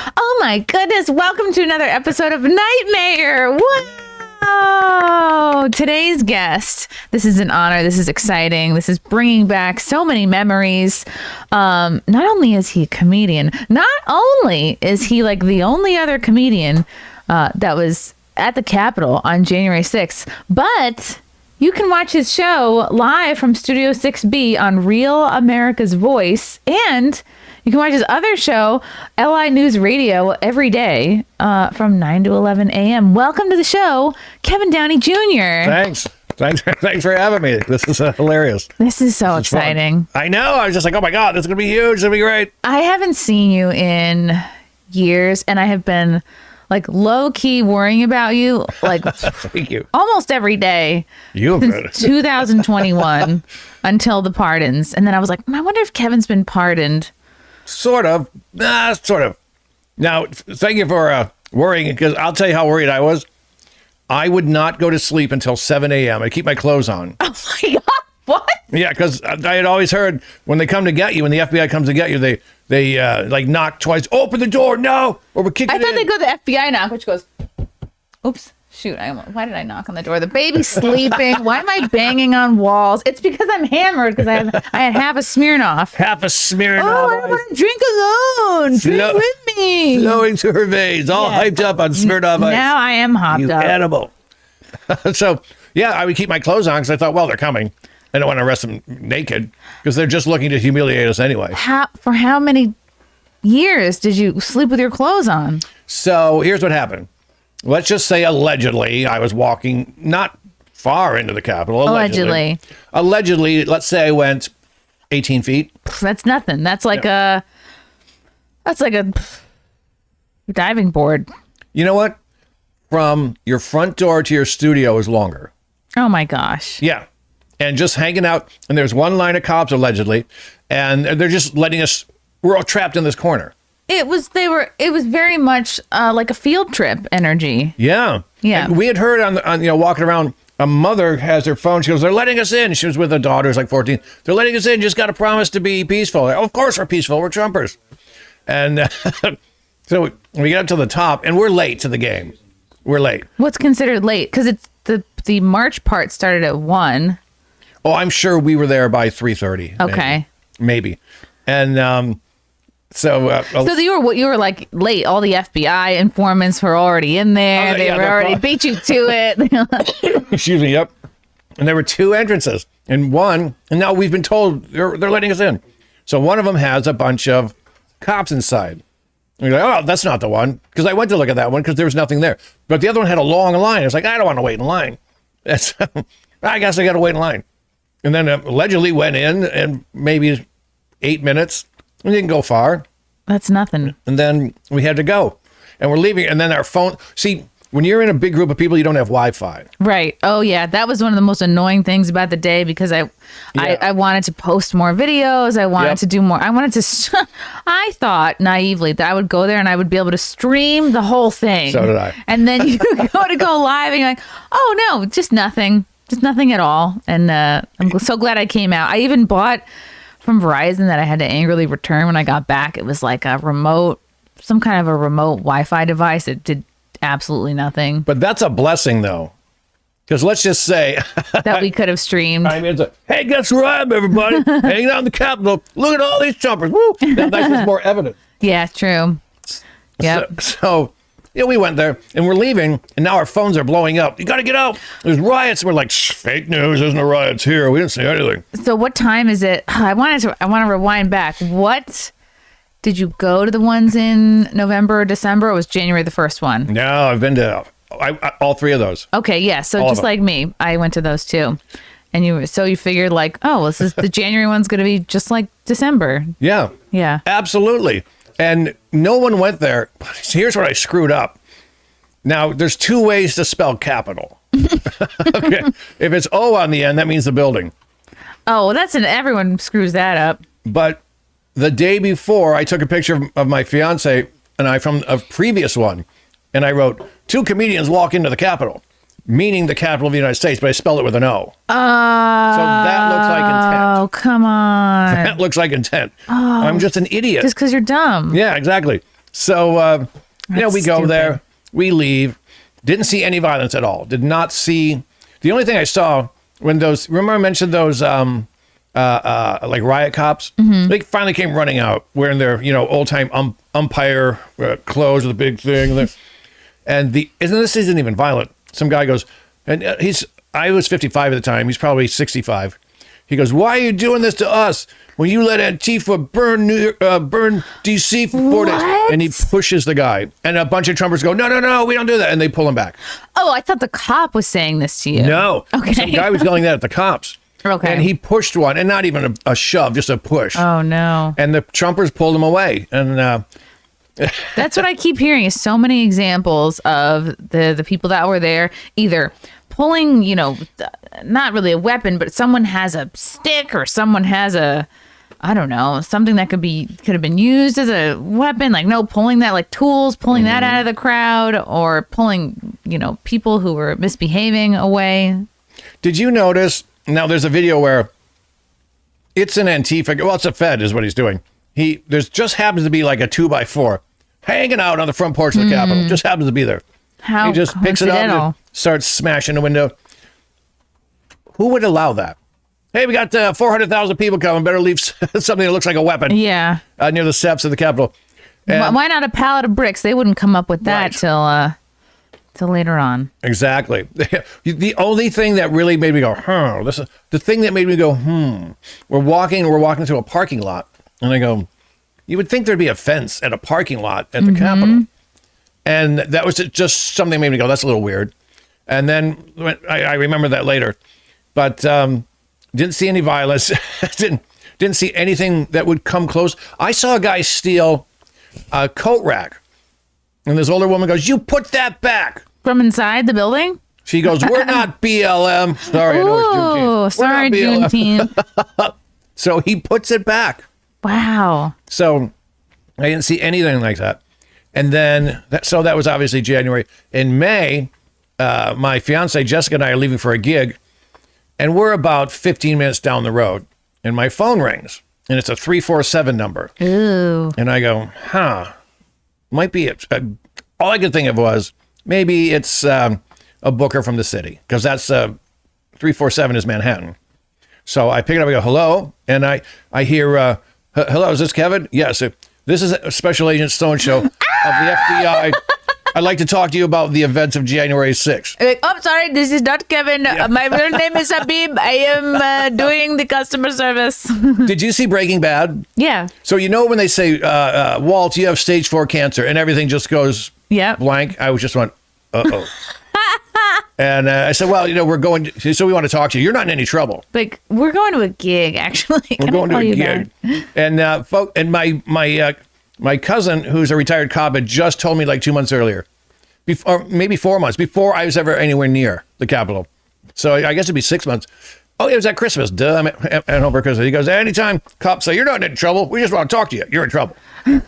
Oh my goodness, welcome to another episode of NightMayr. Wow! Today's guest, this is an honor, this is exciting, this is bringing back so many memories. Not only is he a comedian, not only is he like the only other comedian that was at the Capitol on January 6th, but you can watch his show live from Studio 6B on Real America's Voice, and you can watch his other show, LI News Radio, every day from 9 to 11 a.m. Welcome to the show, Kevin Downey Jr. Thanks for having me. This is hilarious. This is so exciting. I know. I was just like, oh my God, this is going to be huge. It's going to be great. I haven't seen you in years, and I have been like low key worrying about you like Thank you. Almost every day since 2021 until the pardons. And then I was like, I wonder if Kevin's been pardoned. Sort of. Sort of. Now, thank you for worrying, because I'll tell you how worried I was. I would not go to sleep until 7 a.m. I keep my clothes on. Oh my God. What? Yeah, because I had always heard when they come to get you, when the FBI comes to get you, they like knock twice. Open the door, no, or we're kicking. I thought they go to the FBI knock, which goes, oops, shoot. Why did I knock on the door? The baby's sleeping. Why am I banging on walls? It's because I'm hammered because I had half a Smirnoff. Half a Smirnoff. Oh, I don't want to drink alone. Drink with me. Flowing through her veins, all hyped up on Smirnoff ice. Now I am hopped up. Animal. So yeah, I would keep my clothes on because I thought, well, they're coming. I don't want to arrest them naked because they're just looking to humiliate us anyway. For how many years did you sleep with your clothes on? So here's what happened. Let's just say allegedly I was walking not far into the Capitol. Allegedly, let's say I went 18 feet. That's nothing. That's like a diving board. You know what? From your front door to your studio is longer. Oh my gosh. Yeah. And just hanging out, and there's one line of cops allegedly, and they're just letting us. We're all trapped in this corner. It was very much like a field trip energy. Yeah. And we had heard on walking around. A mother has her phone. She goes, "They're letting us in." She was with her daughter, who's like 14. They're letting us in. Just got to promise to be peaceful. Like, oh, of course we're peaceful. We're Trumpers. And so we get up to the top, and we're late to the game. We're late. What's considered late? Because it's the march part started at 1. Oh, I'm sure we were there by 3:30. Okay. Maybe. And so you were like late. All the FBI informants were already in there. They were already beat you to it. Excuse me. Yep. And there were 2 entrances, and now we've been told they're letting us in. So one of them has a bunch of cops inside. And you're like, oh, that's not the one, because I went to look at that one because there was nothing there. But the other one had a long line. It's like, I don't want to wait in line. I guess I got to wait in line. And then allegedly went in and maybe 8 minutes. We didn't go far. That's nothing. And then we had to go. And we're leaving. And then our phone. See, when you're in a big group of people, you don't have Wi-Fi. Right. Oh, yeah. That was one of the most annoying things about the day because I wanted to post more videos. I wanted to do more. I thought naively that I would go there and I would be able to stream the whole thing. So did I. And then you go live and you're like, oh, no, just nothing. Just nothing at all. And I'm so glad I came out. I even bought from Verizon that I had to angrily return when I got back. It was like some kind of a remote Wi-Fi device. It did absolutely nothing. But that's a blessing, though. Because let's just say that we could have streamed. I mean, hey, guess where I am, everybody? Hanging out in the Capitol. Look at all these jumpers. Woo! That's just more evidence. Yeah, true. Yeah. So we went there and we're leaving, and now our phones are blowing up. You got to get out. There's riots. We're like, fake news. There's no riots here. We didn't see anything. So what time is it? I want to rewind back. What did you go to the ones in November or December? Or was January the first one? No, I've been to all 3 of those. Okay, yeah. So just like me, I went to those too. And you figured like, oh, this is the January one's going to be just like December. Yeah. Yeah. Absolutely. And no one went there. Here's what I screwed up. Now, there's 2 ways to spell Capitol. Okay. If it's O on the end, that means the building. Oh, everyone screws that up. But the day before, I took a picture of my fiance and I from a previous one. And I wrote, 2 comedians walk into the Capitol, meaning the capital of the United States, but I spelled it with an O. So that looks like intent. Oh, come on. That looks like intent. I'm just an idiot. Just because you're dumb. Yeah, exactly. So, we That's go stupid. there, we leave, didn't see any violence at all. Did not see, the only thing I saw when remember I mentioned those, like riot cops? They finally came running out wearing their, old time umpire clothes with a big thing. And this isn't even violent. Some guy goes, and I was 55 at the time. He's probably 65. He goes, "Why are you doing this to us? When you let Antifa burn DC for 4 days?" What? And he pushes the guy. And a bunch of Trumpers go, no, we don't do that. And they pull him back. Oh, I thought the cop was saying this to you. No. Okay. Some guy was yelling that at the cops. Okay. And he pushed one, and not even a shove, just a push. Oh, no. And the Trumpers pulled him away. And That's what I keep hearing is so many examples of the people that were there either pulling, not really a weapon, but someone has a stick or someone has I don't know, something that could have been used as a weapon, like pulling that, like tools, pulling that out of the crowd, or pulling, people who were misbehaving away. did you notice? Now, there's a video where it's an Antifa. Well, it's a Fed is what he's doing. There's just happens to be like a 2x4 hanging out on the front porch of the Capitol. Just happens to be there. How He just picks it up coincidental. and starts smashing the window. Who would allow that? Hey, we got 400,000 people coming. Better leave something that looks like a weapon Yeah. near the steps of the Capitol. And- Why not a pallet of bricks? They wouldn't come up with that till later on. Exactly. The only thing that really made me go, the thing that made me go, we're walking to a parking lot. And I go, you would think there'd be a fence at a parking lot at the Capitol. And that was just something that made me go, that's a little weird. And then I remember that later. But didn't see any violence. didn't see anything that would come close. I saw a guy steal a coat rack. And this older woman goes, "You put that back." From inside the building? She goes, "We're not BLM." Sorry, I know it's Juneteenth. Oh, sorry, We're not BLM. Juneteenth. So he puts it back. Wow. So I didn't see anything like that. And then, that was obviously January. In May, my fiance Jessica and I are leaving for a gig. And we're about 15 minutes down the road. And my phone rings. And it's a 347 number. Ooh. And I go, might be it. All I could think of was maybe it's a booker from the city, because that's 347 is Manhattan. So I pick it up, I go, "Hello," and I hear, "Hello, is this Kevin?" "Yes, this is Special Agent so-and-so of the FBI. I'd like to talk to you about the events of January 6th. Like, "Oh, sorry, this is not Kevin. My real name is Habib. I am doing the customer service." Did you see Breaking Bad? Yeah. So when they say, "Walt, you have stage 4 cancer," and everything just goes Yep. blank, I was just went, "Uh-oh." And I said, "Well, we're going so we want to talk to you. You're not in any trouble. Like, we're going to a gig, actually. We're going to a gig." And my cousin, who's a retired cop, had just told me like 2 months earlier, before maybe 4 months before I was ever anywhere near the Capitol. So I guess it'd be 6 months. "Oh, it was at Christmas. Duh. I'm at home for Christmas." He goes, "Anytime cops say you're not in trouble, we just want to talk to you. You're in trouble.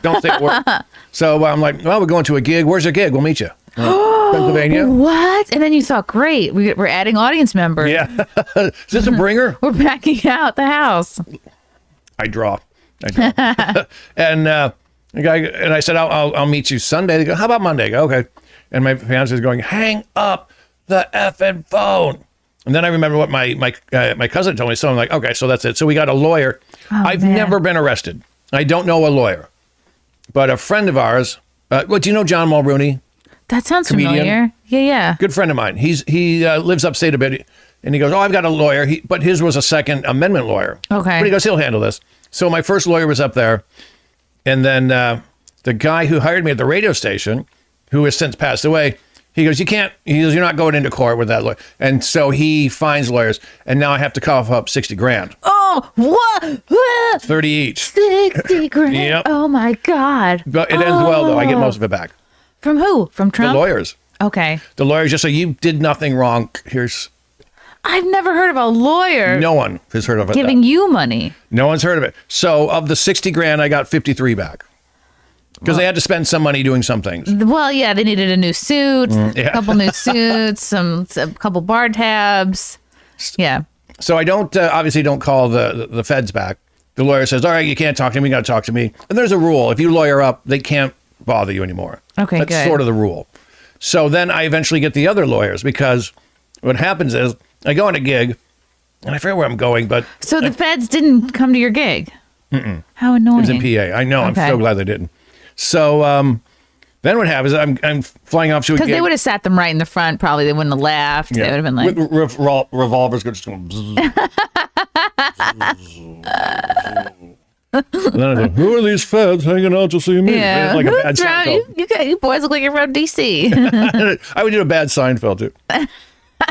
Don't stay at work." So I'm like, "Well, we're going to a gig. Where's the gig? We'll meet you." Pennsylvania. What? And then you thought, great, we're adding audience members. Yeah. Is this a bringer? We're backing out the house. I draw. And the guy, and I said, I'll meet you Sunday. They go, "How about Monday?" I go, "Okay." And my fiance is going, "Hang up the effing phone." And then I remember what my cousin told me. So I'm like, okay, so that's it. So we got a lawyer. I've never been arrested. I don't know a lawyer, but a friend of ours. Do you know John Mulrooney? That sounds Comedian. familiar. Yeah. Good friend of mine. He lives upstate a bit, and he goes, "Oh, I've got a lawyer." But his was a Second Amendment lawyer. Okay. But he goes, "He'll handle this." So my first lawyer was up there, and then the guy who hired me at the radio station, who has since passed away, he goes, "You can't." He goes, "You're not going into court with that lawyer." And so he finds lawyers, and now I have to cough up 60 grand. Oh, what? 30 each. 60 grand. Yep. Oh my God. But it ends well though. I get most of it back. From who? From The Trump? lawyers. Okay. The lawyers just say, "You did nothing wrong. Here's." I've never heard of a lawyer No one has heard of it. giving you money. No one's heard of it. So of the 60 grand, I got 53 back. Because they had to spend some money doing some things. Well, yeah, they needed a new suit, yeah. a couple new suits, a couple bar tabs. Yeah. So I obviously don't call the feds back. The lawyer says, "All right, you can't talk to me. You got to talk to me." And there's a rule. If you lawyer up, they can't bother you anymore. Okay, That's good. sort of the rule. So then I eventually get the other lawyers because what happens is I go on a gig and I forget where I'm going, but So the feds didn't come to your gig? How annoying. it was in PA. I know. Okay. I'm so glad they didn't. So then what happens is I'm flying off to a gig. Because they would have sat them right in the front. Probably they wouldn't have laughed. They would have been like, with revolvers just going. And then I go, who are these feds hanging out to see me? yeah. Like a bad Who's around- Seinfeld. you boys look like you're from DC. I would do a bad Seinfeld too.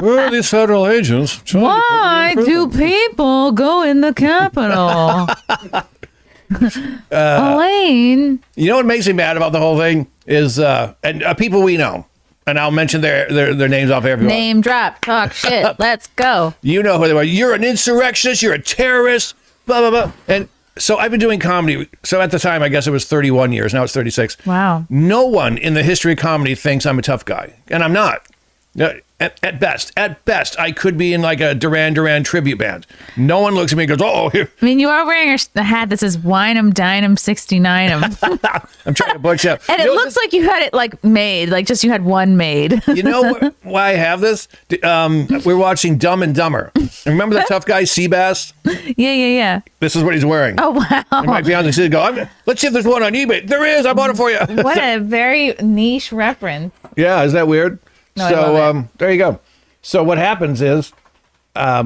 Where are these federal agents? trying to put me Why in prison? do people go in the Capitol? Elaine. You know what makes me mad about the whole thing is people we know, and I'll mention their names off everyone. Name drop. Talk shit. Let's go. You know who they are. You're an insurrectionist. You're a terrorist. Blah blah blah. And so I've been doing comedy. So at the time, I guess it was 31 years. Now it's 36. Wow. No one in the history of comedy thinks I'm a tough guy, and I'm not. At best, I could be in like a Duran Duran tribute band. No one looks at me and goes, "Oh, here." I mean, you are wearing a hat that says Wine 'em, Dine 'em, 69 'em. I'm trying to butch up. And it looks like you had it like made, like just you had one made. You know why I have this? We're watching Dumb and Dumber. Remember the tough guy Seabass? Yeah. This is what he's wearing. Oh, wow. And my fiance said, "Go. Let's see if there's one on eBay. There is. I bought it for you." What a very niche reference. Yeah, is that weird? No, I So love it. there you go. So what happens is, I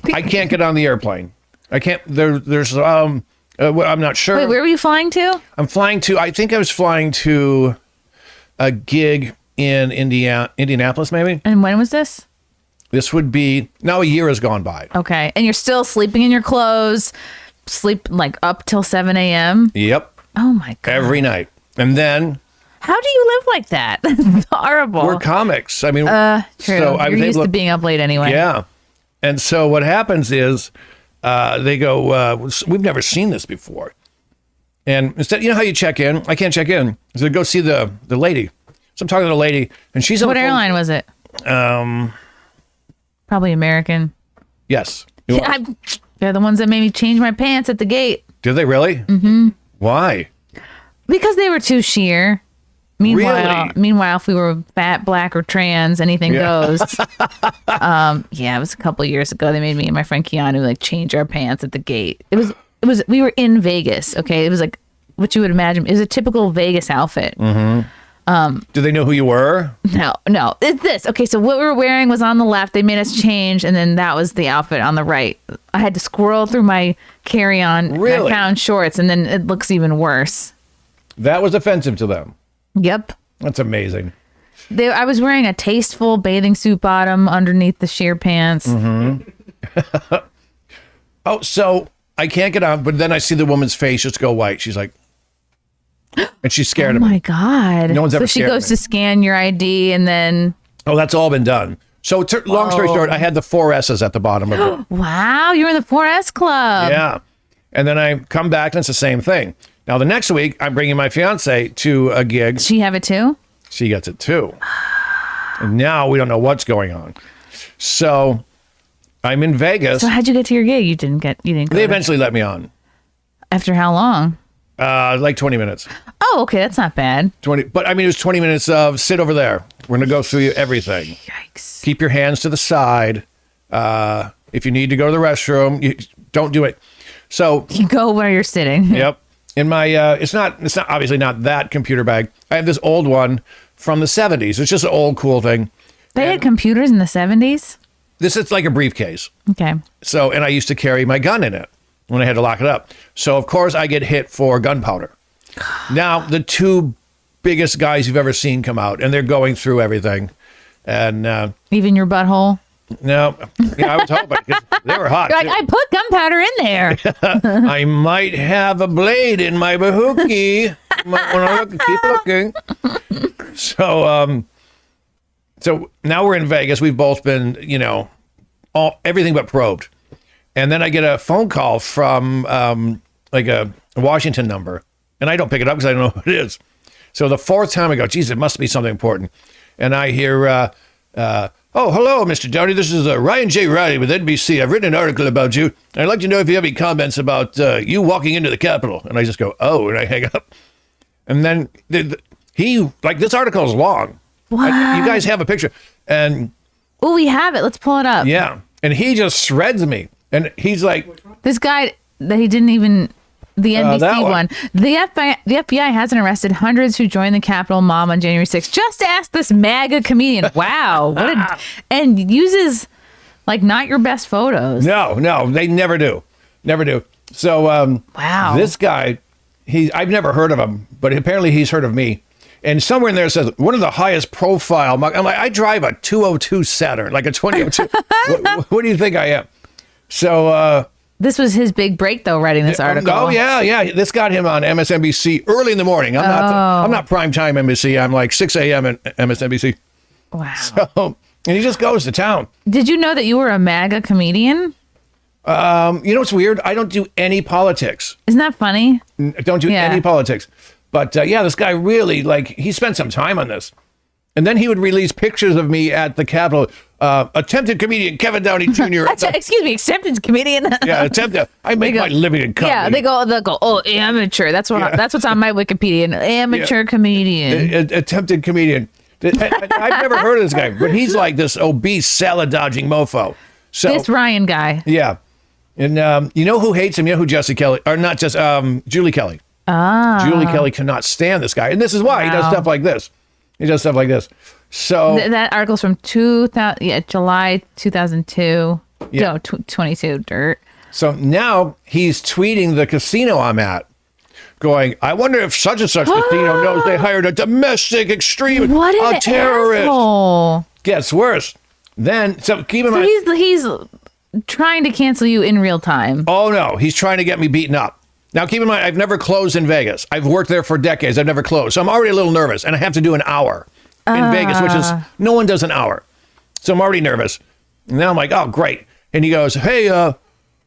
can't get on the airplane. I can't. There's I'm not sure. Wait, where were you flying to? I'm flying to. I think I was flying to a gig in Indianapolis, maybe. And when was this? This would be now a year has gone by. Okay. And you're still sleeping in your clothes, sleep like up till 7 a.m.? Yep, Oh, my God. every night, and then How do you live like that? It's horrible. we're comics. I mean, True. so I You're was used able to being up late anyway. Yeah. And so what happens is they go, we've never seen this before. And instead, you know how you check in? I can't check in. So go see the lady. So I'm talking to the lady, and she's on What the phone. airline was it? Probably American. Yes. It was. They're the ones that made me change my pants at the gate Did they really? Mm-hmm. Why? because they were too sheer. Meanwhile, if we were fat, black, or trans, anything goes. Yeah, it was a couple years ago. They made me and my friend Keanu like change our pants at the gate. It was. We were in Vegas. Okay, it was like what you would imagine. It was a typical Vegas outfit. Do they know who you were? No, it's this. Okay, so what we were wearing was on the left. They made us change, and then that was the outfit on the right. I had to squirrel through my carry-on. Really? I found shorts, and then it looks even worse. That was offensive to them. Yep. That's amazing. I was wearing a tasteful bathing suit bottom underneath the sheer pants. Oh, so I can't get on, but then I see the woman's face just go white. She's like, and she's scared Oh of me. my God. No one's ever So she scared of goes me. to scan your ID, and then Oh, that's all been done. So long story short, I had the 4 S's at the bottom of it. wow, you're in the 4S club. Yeah. And then I come back and it's the same thing. Now, the next week, I'm bringing my fiance to a gig. She have it too? She gets it too. And now we don't know what's going on. So I'm in Vegas. So how'd you get to your gig? You didn't go They to- eventually let me on. After how long? Like 20 minutes. Oh, okay, that's not bad. 20. But I mean, it was 20 minutes of sit over there. We're going to go through everything. Yikes. Keep your hands to the side. If you need to go to the restroom, you don't do it. So You go where you're sitting. yep. In my, it's not obviously not that computer bag. I have this old one from the 70s. It's just an old cool thing. They had computers in the 70s? This is like a briefcase. Okay. So, and I used to carry my gun in it when I had to lock it up. So, of course, I get hit for gunpowder. Now, the 2 biggest guys you've ever seen come out, and they're going through everything. And Even your butthole? no, I was hoping 'cause they were hot. You're like, too. I put gunpowder in there. I might have a blade in my bahookie. Might want to keep looking. So, so now we're in Vegas. We've both been, everything but probed. And then I get a phone call from like a Washington number, and I don't pick it up because I don't know what it is. So the 4th time I go, geez, it must be something important. And I hear, oh, hello, Mr. Downey. This is Ryan J. Riley with NBC. I've written an article about you. I'd like to know if you have any comments about you walking into the Capitol. And I just go, oh, and I hang up. And then this article is long. What? You guys have a picture. And Oh, we have it. Let's pull it up. yeah. And he just shreds me. And he's like, This guy that he didn't even the that NBC one. one. The FBI hasn't arrested hundreds who joined the Capitol mob on January 6th. Just ask this MAGA comedian. Wow. And uses like not your best photos. no, they never do. Never do. So Wow. this guy, I've never heard of him, but apparently he's heard of me. And somewhere in there it says one of the highest profile. I'm like, I drive a 202 Saturn, like a 2002. what do you think I am? So This was his big break, though, writing this article. oh yeah. This got him on MSNBC early in the morning. I'm not primetime NBC. I'm like 6 a.m. at MSNBC. Wow. So, and he just goes to town. Did you know that you were a MAGA comedian? You know what's weird? I don't do any politics. Isn't that funny? I don't do any politics. But yeah, this guy really, he spent some time on this. And then he would release pictures of me at the Capitol. Attempted comedian Kevin Downey Jr. Excuse me, accepted comedian. Yeah, attempted. I make my living in comedy. Yeah, they'll go, oh, amateur. That's what's on my Wikipedia. An amateur comedian. Attempted comedian. I've never heard of this guy, but he's like this obese, salad dodging mofo. So This Ryan guy. yeah, and you know who hates him? You know who Jesse Kelly, or not just Julie Kelly. Julie Kelly cannot stand this guy, and this is why he does stuff like this. He does stuff like this. So That article's from July 2002. Yeah. No, 22. Dirt. So now he's tweeting the casino I'm at, going, I wonder if such and such casino knows they hired a domestic extremist, What a an terrorist. asshole. Gets worse. Then, so keep in So mind. he's trying to cancel you in real time. Oh no, he's trying to get me beaten up. Now keep in mind, I've never closed in Vegas. I've worked there for decades. I've never closed. So I'm already a little nervous, and I have to do an hour in Vegas, which is, no one does an hour. So I'm already nervous. And now I'm like, oh, great. And he goes, hey,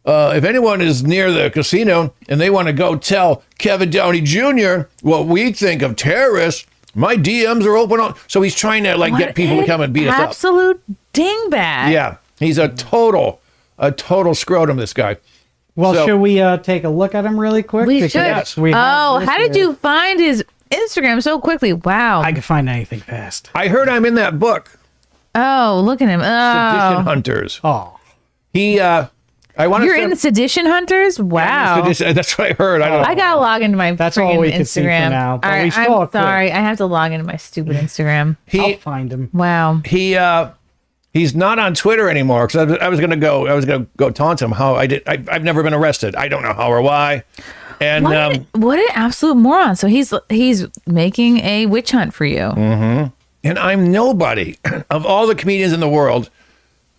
if anyone is near the casino and they want to go tell Kevin Downey Jr. what we think of terrorists, my DMs are open. So he's trying to get people to come and beat us up. Absolute dingbat. Yeah, he's a total scrotum, this guy. Well, So- should we take a look at him really quick? We Because should. Yes. we have Oh, how did listed- you find his Instagram so quickly? Wow. I can find anything fast. I heard I'm in that book, Oh, look at him. Sedition Oh. Hunters. Oh, He, I want to You're in the Sedition Hunters? Wow. That's what I heard. I don't know. I gotta log into my That's friggin' all we can see for Instagram. now, but All we right, still I'm could. sorry. I have to log into my stupid Instagram. I'll find him. Wow. He's not on Twitter anymore because I was gonna go taunt him. I've never been arrested. I don't know how or why. And What an absolute moron. So he's making a witch hunt for you. and I'm nobody. Of all the comedians in the world,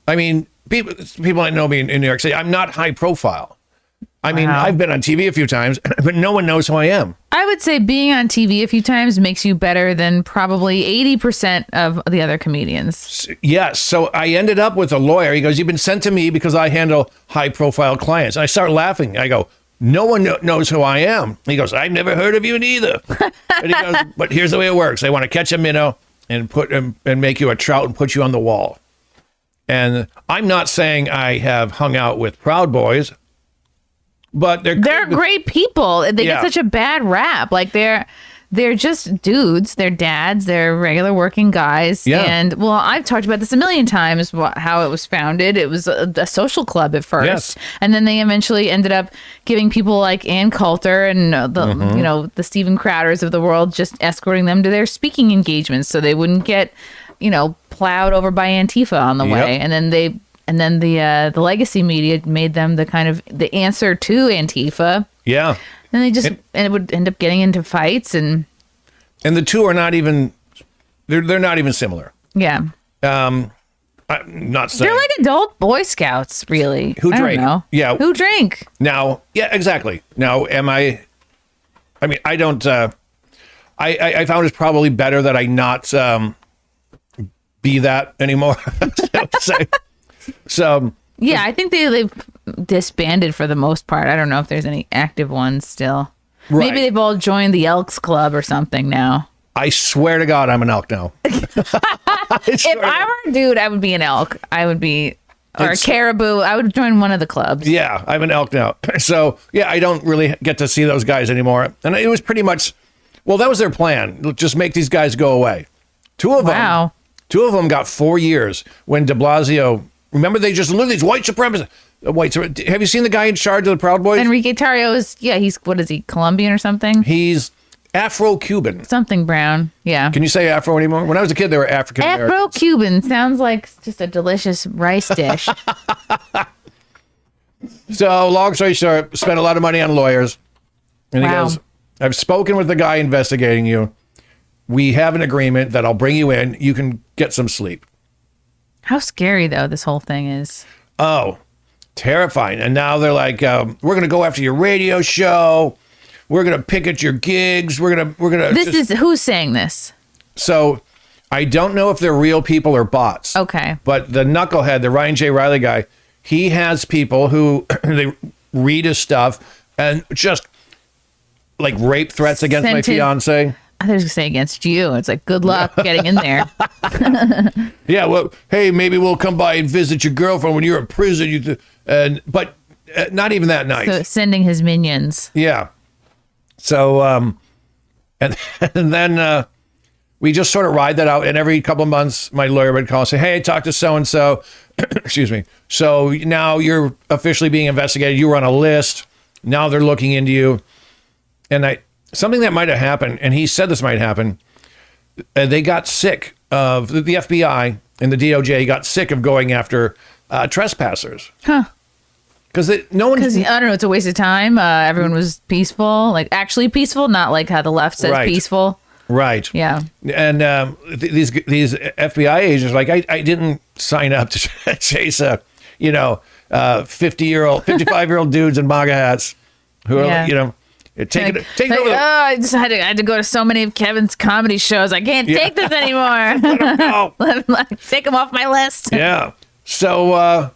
I mean, people that know me in New York City, I'm not high profile. I mean, Wow. I've been on TV a few times, but no one knows who I am. I would say being on TV a few times makes you better than probably 80% of the other comedians. Yes. So I ended up with a lawyer. He goes, you've been sent to me because I handle high profile clients. And I start laughing. I go, no one knows who I am. He goes, I've never heard of you neither. And he goes, but here's the way it works. They want to catch a minnow and and make you a trout and put you on the wall. And I'm not saying I have hung out with Proud Boys, but They're great people. They Yeah. get such a bad rap. Like they're just dudes. They're dads. They're regular working guys. Yeah. And well, I've talked about this a million times. How it was founded. It was a social club at first, Yes. and then they eventually ended up giving people like Ann Coulter and the Steven Crowders of the world just escorting them to their speaking engagements so they wouldn't get plowed over by Antifa on the way. And then the legacy media made them the kind of the answer to Antifa. Yeah. And they just and it would end up getting into fights and And the two are not even, they're not even similar. yeah. I'm not saying. They're like adult Boy Scouts, really. Who I don't drink. know. Yeah. Who drink? Now, yeah, exactly. Now, I mean, I don't, I found it's probably better that I not be that anymore. So, Yeah, I think they've disbanded for the most part. I don't know if there's any active ones still. Right. Maybe they've all joined the Elks Club or something now. I swear to God, I'm an elk now. If I were a dude, I would be an elk. I would be, or a It's- caribou. I would join one of the clubs. Yeah, I'm an elk now. So, yeah, I don't really get to see those guys anymore. And it was pretty much Well, that was their plan. Just make these guys go away. Two of them got 4 years when de Blasio, remember they just look at these white supremacists. Have you seen the guy in charge of the Proud Boys? Enrique Tarrio he's, what is he, Colombian or something? He's Afro-Cuban. Something brown. Yeah. Can you say Afro anymore? When I was a kid, they were African Americans. Afro-Cuban sounds like just a delicious rice dish. So, long story short, spent a lot of money on lawyers. And he goes, I've spoken with the guy investigating you. We have an agreement that I'll bring you in. You can get some sleep. How scary, though, this whole thing is. Oh, terrifying. And now they're like, we're going to go after your radio show. We're going to pick at your gigs. We're going to. Who's saying this? So I don't know if they're real people or bots. Okay. But the knucklehead, the Ryan J. Riley guy, he has people who they read his stuff and just like rape threats against my fiance. I was going to say against you. It's like, good luck getting in there. Yeah, well, hey, maybe we'll come by and visit your girlfriend when you're in prison. But not even that nice. So sending his minions. Yeah. So, and then we just sort of ride that out. And every couple of months, my lawyer would call and say, hey, I talked to so-and-so. Excuse me. So now you're officially being investigated. You were on a list. Now they're looking into you. And something that might have happened, and he said this might happen, they got sick of, the FBI and the DOJ got sick of going after trespassers. Huh. Because no one... Because, I don't know, it's a waste of time. Everyone was peaceful, like actually peaceful, not like how the left says peaceful. Right. Yeah. And these FBI agents are like, I didn't sign up to chase 55-year-old dudes in MAGA hats who are, take it over. I had to go to so many of Kevin's comedy shows. I can't take this anymore. Take him off my list. Yeah. So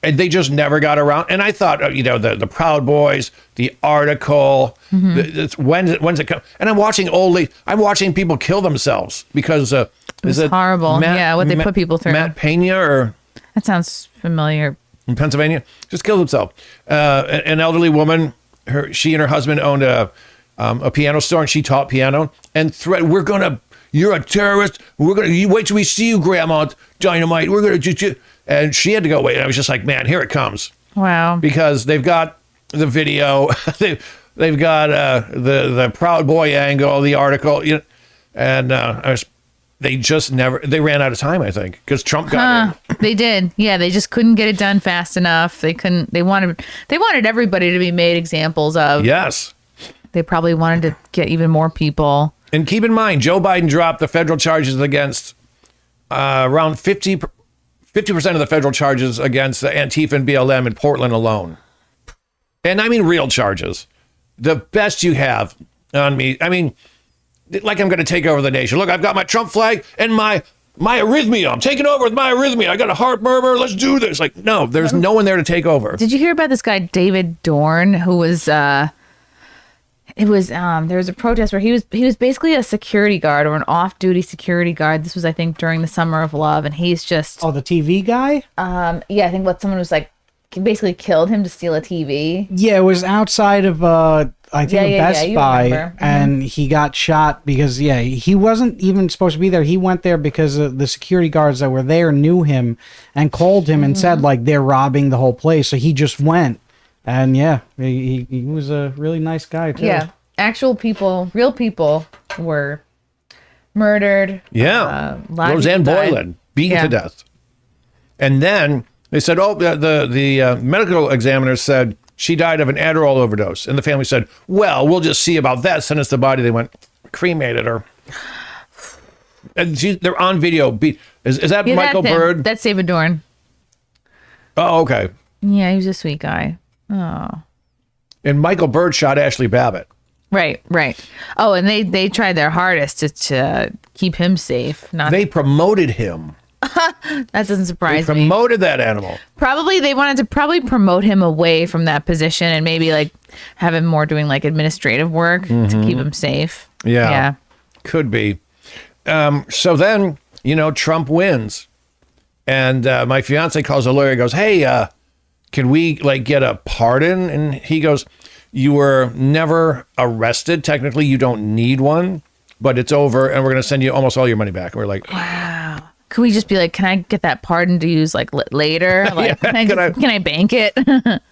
and they just never got around. And I thought, the Proud Boys, the article, when's it come? And I'm watching I'm watching people kill themselves because it's horrible. What they put people through. Matt Pena or that sounds familiar. In Pennsylvania, just killed himself. An elderly woman. She and her husband owned a piano store, and she taught piano. And you're a terrorist. You wait till we see you, Grandma Dynamite. We're gonna you. And she had to go away. And I was just like, man, here it comes. Wow. Because they've got the video, they've got the Proud Boy angle, the article, and they ran out of time, I think, because Trump got in. They did. Yeah, they just couldn't get it done fast enough. They wanted everybody to be made examples of. Yes. They probably wanted to get even more people. And keep in mind, Joe Biden dropped the federal charges against around 50% of the federal charges against Antifa and BLM in Portland alone. And I mean real charges. The best you have on me. I mean, like I'm going to take over the nation. Look, I've got my Trump flag and my arrhythmia. I'm taking over with my arrhythmia. I got a heart murmur. Let's do this. Like, no, there's no one there to take over. Did you hear about this guy, David Dorn, who was, there was a protest where he was basically a security guard or an off-duty security guard. This was, I think, during the Summer of Love. And he's just... Oh, the TV guy? Yeah, I think someone was like, basically killed him to steal a TV. Yeah, it was outside of I think a Best Buy, and he got shot because he wasn't even supposed to be there. He went there because the security guards that were there knew him and called him and said like they're robbing the whole place. So he just went, and he was a really nice guy too. Yeah, actual people, real people were murdered. Yeah, Roseanne Boylan beaten to death, and then they said, "Oh, the medical examiner said she died of an Adderall overdose," and the family said, "Well, we'll just see about that." Sent us the body. They went, cremated her, and they're on video. Is that Michael Bird? That's David Dorn. Oh, okay. Yeah, he was a sweet guy. Oh. And Michael Bird shot Ashley Babbitt. Right. Oh, and they tried their hardest to keep him safe. They promoted him. That doesn't surprise me. They promoted that animal. Probably they wanted to promote him away from that position and maybe like have him more doing like administrative work to keep him safe. Yeah. Could be. So then, Trump wins. And my fiance calls a lawyer and goes, "Hey, can we like get a pardon?" And he goes, you were never arrested. Technically, you don't need one, but it's over, and we're going to send you almost all your money back. And we're like, wow. Could we just be like, can I get that pardon to use like later? Like, Yeah, can I bank it?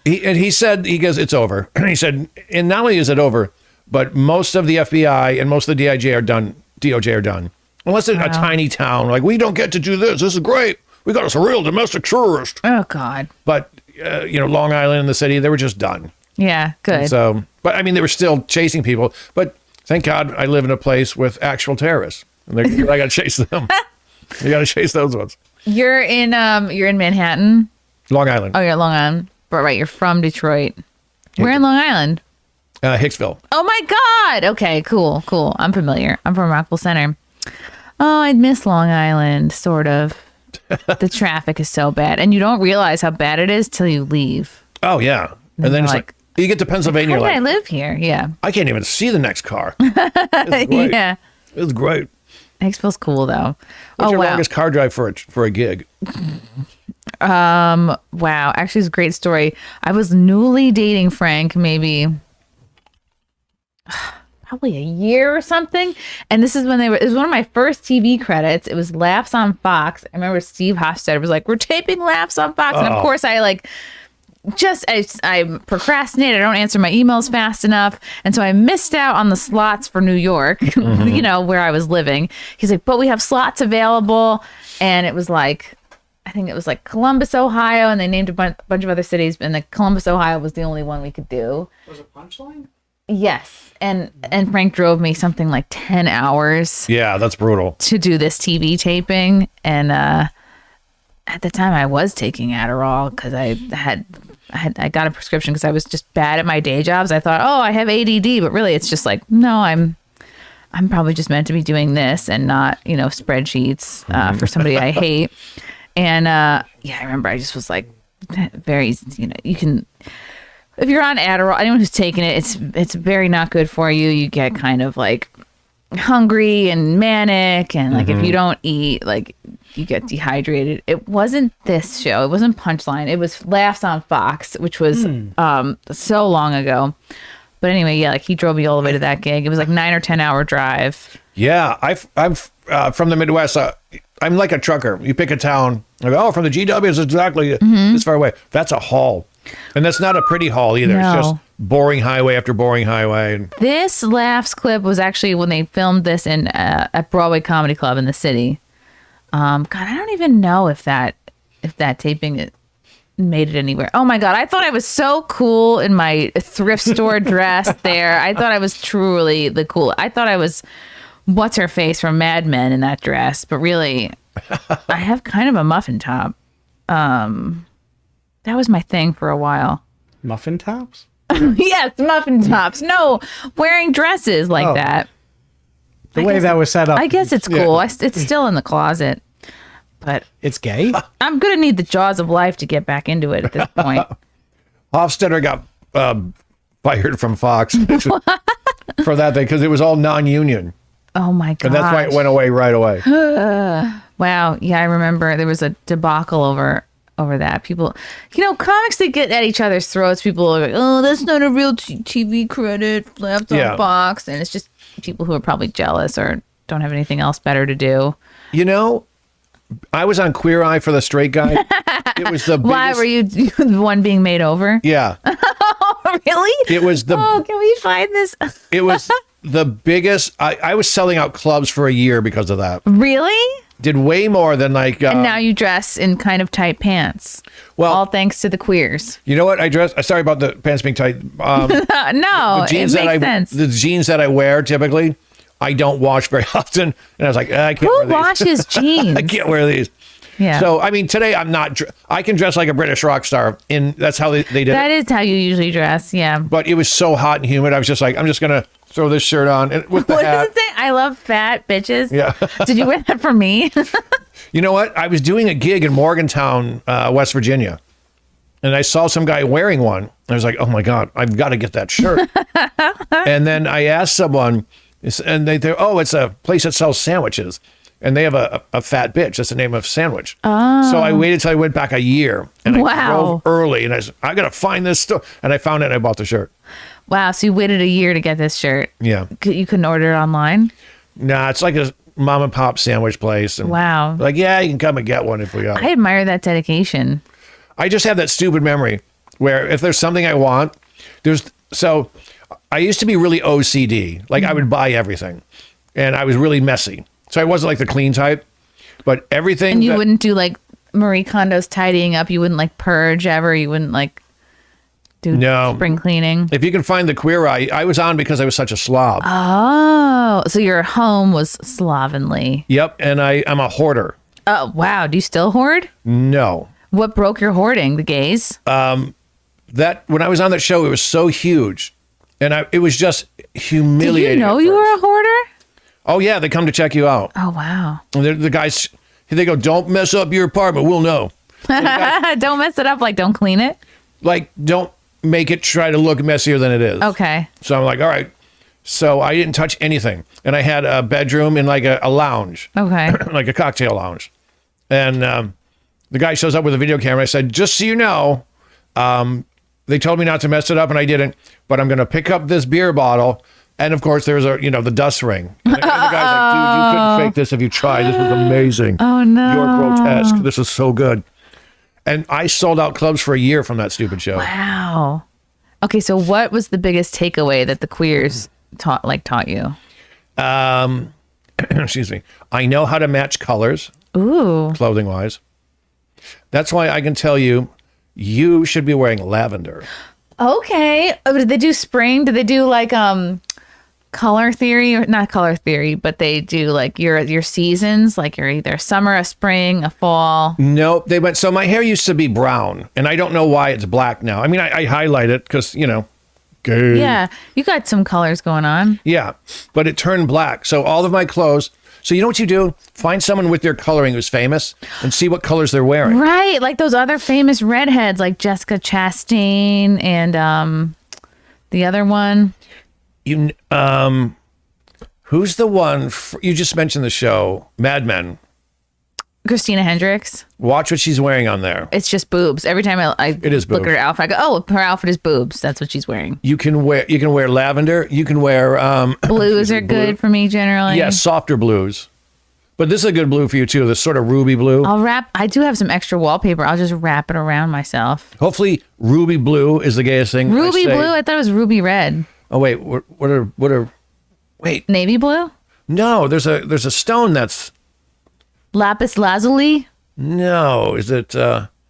he said, he goes, it's over. And he said, and not only is it over, but most of the FBI and most of the DOJ are done. Unless it's a tiny town, like, we don't get to do this. This is great. We got us a real domestic terrorist. Oh, God. But, Long Island and the city, they were just done. Yeah, good. And so, but I mean, they were still chasing people. But thank God I live in a place with actual terrorists. And I got to chase them. You got to chase those ones. You're in Manhattan? Long Island. Oh, you're Long Island. But right, you're from Detroit. Where in Long Island? Hicksville. Oh my God. Okay, cool. I'm familiar. I'm from Rockville Center. Oh, I'd miss Long Island, sort of. The traffic is so bad. And you don't realize how bad it is till you leave. Oh, yeah. And then it's like, you get to Pennsylvania. How did I live here? Yeah. I can't even see the next car. It's great. Yeah. It was great. Hicksville's cool, though. What's your longest car drive for a gig? Wow. Actually, it's a great story. I was newly dating Frank, maybe probably a year or something. And this is when it was one of my first TV credits. It was Laughs on Fox. I remember Steve Hofstadter was like, we're taping Laughs on Fox. And of course I procrastinated. I don't answer my emails fast enough. And so I missed out on the slots for New York, where I was living. He's like, but we have slots available. And it was like, I think it was like Columbus, Ohio. And they named a bunch of other cities. And the Columbus, Ohio was the only one we could do. Was it Punchline? Yes. And Frank drove me something like 10 hours. Yeah, that's brutal. To do this TV taping. And at the time I was taking Adderall because I got a prescription because I was just bad at my day jobs. I thought, oh, I have ADD, but really it's just like, no, I'm probably just meant to be doing this and not, spreadsheets for somebody I hate. And I remember I just was like very, you can, if you're on Adderall, anyone who's taken it, it's very not good for you. You get kind of like hungry and manic, and like if you don't eat, like you get dehydrated. It wasn't this show. It wasn't Punchline. It was Laughs on Fox, which was so long ago. But anyway, yeah, like he drove me all the way to that gig. It was like 9 or 10 hour drive. Yeah, I'm from the Midwest. I'm like a trucker. You pick a town. Like, oh, from the GW is exactly this far away. That's a haul. And that's not a pretty haul either. No. It's just boring highway after boring highway. This Laughs clip was actually when they filmed this in at Broadway Comedy Club in the city. God, I don't even know if that taping made it anywhere. Oh my God, I thought I was so cool in my thrift store dress there. I thought I was truly the cool. I thought I was what's her face from Mad Men in that dress, but really, I have kind of a muffin top. That was my thing for a while. Muffin tops? Yes, muffin tops. No, wearing dresses like that. The way that was set up. I guess it's cool. It's still in the closet, but it's gay. I'm gonna need the jaws of life to get back into it at this point. Hofstadter got fired from Fox for that thing because it was all non-union. Oh my God! And that's why it went away right away. Wow. Yeah, I remember there was a debacle over that. People, comics, they get at each other's throats. People are like, oh, that's not a real TV credit left on Fox. And it's just people who are probably jealous or don't have anything else better to do. I was on Queer Eye for the Straight Guy. It was the biggest... Why were you the one being made over? Yeah. Oh, really? It was the... Oh, can we find this? It was the biggest... I was selling out clubs for a year because of that. Really? Did way more than like... and now you dress in kind of tight pants. Well... all thanks to the queers. You know what? I dress... Sorry about the pants being tight. No, it makes sense. The jeans that I wear typically, I don't wash very often. And I was like, I can't wear these. Who washes jeans? I can't wear these. Yeah. So, I mean, today I'm not... I can dress like a British rock star. And that's how they did it. That is how you usually dress, yeah. But it was so hot and humid. I was just like, I'm just going to throw this shirt on and with the what hat. Does it say? I love fat bitches. Yeah. Did you wear that for me? You know what? I was doing a gig in Morgantown, West Virginia, and I saw some guy wearing one. I was like, oh my God, I've got to get that shirt. And then I asked someone, and they oh, it's a place that sells sandwiches. And they have a fat bitch. That's the name of sandwich. Oh. So I waited till I went back a year. And I drove early. And I said, I got to find this store. And I found it and I bought the shirt. Wow. So you waited a year to get this shirt. Yeah. You couldn't order it online? Nah, it's like a mom and pop sandwich place. And Wow. like, yeah, you can come and get one if we got it. I admire that dedication. I just have that stupid memory where if there's something I want, so I used to be really OCD. Like I would buy everything and I was really messy. So I wasn't like the clean type, but everything. And you wouldn't do like Marie Kondo's tidying up. You wouldn't like purge ever. You wouldn't like do spring cleaning. If you can find the queer eye, I was on because I was such a slob. Oh, so your home was slovenly. Yep. And I'm a hoarder. Oh, wow. Do you still hoard? No. What broke your hoarding? The gays? That when I was on that show, it was so huge. And it was just humiliating. Did you know you were a hoarder? Oh, yeah. They come to check you out. Oh, wow. And the guys, they go, don't mess up your apartment. We'll know. Don't mess it up. Like, don't clean it. Like, don't make it try to look messier than it is. Okay. So I'm like, all right. So I didn't touch anything. And I had a bedroom in like a lounge. Okay. Like a cocktail lounge. And the guy shows up with a video camera. I said, just so you know, they told me not to mess it up and I didn't, but I'm going to pick up this beer bottle. And of course, there's the dust ring. And the guy's like, dude, you couldn't fake this if you tried. This was amazing. Oh, no. You're grotesque. This is so good. And I sold out clubs for a year from that stupid show. Wow. Okay, so what was the biggest takeaway that the queers taught you? Excuse me. I know how to match colors. Ooh. Clothing wise. That's why I can tell you, you should be wearing lavender. Okay. Oh, did they do spring? Did they do like color theory, or not color theory, but they do like your seasons, like you're either summer, a spring, a fall? Nope. They went, so my hair used to be brown and I don't know why it's black now. I mean, I highlight it because, gay. Yeah. You got some colors going on. Yeah. But it turned black. So all of my clothes. So you know what you do? Find someone with their coloring who's famous and see what colors they're wearing. Right. Like those other famous redheads like Jessica Chastain and the other one. Who's the one? You just mentioned the show, Mad Men. Christina Hendricks. Watch what she's wearing on there. It's just boobs. Every time I it is look boobs. at her outfit, I go, oh, her outfit is boobs. That's what she's wearing. You can wear lavender. You can wear blues are good for me generally. Yeah, softer blues. But this is a good blue for you too. This sort of ruby blue. I do have some extra wallpaper. I'll just wrap it around myself. Hopefully, ruby blue is the gayest thing. Ruby blue? I thought it was ruby red. Oh wait, what are? Wait, navy blue? No, there's a stone that's lapis lazuli. No, is it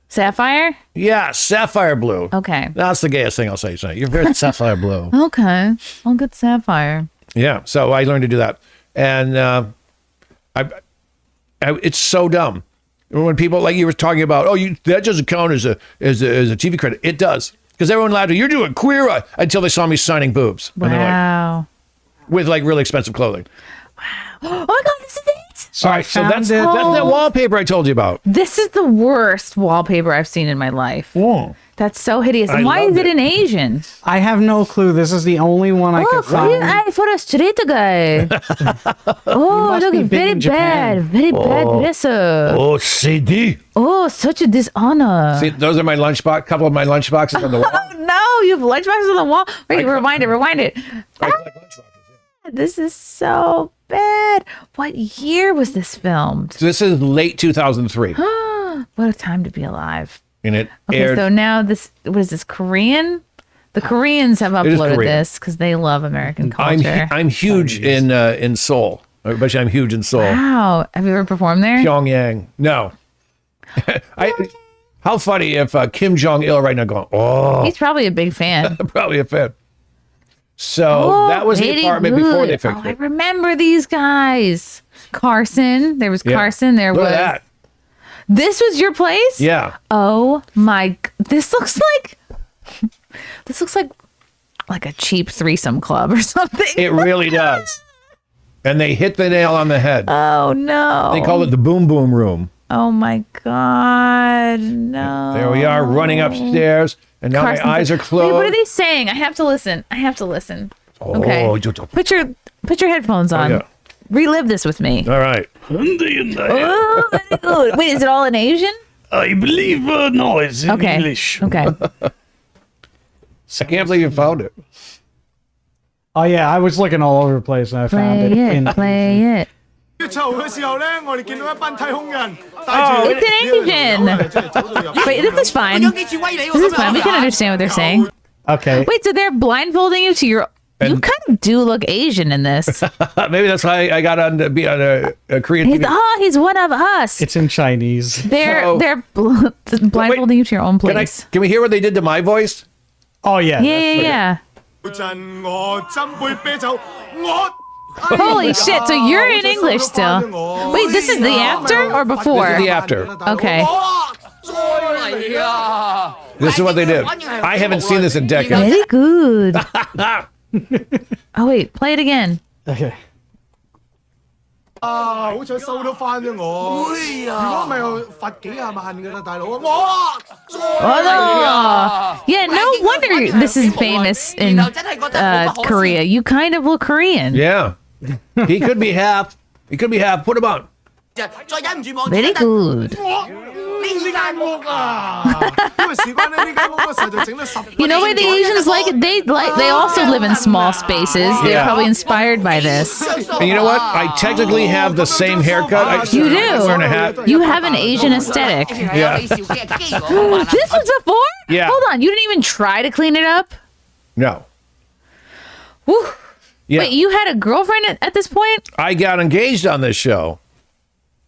sapphire? Yeah, sapphire blue. Okay, that's the gayest thing I'll say tonight. You're very sapphire blue. Okay, I'll get sapphire. Yeah, so I learned to do that, and it's so dumb when people like you were talking about. Oh, that doesn't count as a TV credit. It does. Because everyone laughed, you're doing queer eye, until they saw me signing boobs. Wow. With like really expensive clothing. Wow. Oh my God, this is it. So all right, so that's that wallpaper I told you about. This is the worst wallpaper I've seen in my life. Whoa. That's so hideous. And why is it in Asian? I have no clue. This is the only one I could find. Oh, for a straight guy. Oh, look, very bad. Very bad dresser. Oh, CD. Oh, such a dishonor. See, those are my lunchbox. Couple of my lunchboxes on the wall. Oh, no, you have lunchboxes on the wall. Wait, rewind it. This is so bad. What year was this filmed? So this is late 2003. What a time to be alive. And it aired. So now what is this, Korean? The Koreans have uploaded this because they love American culture. I'm huge in Seoul. Especially I'm huge in Seoul. Wow. Have you ever performed there? Pyongyang. No. How funny if Kim Jong-il right now going, oh. He's probably a big fan. Probably a fan. So that was the apartment before they fixed it. I remember these guys. Carson. There was Carson. There Look was. at that. This was your place? Yeah. Oh my! This looks like a cheap threesome club or something. It really does. And they hit the nail on the head. Oh no! They call it the boom boom room. Oh my God! No. There we are, running upstairs, and now my eyes are closed. Wait, what are they saying? I have to listen. Oh, okay. Put your headphones on. Yeah. Relive this with me. All right. Oh, very good. Wait, is it all in Asian? I believe no, it's in Okay. English. Okay. I can't believe you found it. Oh yeah, I was looking all over the place and I found it. Play it. It's an Asian. Wait, this is fine. This is fine. We can understand what they're saying. Okay. Wait, so they're blindfolding you to your... You kind of do look Asian in this. Maybe that's why I got on to be on a Korean TV. He's one of us. It's in Chinese. They're blindfolding you to your own place. Can we hear what they did to my voice? Oh yeah. Yeah. Holy shit, so you're in English still. Wait, this is the after or before? This is the after. Okay. This is what they did. I haven't seen this in decades. Very good. Oh, wait, play it again. Okay. Oh no! Yeah, no wonder this is famous in Korea. You kind of look Korean. Yeah. He could be half. He could be half. Put him on. Very good. You know why the Asians like it? They also live in small spaces. They're probably inspired by this. And you know what? I technically have the same haircut. You do. Wearing a hat. You have an Asian aesthetic. Yeah. This was before? Yeah. Hold on. You didn't even try to clean it up? No. Whew. Yeah. Wait, you had a girlfriend at this point? I got engaged on this show.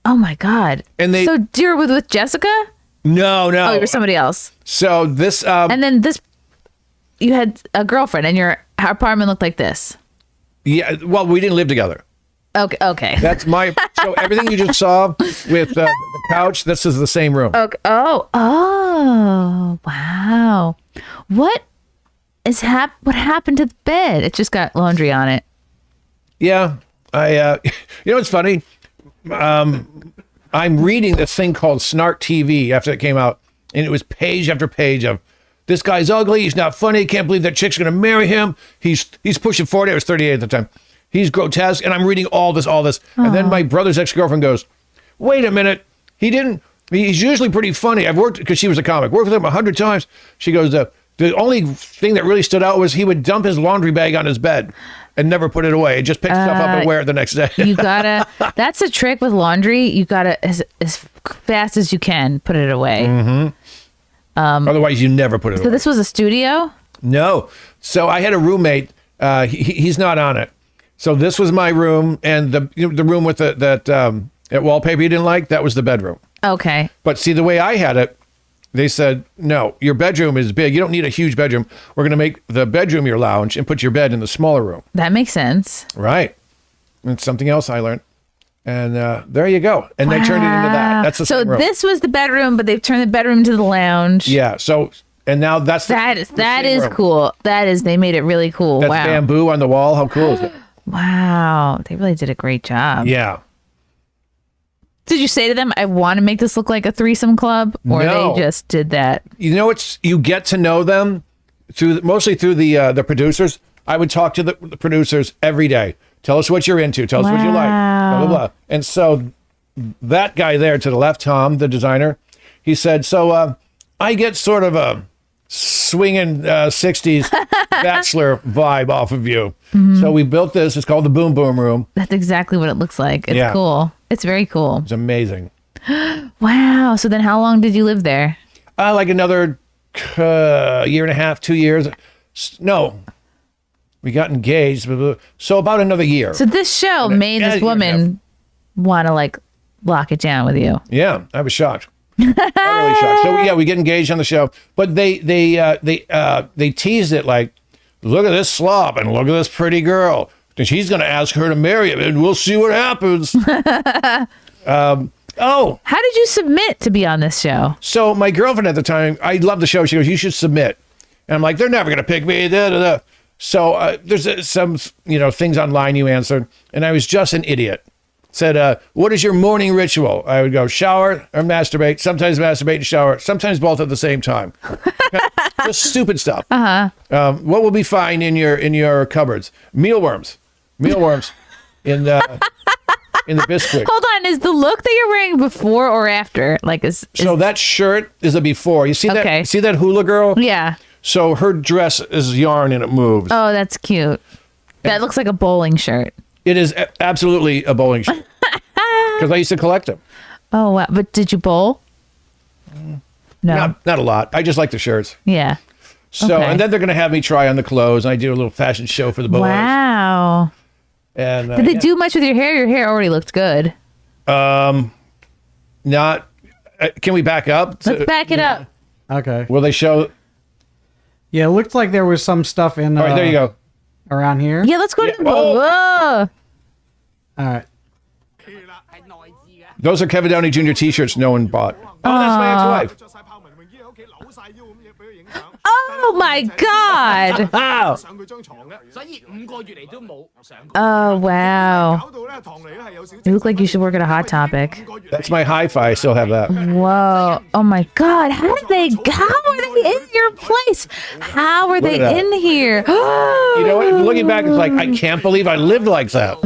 Oh my God. And they. So you're with Jessica? No. Oh, you're somebody else. So this. And then this. You had a girlfriend, and your apartment looked like this. Yeah. Well, we didn't live together. Okay. That's my. So everything you just saw with the couch, this is the same room. Okay. Oh. Wow. What happened to the bed? It just got laundry on it. Yeah. You know what's funny? I'm reading this thing called Snark TV after it came out, and it was page after page of this guy's ugly, he's not funny, can't believe that chick's gonna marry him. He's pushing 40. I was 38 at the time. He's grotesque, and I'm reading all this. And then my brother's ex-girlfriend goes, wait a minute, he's usually pretty funny. I've worked, because she was a comic, worked with him 100 times. She goes, the only thing that really stood out was he would dump his laundry bag on his bed and never put it away. Just pick stuff up and wear it the next day. That's a trick with laundry. You gotta, as fast as you can, put it away. Mm-hmm. Otherwise, you never put it away. So this was a studio? No. So I had a roommate. He's not on it. So this was my room, and the room with that wallpaper you didn't like, that was the bedroom. Okay. But see, the way I had it, they said, no, your bedroom is big. You don't need a huge bedroom. We're going to make the bedroom your lounge and put your bed in the smaller room. That makes sense. Right. And something else I learned. And there you go. And they turned it into that. That's the same room. This was the bedroom, but they've turned the bedroom into the lounge. Yeah. So, and now that's that is cool. They made it really cool. That's wow. bamboo on the wall. How cool is it? Wow. They really did a great job. Yeah. Did you say to them, I want to make this look like a threesome club? Or No. they just did that? You know, you get to know them mostly through the producers. I would talk to the producers every day. Tell us what you're into. Tell us what you like. Blah, blah, blah. And so that guy there to the left, Tom, the designer, he said, so I get sort of a swinging 60s bachelor vibe off of you. Mm-hmm. So we built this. It's called the Boom Boom Room. That's exactly what it looks like. It's cool. It's very cool. It's amazing. Wow. So then how long did you live there? Like another year and a half, 2 years. No. We got engaged. So about another year. So this show made this woman want to like lock it down with you. Yeah, I was shocked. I'm really shocked. So yeah, we get engaged on the show, but they teased it like, look at this slob and look at this pretty girl. And she's going to ask her to marry him, and we'll see what happens. How did you submit to be on this show? So my girlfriend at the time, I loved the show. She goes, you should submit. And I'm like, they're never going to pick me. Da, da, da. So there's some things online you answered, and I was just an idiot. Said, what is your morning ritual? I would go shower or masturbate, sometimes masturbate and shower, sometimes both at the same time. Just stupid stuff. What will be fine in your cupboards? Mealworms in the biscuit. Hold on, is the look that you're wearing before or after? So that shirt is a before. You see that? See that hula girl? Yeah. So her dress is yarn and it moves. Oh, that's cute. That looks like a bowling shirt. It is absolutely a bowling shirt. Because I used to collect them. Oh, wow. But did you bowl? No. Not a lot. I just like the shirts. Yeah. So, Okay. and then they're going to have me try on the clothes. And I do a little fashion show for the boys. Wow. And Did they do much with your hair? Your hair already looked good. Not. Can we back up? Let's back it up. Okay. Will they show? Yeah, it looked like there was some stuff in. All right, there you go. Around here. Yeah, let's go to the Oh. Whoa. All right. Those are Kevin Downey Jr. T-shirts no one bought. Oh, that's my ex-wife. Oh my God. Wow. Oh, wow. You look like you should work at a Hot Topic. That's my hi-fi. I still have that. Whoa. Oh my God. How are they in your place? How are they at that. in here? You know what? Looking back, it's like, I can't believe I lived like that.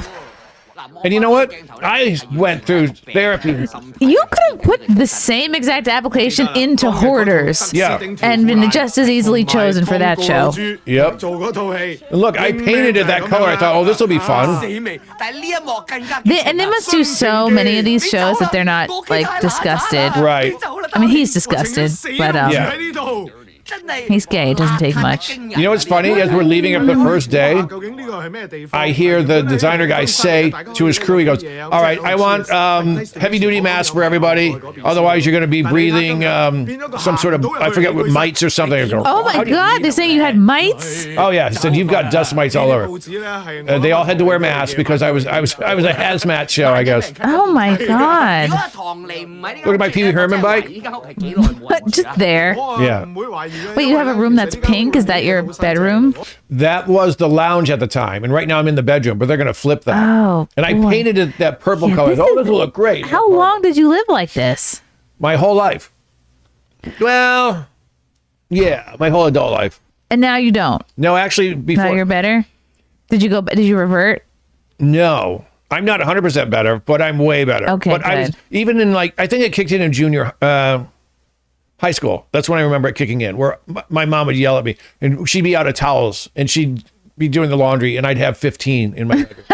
And you know what? I went through therapy. You could have put the same exact application into Hoarders. Yeah. And been just as easily chosen for that show. Yep. And look, I painted it that color. I thought, oh, this will be fun. And they must do so many of these shows that they're not like disgusted. Right. I mean, he's disgusted, but Yeah. he's gay. It doesn't take much. You know what's funny? As we're leaving up the first day, I hear the designer guy say to his crew, he goes, all right, I want heavy duty masks for everybody. Otherwise, you're going to be breathing some sort of, I forget what, mites or something. Oh my God, they're saying you had mites? Oh yeah, he said you've got dust mites all over. They all had to wear masks because I was a hazmat show, I guess. Oh my God. Look at my Pee Wee Herman bike. What, just there? Yeah. Wait, you have a room that's pink? Is that your bedroom? That was the lounge at the time, and right now I'm in the bedroom, but they're going to flip that. Oh, And I boy. painted it that purple color. this Oh, is- this will look great. How long did you live like this? My whole life. Well, yeah, my whole adult life. And now you don't. No, actually, Now before. you're better? Did you revert? No, I'm not 100% better, but I'm way better. Okay, but I was good. even in I think it kicked in junior high school. That's when I remember it kicking in, where my mom would yell at me, and she'd be out of towels, and she'd be doing the laundry, and I'd have 15 in my bedroom.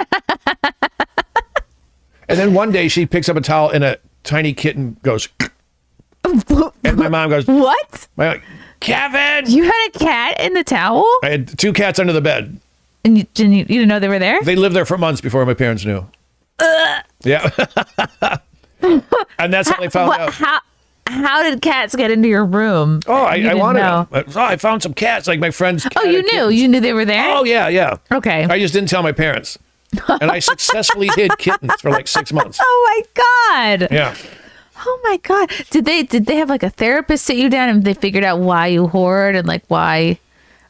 And then one day she picks up a towel, and a tiny kitten goes, and my mom goes, What? Kevin! You had a cat in the towel? I had 2 cats under the bed. And you didn't know they were there? They lived there for months before my parents knew. Yeah. And that's how they found What? out. How did cats get into your room? Oh, You I didn't wanted know. them. Oh, I found some cats, like my friend's cat. Oh, you and knew? kittens. You knew they were there? Oh, yeah. Okay. I just didn't tell my parents. And I successfully hid kittens for like 6 months. Oh my God. Yeah. Oh my God. Did they have like a therapist sit you down and they figured out why you hoard and like why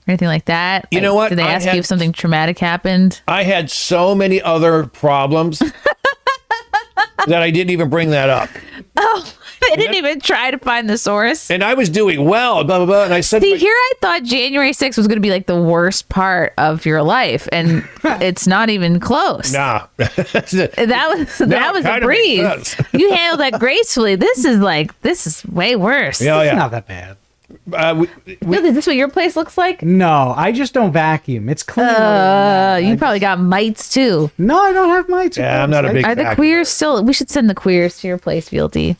or anything like that? You Like, know what? Did they I ask had- you if something traumatic happened? I had so many other problems that I didn't even bring that up. Oh, they didn't even try to find the source. And I was doing well, blah, blah, blah. And I said, See, here I thought January 6th was going to be like the worst part of your life, and it's not even close. nah. That was a kind of breeze. makes sense. You handled that gracefully. This is way worse. Yeah, It's yeah. not that bad. Is this what your place looks like? No, I just don't vacuum. It's clean. You probably got mites too. No, I don't have mites. Yeah, I'm not a big Are the vacuum. queers still? We should send the queers to your place, VLD.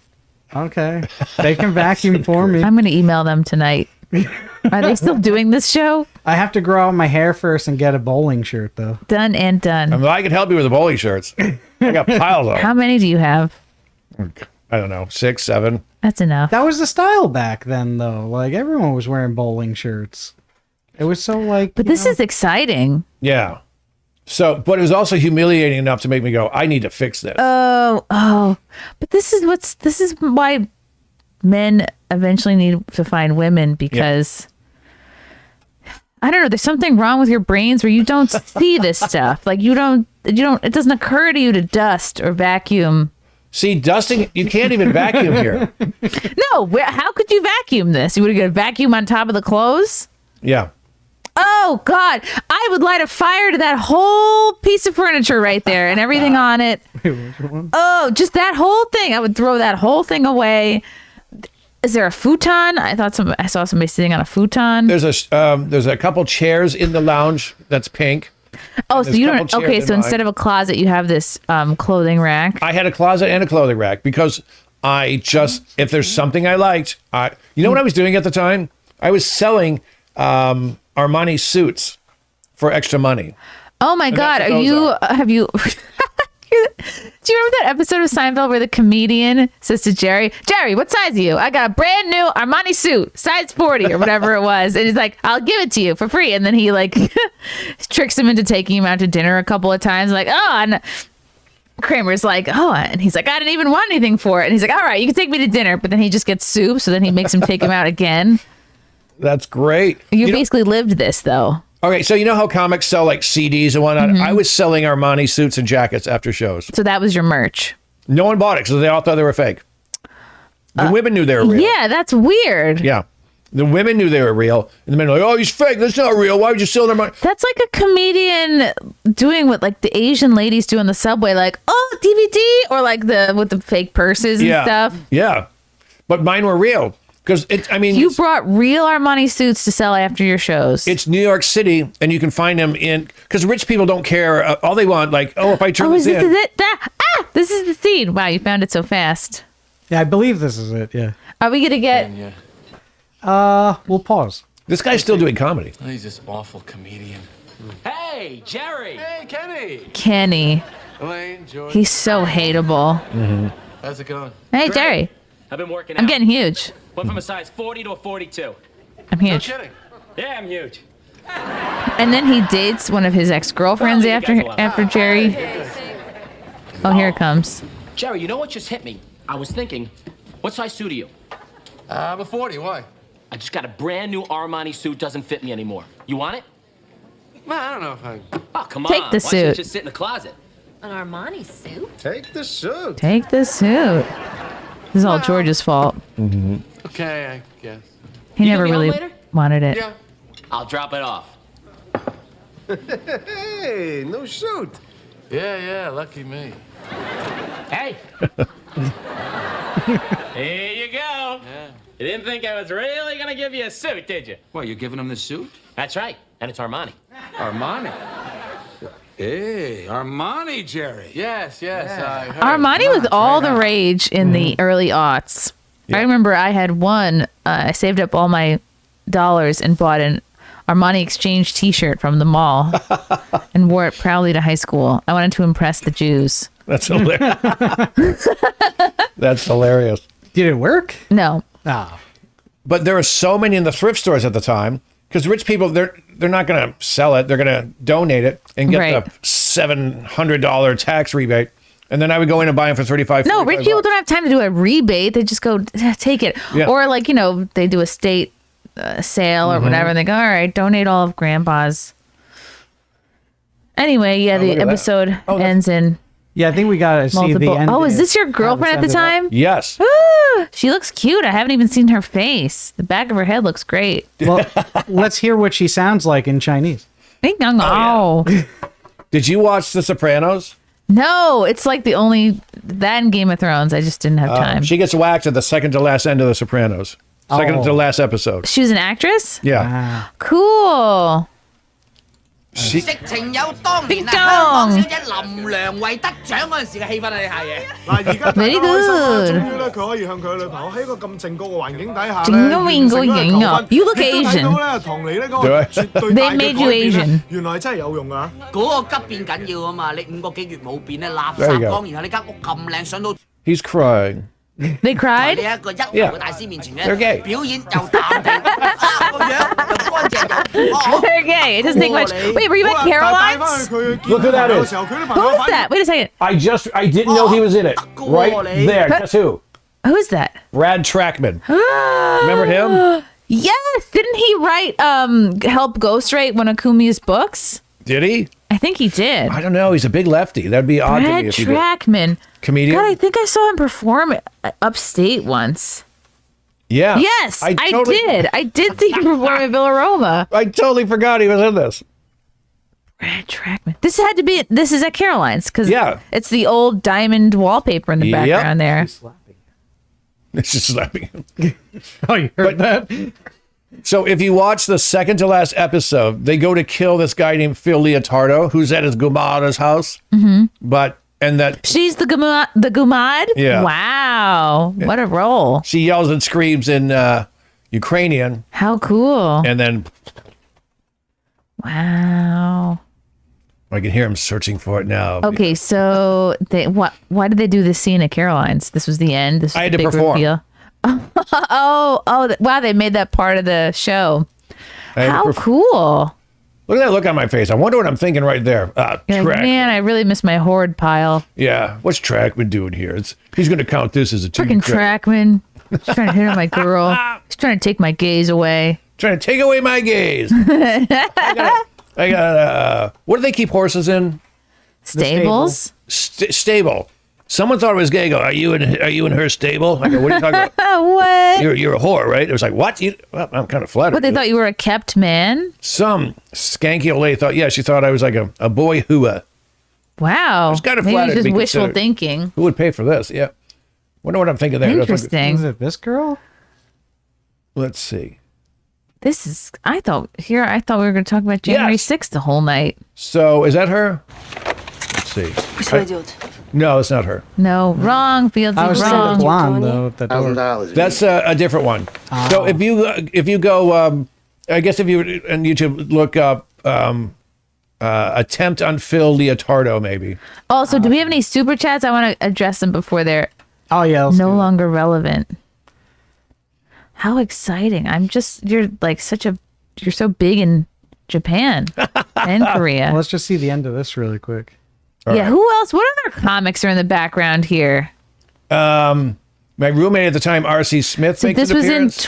Okay. They can vacuum for me. I'm going to email them tonight. Are they still doing this show? I have to grow out my hair first and get a bowling shirt, though. Done and done. I mean, I can help you with the bowling shirts. I got piles of them. How many do you have? I don't know, 6, 7. That's enough. That was the style back then, though. Like, everyone was wearing bowling shirts. It was so, like... But this is exciting. Yeah. So, but it was also humiliating enough to make me go, I need to fix this. Oh. But this is why men eventually need to find women because I don't know, there's something wrong with your brains where you don't see this stuff. Like you don't it doesn't occur to you to dust or vacuum. See, dusting, you can't even vacuum here. No, how could you vacuum this? You would get a vacuum on top of the clothes? Yeah. Oh God, I would light a fire to that whole piece of furniture right there and everything on it. Oh, just that whole thing. I would throw that whole thing away. Is there a futon? I saw somebody sitting on a futon. There's a couple chairs in the lounge that's pink. Oh, so there's you a couple don't. Okay, chairs so in instead mine. of a closet, you have this clothing rack. I had a closet and a clothing rack because I just, if there's something I liked, you know what I was doing at the time? I was selling Armani suits for extra money. Oh my God, that's what those have you? Do you remember that episode of Seinfeld where the comedian says to Jerry, what size are you? I got a brand new Armani suit, size 40 or whatever it was. And he's like, I'll give it to you for free. And then he like tricks him into taking him out to dinner a couple of times. Like, oh, and Kramer's like, oh, and he's like, I didn't even want anything for it. And he's like, all right, you can take me to dinner. But then he just gets soup. So then he makes him take him out again. That's great. You basically lived this though. Okay, so you know how comics sell like CDs and whatnot? I was selling Armani suits and jackets after shows. So that was your merch. No one bought it because they all thought they were fake. The women knew they were real. Yeah, that's weird. Yeah. The women knew they were real. And the men were like, oh, he's fake. That's not real. Why would you sell their money? That's like a comedian doing what like the Asian ladies do on the subway, like, oh, DVD, or like with the fake purses and stuff. Yeah. But mine were real. Because you brought real Armani suits to sell after your shows. It's New York City, and you can find them because rich people don't care. All they want, like, if I turn this in. This is it? This is the scene. Wow, you found it so fast. Yeah, I believe this is it. Yeah. Are we gonna get? We'll pause. This guy's still doing comedy. He's this awful comedian. Hey, Jerry. Hey, Kenny. Kenny. Elaine, George. He's so hateable. How's it going? Hey, Jerry. I've been working out. I'm getting huge. Went from a size 40 to a 42. I'm huge. No kidding. Yeah, I'm huge. And then he dates one of his ex-girlfriends after Jerry. Oh, here it comes. Jerry, you know what just hit me? I was thinking, what size suit are you? I'm a 40. Why? I just got a brand new Armani suit, doesn't fit me anymore. You want it? Well, I don't know if I... Oh, come Take on. the Why suit. don't you just sit in the closet? An Armani suit? Take the suit. Take the suit. This is all George's fault. Okay, I guess. He You never gonna be really home later? wanted it. Yeah. I'll drop it off. Hey, no suit. Yeah, lucky me. Hey. Here you go. Yeah. You didn't think I was really going to give you a suit, did you? What, you're giving him the suit? That's right. And it's Armani. Armani. Hey, Armani, Jerry. Yes, I heard. Armani was all the rage in the early aughts. I remember I had one. I saved up all my dollars and bought an Armani exchange T-shirt from the mall and wore it proudly to high school. I wanted to impress the Jews. That's hilarious. That's hilarious. Did it work? No. Ah. But there were so many in the thrift stores at the time because rich people, they're not going to sell it. They're going to donate it and get the $700 tax rebate. And then I would go in and buy them for $35. No, rich people don't have time to do a rebate. They just go take it. Yeah. Or like, they do a state sale or whatever. And they go, all right, donate all of grandpa's. Anyway, the look at that. episode ends in Yeah, I think we got to see the multiple. end. Oh, is this your girlfriend at the time? Yes. Ah, she looks cute. I haven't even seen her face. The back of her head looks great. Well, let's hear what she sounds like in Chinese. Oh, Did you watch The Sopranos? no, it's like the only that in Game of Thrones. I just didn't have time. She gets whacked at the second to last end of The Sopranos. Second to last episode. She was an actress? Yeah. Cool. She, 直情有當年啊 Ding 香港 dong 小姐林良慧得獎嗰陣時嘅氣氛啊！呢下嘢。嗱，而家大家 Very 開心啦， good 終於咧佢可以向佢女朋友喺一個咁正確嘅環境底下整個面個完成影啊咗個求婚 You look 亦都睇 Asian 到咧唐尼呢嗰個對絕對 They 大嘅 made you 改變 Asian 咧，原來真係有用啊！嗰個急變緊要啊嘛！你5個幾月冇變咧，垃 There 圾 you go 缸，然後你間屋咁靚，上到 he's crying. They 喺 cried? 你一個一流嘅大師面前 They're gay 咧，表演又淡定，啊個樣又乾淨又哦 They're gay. It doesn't take much. Wait, were you at 好啦但係帶翻 Caroline's? 去佢見 Look who that 朋友 is 嘅時候，佢啲朋 Who 友 is 反應 that? Wait a second. I didn't know he was in it. Right there. Guess who? Who is that? Brad Trackman. Remember him? Yes. Didn't he write help ghostwrite one of Kumi's books? Did he? I think he did. I don't know. He's a big lefty. That'd be odd to Brad me if he did. Trackman. Comedian? God, I think I saw him perform upstate once. Yeah. Yes, I totally- did. I did see him perform at Villaroma. I totally forgot he was in this. Brad Trackman. This is at Caroline's because Yeah. it's the old diamond wallpaper in the Yep. background there. It's just slapping him. Oh, you heard that? So if you watch the second to last episode, they go to kill this guy named Phil Leotardo, who's at his Gumada's house. And that She's the Gumad? Yeah. Wow. What a role. she yells and screams in Ukrainian, How cool. and then Wow. I can hear him searching for it now. Okay, so why did they do this scene at Caroline's? This was the end. This was I had the to big perform. reveal. Wow, they made that part of the show. How cool. Look at that look on my face. I wonder what I'm thinking right there. You're like, Track. man, I really miss my hoard pile. Yeah, what's Trackman doing here? He's going to count this as a two. Freaking Trackman. He's trying to hit on my girl. He's trying to take my gaze away. Trying to take away my gaze. I got what do they keep horses in? Stables? Stable. Someone thought it was gay. Go, are you in her stable? I go, what are you talking about? What? You're a whore, right? It was like, what? Well, I'm kind of flattered. What, they thought you were a kept man? Some skanky old lady thought, she thought I was like a boy hua. Wow. was kind of Maybe flattered to just be wishful considered. thinking. Who would pay for this? Yeah. Wonder what I'm thinking there. Interesting. Is it this girl? Let's see. I thought we were going to talk about January 6th the whole night. So is that her? Let's see. No, it's not her. No, wrong. Fieldsy, I was saying wrong. the blonde though. At the door. That's a different one. So if you go, I guess if you on YouTube look up attempt on Phil Leotardo, maybe. Also, do we have any super chats? I want to address them before they're Oh yeah. let's no do it. longer relevant. How exciting. You're so big in Japan and Korea. Well, let's just see the end of this really quick. Yeah, who else? What other comics are in the background here? My roommate at the time, R.C. Smith, So makes this an was in appearance.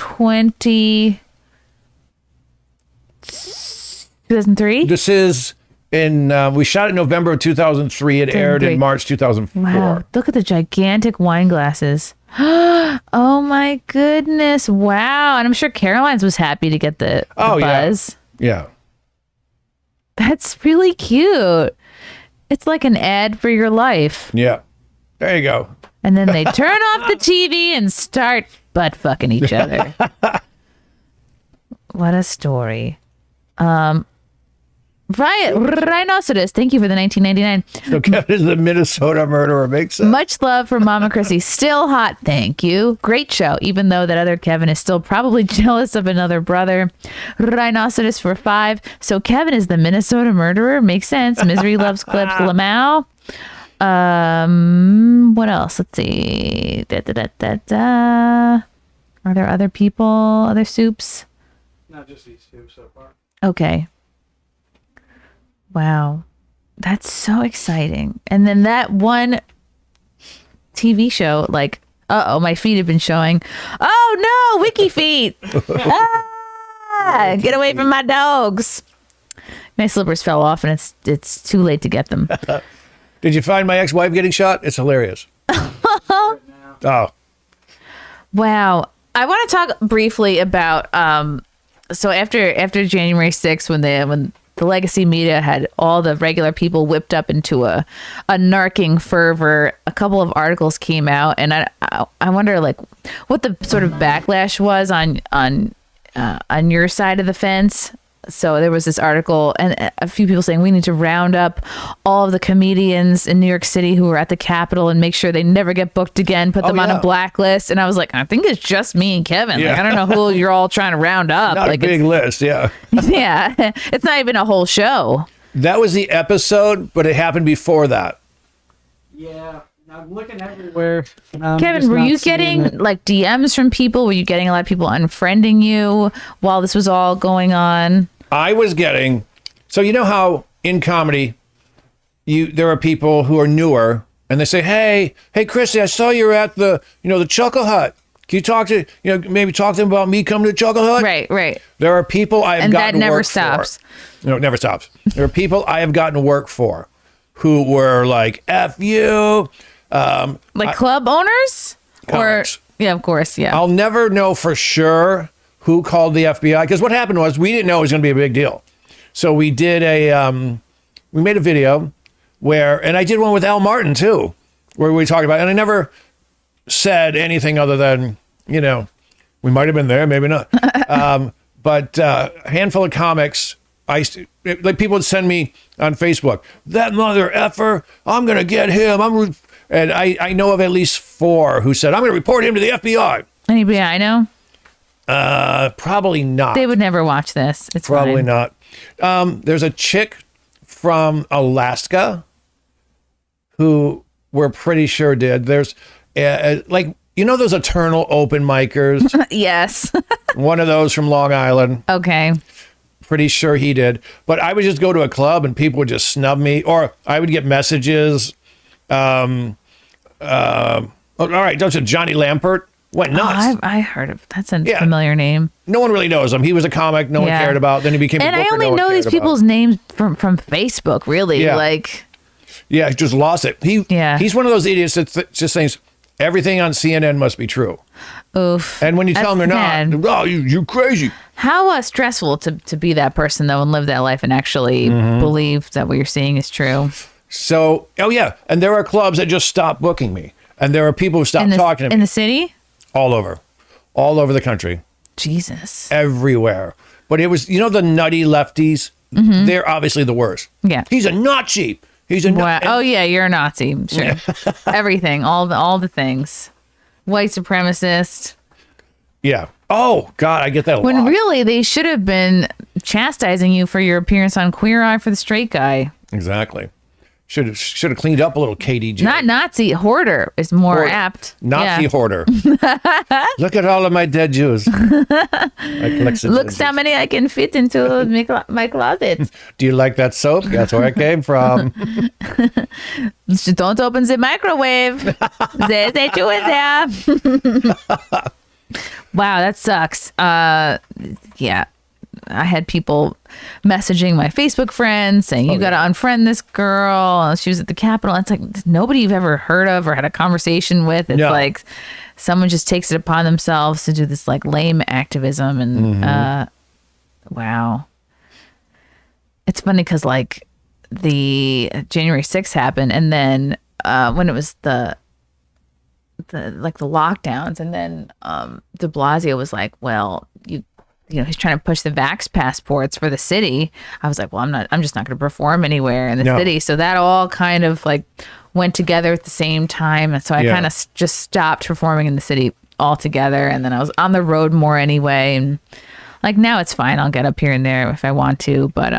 2003? This is in, we shot it in November of 2003. It aired 2003. in March 2004. Wow, look at the gigantic wine glasses. Oh my goodness. Wow. And I'm sure Caroline's was happy to get the buzz. Yeah. That's really cute. It's like an ad for your life. Yeah. There you go. And then they turn off the TV and start butt fucking each other. What a story. Rhinoceros, thank you for the 1999. So Kevin is the Minnesota murderer. Makes sense. Much love for Mama Chrissie. Still hot, thank you. Great show, even though that other Kevin is still probably jealous of another brother. Rhinoceros for 5. So Kevin is the Minnesota murderer. Makes sense. Misery loves clips. Lamau. What else? Let's see. Are there other people? Other soups? Not just these two so far. Okay. Wow. That's so exciting. And then that one TV show, like, my feet have been showing. Oh no, wiki feet. Get away from my dogs. My slippers fell off and it's too late to get them. Did you find my ex-wife getting shot? It's hilarious. Oh. Wow. I want to talk briefly about so after January 6th when the legacy media had all the regular people whipped up into a narking fervor, a couple of articles came out, and I wonder like what the sort of backlash was on your side of the fence. So there was this article and a few people saying we need to round up all of the comedians in New York City who were at the Capitol and make sure they never get booked again, put them on a blacklist. And I was like, I think it's just me and Kevin. Yeah. Like, I don't know who you're all trying to round up. Not like a big list, yeah. yeah, it's not even a whole show. That was the episode, but it happened before that. Yeah, I'm looking everywhere. Kevin, were you getting like DMs from people? Were you getting a lot of people unfriending you while this was all going on? I was getting, so you know how in comedy, there are people who are newer and they say, hey, Chrissie, I saw you at the Chuckle Hut. Can you talk to, maybe talk to them about me coming to Chuckle Hut? Right. There are people I have gotten that never work stops. for. No, it never stops. There are people I have gotten work for who were like, F you. Like club owners? Comics. Yeah, of course, yeah. I'll never know for sure who called the FBI, because what happened was we didn't know it was going to be a big deal. So we did we made a video and I did one with Al Martin too, where we talked about it, and I never said anything other than, we might have been there, maybe not. But a handful of comics, like people would send me on Facebook, that mother effer, I'm going to get him. And I know of at least 4 who said, I'm going to report him to the FBI. Anybody I know? Probably not. They would never watch this. It's Probably fine. not. There's a chick from Alaska who we're pretty sure did. There's like, those eternal open micers. Yes. One of those from Long Island. Okay. Pretty sure he did. But I would just go to a club and people would just snub me, or I would get messages. All right, don't you Johnny Lampert went nuts. I heard of that's a familiar name. No one really knows him. He was a comic no one cared about. Then he became a booker. And I only know these people's names from Facebook, really. Yeah. Like, yeah, he just lost it. He's one of those idiots that just thinks everything on CNN must be true. Oof. And when you tell them they're not, you're crazy. How stressful to be that person, though, and live that life and actually believe that what you're seeing is true. So, and there are clubs that just stop booking me. And there are people who stop talking to me. In the city? All over the country. Jesus. Everywhere. But it was, the nutty lefties, they're obviously the worst. Yeah. He's a Nazi. He's a Nazi. Oh, yeah, you're a Nazi. Sure. Everything. All the things. White supremacist. Yeah. Oh, God, I get that a lot. When really they should have been chastising you for your appearance on Queer Eye for the Straight Guy. Exactly. Should have cleaned up a little, KDJ. Not Nazi. Hoarder is more apt. Nazi hoarder. Look at all of my dead Jews. Looks how many I can fit into my closet. Do you like that soap? That's where I came from. Just don't open the microwave. There's a Jew in there. Wow, that sucks. Yeah. I had people messaging my Facebook friends saying, you got to unfriend this girl. She was at the Capitol. It's like nobody you've ever heard of or had a conversation with. It's like someone just takes it upon themselves to do this like lame activism. And wow. It's funny because like the January 6th happened. And then when it was the lockdowns, and then de Blasio was like, well, he's trying to push the vax passports for the city. I was like, well, I'm just not going to perform anywhere in the city. So that all kind of like went together at the same time. And so I kind of just stopped performing in the city altogether. And then I was on the road more anyway. And like now it's fine. I'll get up here and there if I want to, but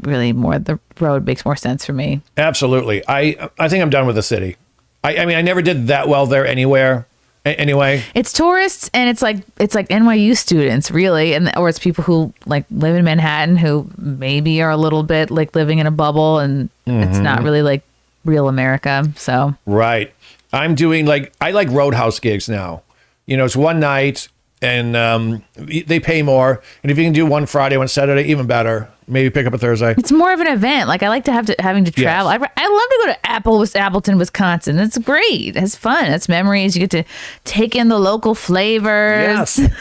really more the road makes more sense for me. Absolutely. I think I'm done with the city. I mean, I never did that well there anywhere. Anyway, it's tourists and it's like NYU students really, or it's people who like live in Manhattan who maybe are a little bit like living in a bubble, and it's not really like real America. So right, I'm doing I like Roadhouse gigs now. It's one night and they pay more, and if you can do one Friday, one Saturday, even better. Maybe pick up a Thursday. It's more of an event. Like I like to having to travel. Yes. I love to go to Appleton, Wisconsin. It's great. It's fun. It's memories. You get to take in the local flavors. Yes.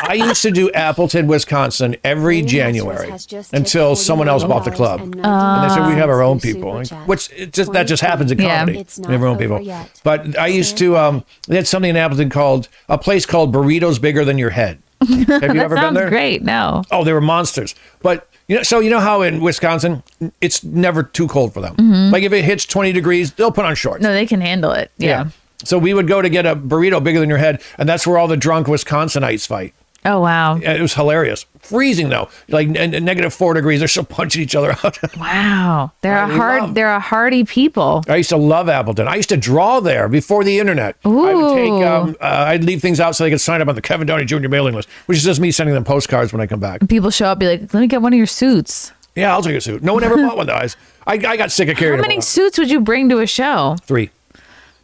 I used to do Appleton, Wisconsin every January until someone else bought the club. And they said we have our own people, that just happens in comedy. We have our own people. But I used to, they had something in Appleton called a place called Burritos Bigger Than Your Head. Have you ever been there? Great. No. Oh, they were monsters. But so how in Wisconsin, it's never too cold for them. Like if it hits 20 degrees, they'll put on shorts. No, they can handle it. Yeah. So we would go to get a burrito bigger than your head, and that's where all the drunk Wisconsinites fight. Oh, wow. It was hilarious. Freezing, though. Like -4 degrees. They're still punching each other out. Wow. They're a hardy people. I used to love Appleton. I used to draw there before the internet. Ooh. I would take, I'd leave things out so they could sign up on the Kevin Downey Jr. mailing list, which is just me sending them postcards when I come back. People show up, be like, let me get one of your suits. Yeah, I'll take a suit. No one ever bought one, though. I got sick of carrying them. How many suits would you bring to a show? 3.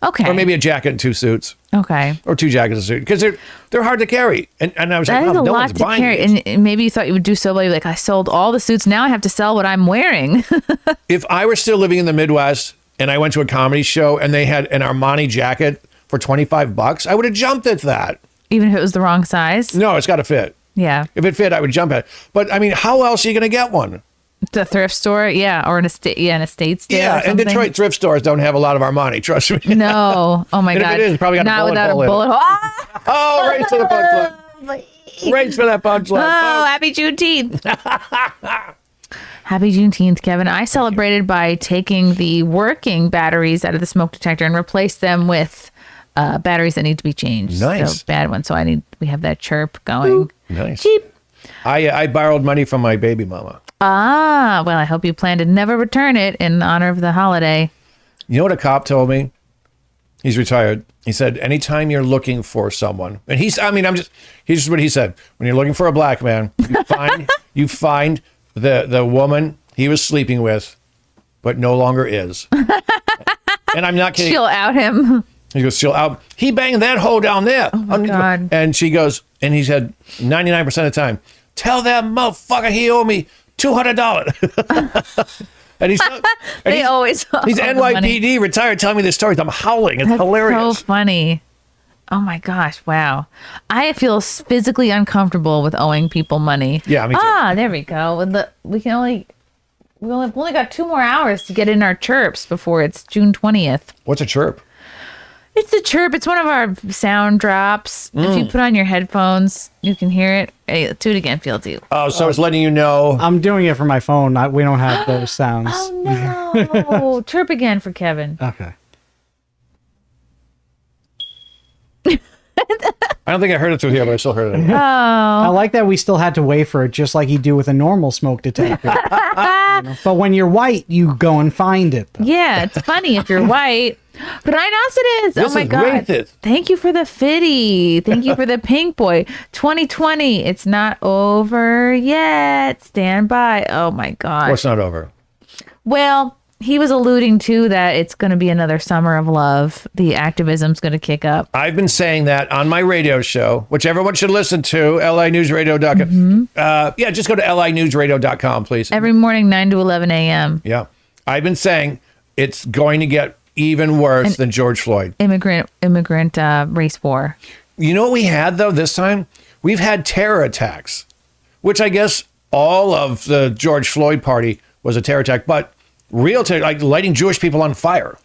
Okay. Or maybe a jacket and 2 suits. Okay. Or 2 jackets and a suit. Because they're hard to carry. And I was like, that is a no lot one's to buying carry. these. And maybe you thought you would do so well. You're like, I sold all the suits. Now I have to sell what I'm wearing. If I were still living in the Midwest and I went to a comedy show and they had an Armani jacket for $25, I would have jumped at that. Even if it was the wrong size? No, it's got to fit. Yeah. If it fit, I would jump at it. But I mean, how else are you going to get one? The thrift store, yeah, or an estate, an estate store. Yeah, and Detroit thrift stores don't have a lot of Armani. Trust me. No, oh my and God, if it is, it's probably got not a without a bullet bullet hole. Oh, right to the butt plug. Race for that punchline. Oh, happy Juneteenth. Happy Juneteenth, Kevin. I celebrated by taking the working batteries out of the smoke detector and replaced them with batteries that need to be changed. Nice. So bad ones. So we have that chirp going. Nice. Cheap. I borrowed money from my baby mama. Ah, well, I hope you plan to never return it in honor of the holiday. You know what a cop told me? He's retired. He said, anytime you're looking for someone, and here's what he said. When you're looking for a black man, you find the woman he was sleeping with, but no longer is. And I'm not kidding. She'll out him. He goes, she'll out. He banged that hoe down there. Oh my God. And she goes, and he said, 99% of the time, tell that motherfucker he owe me $200. And he's NYPD retired telling me this story. I'm howling. It's hilarious. So funny. Oh my gosh. Wow. I feel physically uncomfortable with owing people money. Yeah, me too. There we go. We've only got 2 more hours to get in our chirps before it's June 20th. What's a chirp? It's a chirp. It's one of our sound drops. If you put on your headphones, you can hear it. Hey, do it again, Fieldy. Oh, so it's letting you know. I'm doing it for my phone. We don't have those sounds. Oh, no. Chirp again for Kevin. Okay. I don't think I heard it through here, but I still heard it. I like that we still had to wait for it, just like you do with a normal smoke detector. But when you're white, you go and find it. Though. Yeah, it's funny if you're white. But I know it is. This oh my is God. racist. Thank you for the fitty. Thank you for the pink boy. 2020. It's not over yet. Stand by. Oh my God. What's not over? Well, he was alluding to that it's going to be another summer of love. The activism's going to kick up. I've been saying that on my radio show, which everyone should listen to, linewsradio.com. Yeah, just go to linewsradio.com, please. Every morning, 9 to 11 a.m. Yeah. I've been saying it's going to get even worse than George Floyd. Immigrant race war. You know what we had, though, this time? We've had terror attacks, which I guess all of the George Floyd party was a terror attack, but real terror, like lighting Jewish people on fire.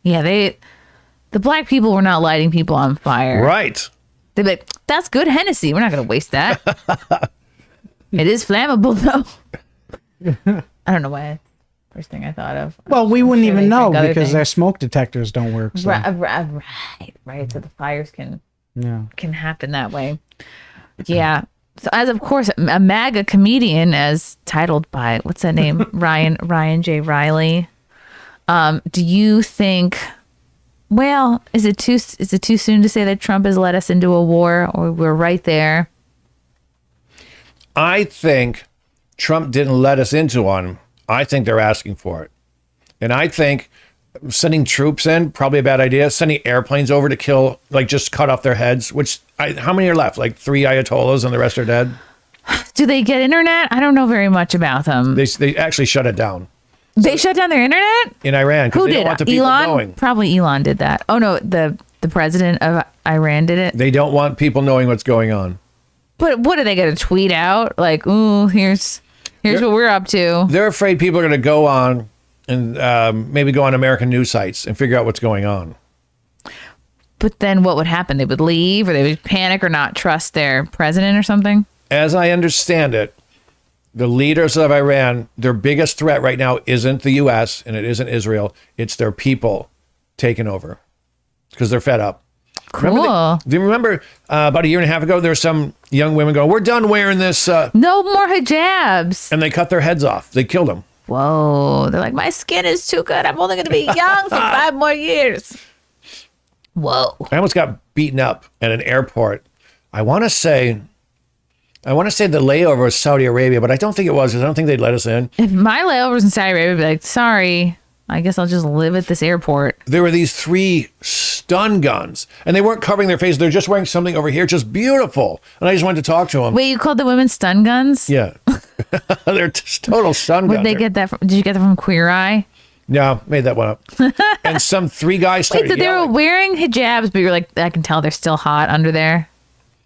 Yeah, the black people were not lighting people on fire. Right. They'd be like, that's good Hennessy. We're not going to waste that. It is flammable, though. I don't know why. First thing I thought of. Well, we wouldn't even know because their smoke detectors don't work. So. Right. So the fires can happen that way. Yeah. So as of course a MAGA comedian, as titled by what's that name, Ryan J. Riley. Do you think? Well, is it too soon to say that Trump has led us into a war, or we're right there? I think Trump didn't let us into one. I think they're asking for it. And I think sending troops in, probably a bad idea. Sending airplanes over to kill, like just cut off their heads, how many are left? Like 3 Ayatollahs and the rest are dead? Do they get internet? I don't know very much about them. They actually shut it down. They shut down their internet? In Iran. Who they did? Don't want the people Elon? knowing. Probably Elon did that. Oh no, the president of Iran did it. They don't want people knowing what's going on. But what are they going to tweet out? Like, ooh, here's what we're up to. They're afraid people are going to go on and maybe go on American news sites and figure out what's going on. But then what would happen? They would leave, or they would panic or not trust their president or something? As I understand it, the leaders of Iran, their biggest threat right now isn't the U.S. and it isn't Israel. It's their people taking over because they're fed up. Cool. Do you remember about a year and a half ago, there were some young women going, we're done wearing this. No more hijabs. And they cut their heads off. They killed them. Whoa. They're like, my skin is too good. I'm only going to be young for 5 more years. Whoa. I almost got beaten up at an airport. I want to say the layover was Saudi Arabia, but I don't think it was because I don't think they'd let us in. If my layover was in Saudi Arabia, I'd be like, sorry, I guess I'll just live at this airport. There were these 3 stun guns, and they weren't covering their faces. They're just wearing something over here, just beautiful. And I just wanted to talk to them. Wait, you called the women stun guns? Yeah. They're just total stun guns. Where'd they get that from? Did you get that from Queer Eye? No, made that one up. And some 3 guys started Wait, so they were yelling. wearing hijabs, but you're like, I can tell they're still hot under there?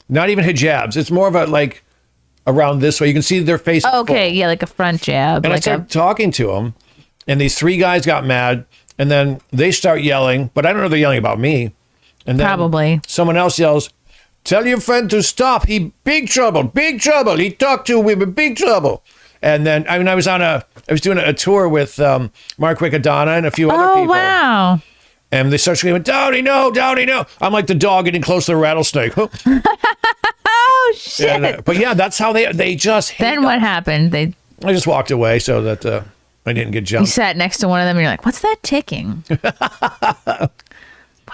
Not even hijabs. It's more of a, like, around this way. You can see their face. Oh, okay, yeah, like a front jab. And like I started talking to them, and these 3 guys got mad, and then they start yelling, but I don't know if they're yelling about me. And then Probably. someone else yells, Tell your friend to stop. He big trouble, big trouble. He talked to women, big trouble. And then, I was doing a tour with Mark Riccadonna and a few other people. Oh, wow. And they start screaming, Downey, no, Downey, no. I'm like the dog getting close to the rattlesnake. Oh, shit. And, but yeah, that's how they just hate Then what happened? I just walked away so that I didn't get You jumped. sat next to one of them and you're like, what's that ticking?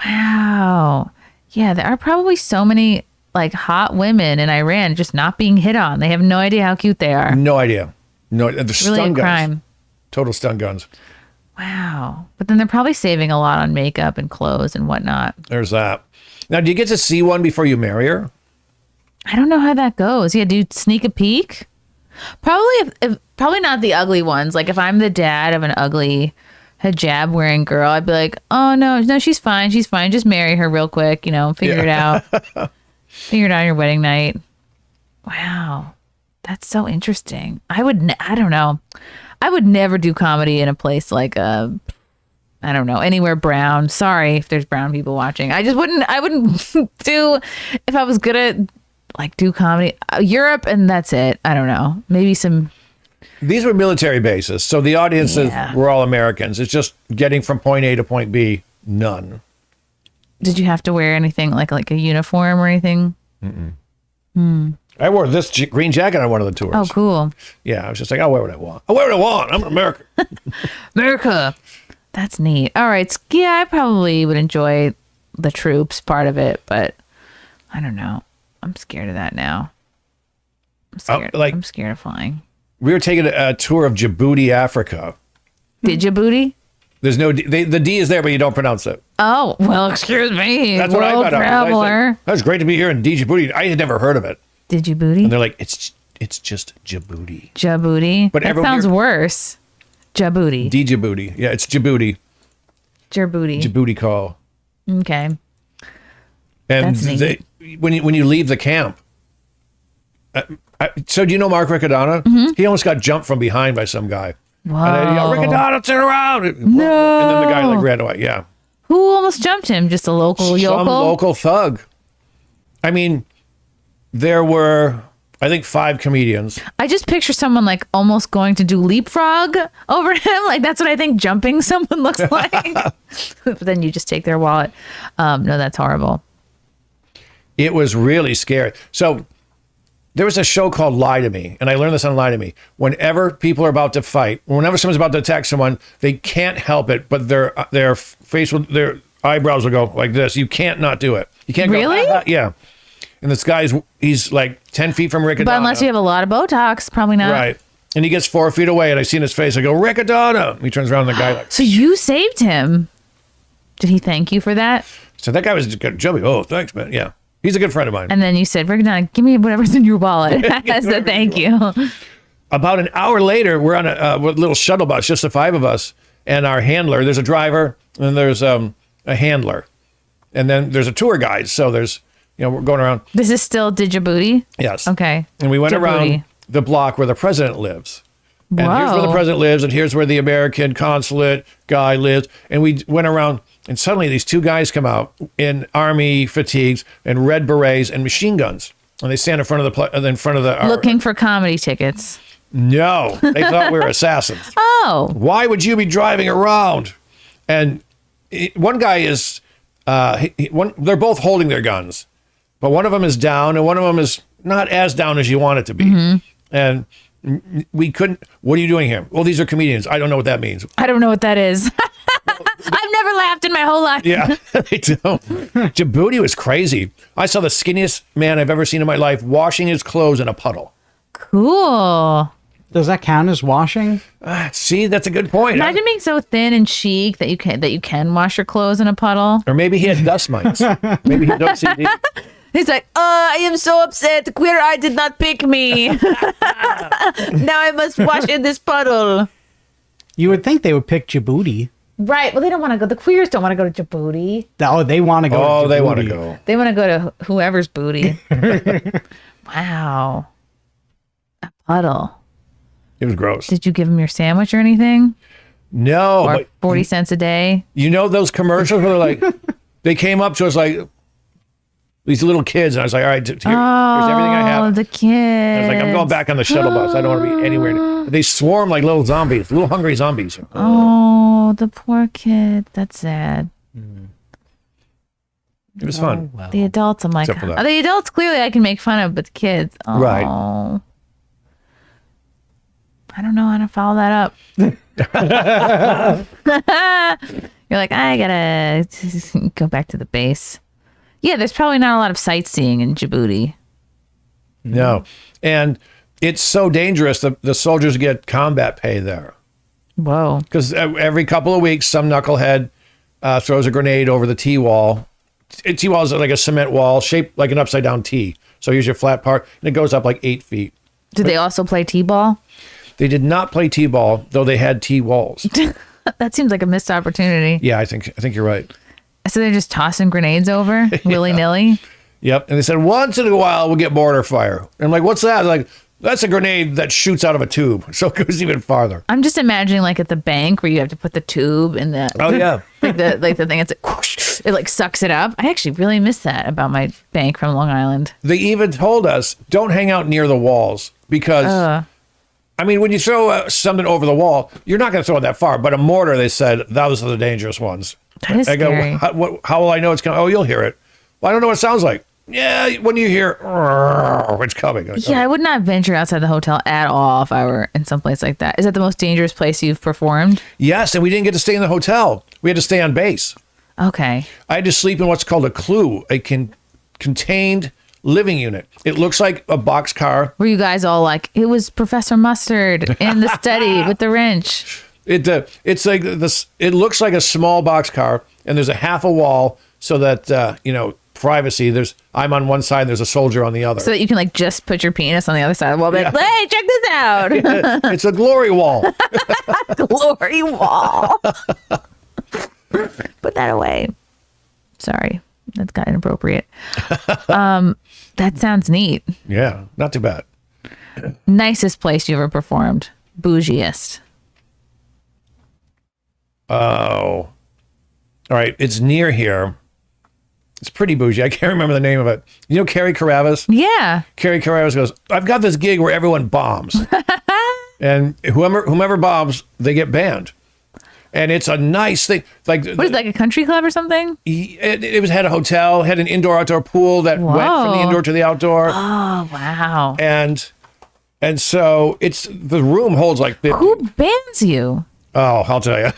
Wow. Yeah, there are probably so many like hot women in Iran just not being hit on. They have no idea how cute they are. No idea. No, they're Really stun a guns. crime. Total stun guns. Wow. But then they're probably saving a lot on makeup and clothes and whatnot. There's that. Now, do you get to see one before you marry her? I don't know how that goes. Yeah, do you sneak a peek? Probably if probably not the ugly ones. Like if I'm the dad of an ugly hijab wearing girl, I'd be like, oh no, she's fine. She's fine. Just marry her real quick, figure it out. Figure it out on your wedding night. Wow. That's so interesting. I don't know. I would never do comedy in a place like I don't know, anywhere brown. Sorry if there's brown people watching. I wouldn't do, if I was gonna like do comedy, Europe, and that's it. I don't know. Maybe some. These were military bases, so the audiences were all Americans. It's just getting from point A to point B, none. Did you have to wear anything like a uniform or anything? I wore this green jacket on one of the tours. Oh, cool. Yeah, I was just like, I'll wear what I want. I'll wear what I want. I'm an American. America. That's neat. All right. Yeah, I probably would enjoy the troops part of it, but I don't know. I'm scared of that now. I'm scared. I'm scared of flying. We were taking a tour of Djibouti, Africa. Djibouti? There's no D. The D is there, but you don't pronounce it. Oh, well, excuse me. That's World what I thought. traveler. That was great to be here in Djibouti. I had never heard of it. Djibouti? And they're like, it's just Djibouti. Djibouti? But that sounds worse. Djibouti. Djibouti. Yeah, it's Djibouti. Djibouti. Djibouti call. Okay. And That's neat. when you leave the camp, so do you know Mark Riccadonna? Mm-hmm. He almost got jumped from behind by some guy. Wow. And then, Riccadonna, turn around. No. And then the guy ran away. Yeah. Who almost jumped him? Just a local yokel? Some local thug. I mean, there were, I think, 5 comedians. I just picture someone like almost going to do leapfrog over him. Like that's what I think jumping someone looks like. But then you just take their wallet. No, that's horrible. It was really scary. So there was a show called Lie to Me, and I learned this on Lie to Me. Whenever people are about to fight, whenever someone's about to attack someone, they can't help it, but their face will, their eyebrows will go like this. You can't not do it. You can't Really? go, yeah. And this he's like 10 feet from Riccadonna. But unless you have a lot of Botox, probably not. Right. And he gets 4 feet away, and I see in his face, I go, Riccadonna. He turns around, and the guy like, So you saved him. Did he thank you for that? so that guy was jumping. Oh, thanks, man. Yeah. He's a good friend of mine. And then you said, Riccadonna, give me whatever's in your wallet as a thank you. About an hour later, we're on a little shuttle bus, just the 5 of us, and our handler. There's a driver, and there's a handler, and then there's a tour guide. So there's, we're going around. This is still Djibouti? Yes. Okay. And we went Djibouti. around the block where the president lives. And here's where the Whoa. president lives, and here's where the American consulate guy lives. And we went around, and suddenly these 2 guys come out in army fatigues and red berets and machine guns, and they stand in front of the Looking for comedy tickets. No, they thought we were assassins. Oh. Why would you be driving around? And one guy is, they're both holding their guns, but one of them is down, and one of them is not as down as you want it to be. Mm-hmm. And we couldn't. What are you doing here? Well, these are comedians. I don't know what that means. I don't know what that is. I've never laughed in my whole life. Yeah, they don't. Djibouti was crazy. I saw the skinniest man I've ever seen in my life washing his clothes in a puddle. Cool. Does that count as washing? See, that's a good point. Imagine being so thin and chic that you can wash your clothes in a puddle. Or maybe he had dust mites. Maybe he don't see. He's like, I am so upset. Queer Eye did not pick me. Now I must wash in this puddle. You would think they would pick Djibouti. Right. Well, they don't want to go. The queers don't want to go to Djibouti. Oh, they want to go. Oh, to they want to Djibouti. go. They want to go to whoever's booty. Wow. A puddle. It was gross. Did you give him your sandwich or anything? No. Or But 40 cents a day? you know those commercials where they're like, they came up to us like, these little kids, and I was like, all right, here's everything I have. The kids. I was like, I'm going back on the shuttle bus. I don't want to be anywhere near. They swarm like little zombies, little hungry zombies. Oh, the poor kid. That's sad. It was fun. Well. The adults, I'm like, Except for that. the adults clearly I can make fun of, but the kids, oh. Right. I don't know how to follow that up. You're like, I gotta go back to the base. Yeah, there's probably not a lot of sightseeing in Djibouti. No. And it's so dangerous that the soldiers get combat pay there. Whoa. Because every couple of weeks, some knucklehead throws a grenade over the T-wall. T-wall is like a cement wall shaped like an upside down T. So here's your flat part, and it goes up like 8 feet. Did they also play T-ball? They did not play T-ball, though they had T-walls. That seems like a missed opportunity. Yeah, I think you're right. So they're just tossing grenades over willy-nilly? Yep. And they said, once in a while, we'll get mortar fire. And I'm like, what's that? Like, that's a grenade that shoots out of a tube. So it goes even farther. I'm just imagining like at the bank where you have to put the tube in the... Oh, yeah. like the thing, it's like, whoosh, it like sucks it up. I actually really miss that about my bank from Long Island. They even told us, don't hang out near the walls because... I mean, when you throw something over the wall, you're not going to throw it that far. But a mortar, they said, those are the dangerous ones. That is scary. How will I know it's coming? Oh, you'll hear it. Well, I don't know what it sounds like. Yeah, when you hear, it's coming. Like, yeah, I would not venture outside the hotel at all if I were in some place like that. Is that the most dangerous place you've performed? Yes, and we didn't get to stay in the hotel. We had to stay on base. Okay. I had to sleep in what's called a clue, a contained living unit. It looks like a boxcar. Were you guys all like, it was Professor Mustard in the study with the wrench? It's like this. It looks like a small boxcar, and there's a half a wall so that privacy. I'm on one side, there's a soldier on the other, so that you can like just put your penis on the other side of the wall. Like, hey, check this out. It's a glory wall. Glory wall. Put that away. Sorry, that's got inappropriate. That sounds neat. Yeah, not too bad. Nicest place you ever performed? Bougiest? Oh, all right. It's near here. It's pretty bougie. I can't remember the name of it. You know Carrie Carabas? Yeah. Carrie Carabas goes, I've got this gig where everyone bombs. And whomever bombs, they get banned. And it's a nice thing. Like, what is it, like a country club or something? It had a hotel, had an indoor-outdoor pool that went from the indoor to the outdoor. Oh, wow. And so the room holds like 50. Who bans you? Oh, I'll tell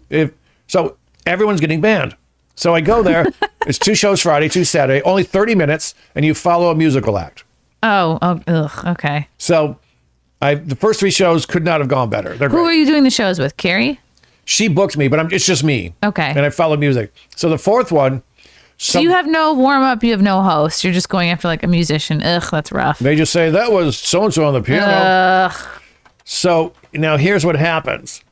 you. So everyone's getting banned. So I go there. It's 2 shows Friday, 2 Saturday, only 30 minutes, and you follow a musical act. Okay. So the first 3 shows could not have gone better. They're Who great. were you doing the shows with? Carrie? She booked me, but it's just me. Okay. And I follow music. So the 4th one. So you have no warm up, you have no host. You're just going after like a musician. Ugh, that's rough. They just say, that was so-and-so on the piano. So now here's what happens.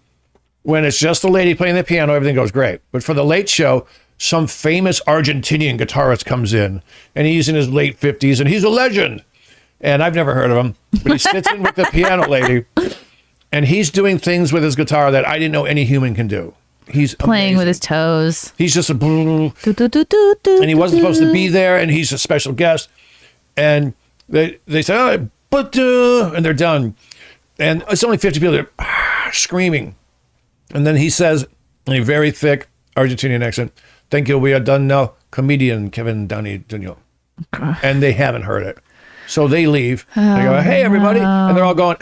When it's just the lady playing the piano, everything goes great. But for the late show, some famous Argentinian guitarist comes in, and he's in his late 50s, and he's a legend. And I've never heard of him, but he sits in with the piano lady, and he's doing things with his guitar that I didn't know any human can do. He's playing amazing. with his toes. He's just and he wasn't supposed to be there, and he's a special guest. And they say, and they're done. And it's only 50 people. They're screaming. And then he says, in a very thick Argentinian accent, "Thank you, we are done now. Comedian Kevin Downey Jr." And they haven't heard it. So they leave. They go, "Hey, everybody." And they're all going,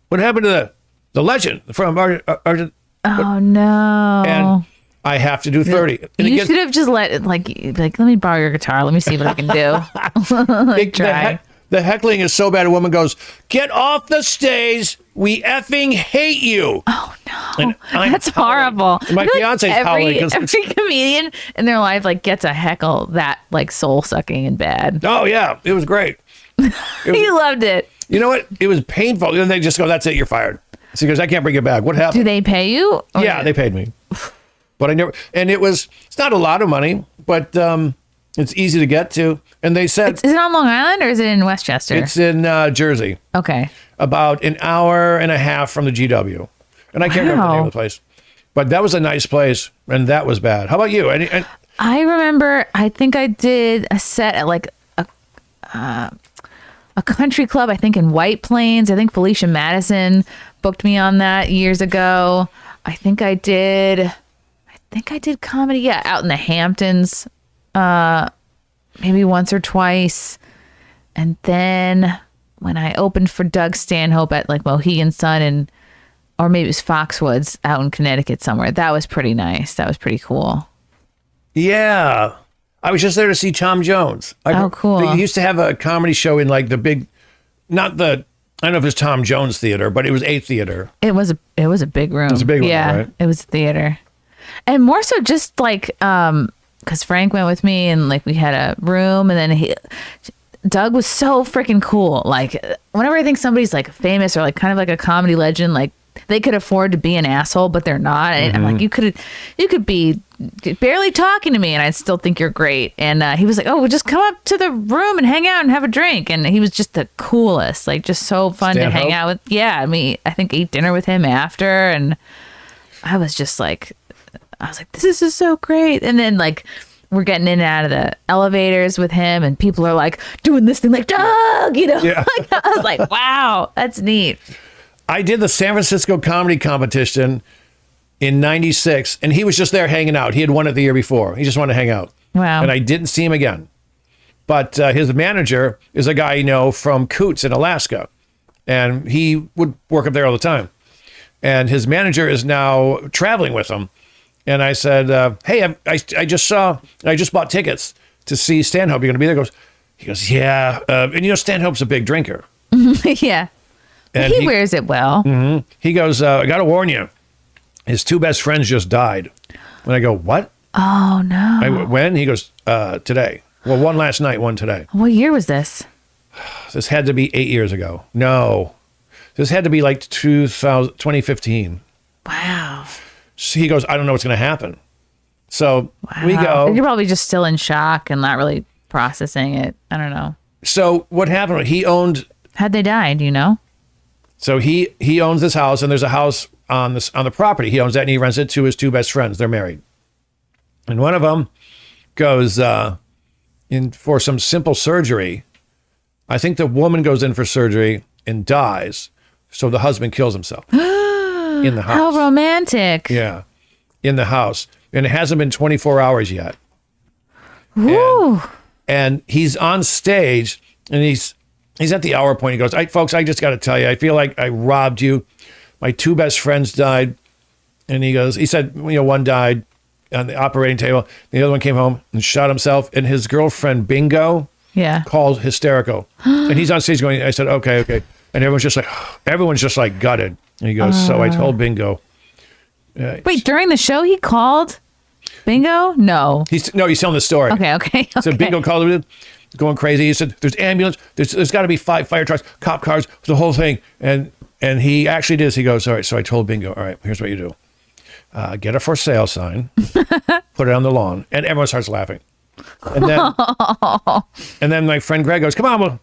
"What happened to the legend from Argentina?" Oh, no. And I have to do 30. And you should have just let let me borrow your guitar. Let me see what I can do. Try. The heckling is so bad. A woman goes, "Get off the stage. We effing hate you." Oh, no. That's horrible. And my fiance's howling. Every comedian in their life gets a heckle that soul-sucking and bad. Oh, yeah. It was great. You loved it. You know what? It was painful. And they just go, "That's it. You're fired." So he goes, "I can't bring it back." What happened? Do they pay you? Yeah, they paid me. But I never, and it's not a lot of money, but it's easy to get to. And they said, is it on Long Island or is it in Westchester? It's in Jersey. Okay. About an hour and a half from the GW. And I can't remember the name of the place. But that was a nice place, and that was bad. How about you? I remember, I think I did a set at like a country club, I think in White Plains. I think Felicia Madison booked me on that years ago. I think I did comedy, yeah, out in the Hamptons, maybe once or twice. And then when I opened for Doug Stanhope at like Mohegan Sun or maybe it was Foxwoods out in Connecticut somewhere, that was pretty nice. That was pretty cool. Yeah. I was just there to see Tom Jones. Oh, cool. They used to have a comedy show in like the big, I don't know if it's Tom Jones Theater, but it was a theater. It was a big room. It was a big room, yeah, right? It was a theater. And more so just like, because Frank went with me and like we had a room and then Doug was so freaking cool. Like whenever I think somebody's like famous or like kind of like a comedy legend, like they could afford to be an asshole, but they're not. And I'm like, you could be barely talking to me and I'd still think you're great. And he was like, oh, well, just come up to the room and hang out and have a drink. And he was just the coolest, like just so fun to hang out with. Yeah. I mean, I think ate dinner with him after. And I was like, this is so great. And then like, we're getting in and out of the elevators with him and people are like doing this thing like, Doug, you know, Yeah. Like, I was like, wow, that's neat. I did the San Francisco comedy competition in 96 and he was just there hanging out. He had won it the year before. He just wanted to hang out. Wow. And I didn't see him again. But his manager is a guy I know from Tkts in Alaska. And he would work up there all the time. And his manager is now traveling with him. And I said, hey, I just bought tickets to see Stanhope. You're going to be there? He goes, yeah. And you know, Stanhope's a big drinker. Yeah. And he wears it well. Mm-hmm. He goes, I got to warn you. His two best friends just died. And I go, what? Oh, no. When? He goes, today. Well, one last night, one today. What year was this? This had to be 8 years ago. No. This had to be like 2015. Wow. So he goes, I don't know what's going to happen. So we Wow. go. You're probably just still in shock and not really processing it. I don't know. So what happened? He owned. How'd they die? Do you know? So he owns this house, and there's a house on the property. He owns that, and he rents it to his two best friends. They're married, and one of them goes in for some simple surgery. I think the woman goes in for surgery and dies. So the husband kills himself in the house. How romantic. Yeah, in the house, and it hasn't been 24 hours yet. Woo. And he's on stage, and he's at the hour point. He goes, folks, I just got to tell you, I feel like I robbed you. My two best friends died. And he said, you know, one died on the operating table. The other one came home and shot himself. And his girlfriend, Bingo, called hysterical. And he's on stage going, I said, okay. And everyone's just like gutted. And he goes, so I told Bingo. Wait, during the show he called Bingo? No. He's telling the story. Okay. So Bingo called him, going crazy. He said, there's ambulance. There's got to be 5 fire trucks, cop cars, the whole thing. And he actually did. He goes, all right. So I told Bingo, all right, here's what you do. Get a for sale sign, put it on the lawn, and everyone starts laughing. And then my friend Greg goes, come on, we'll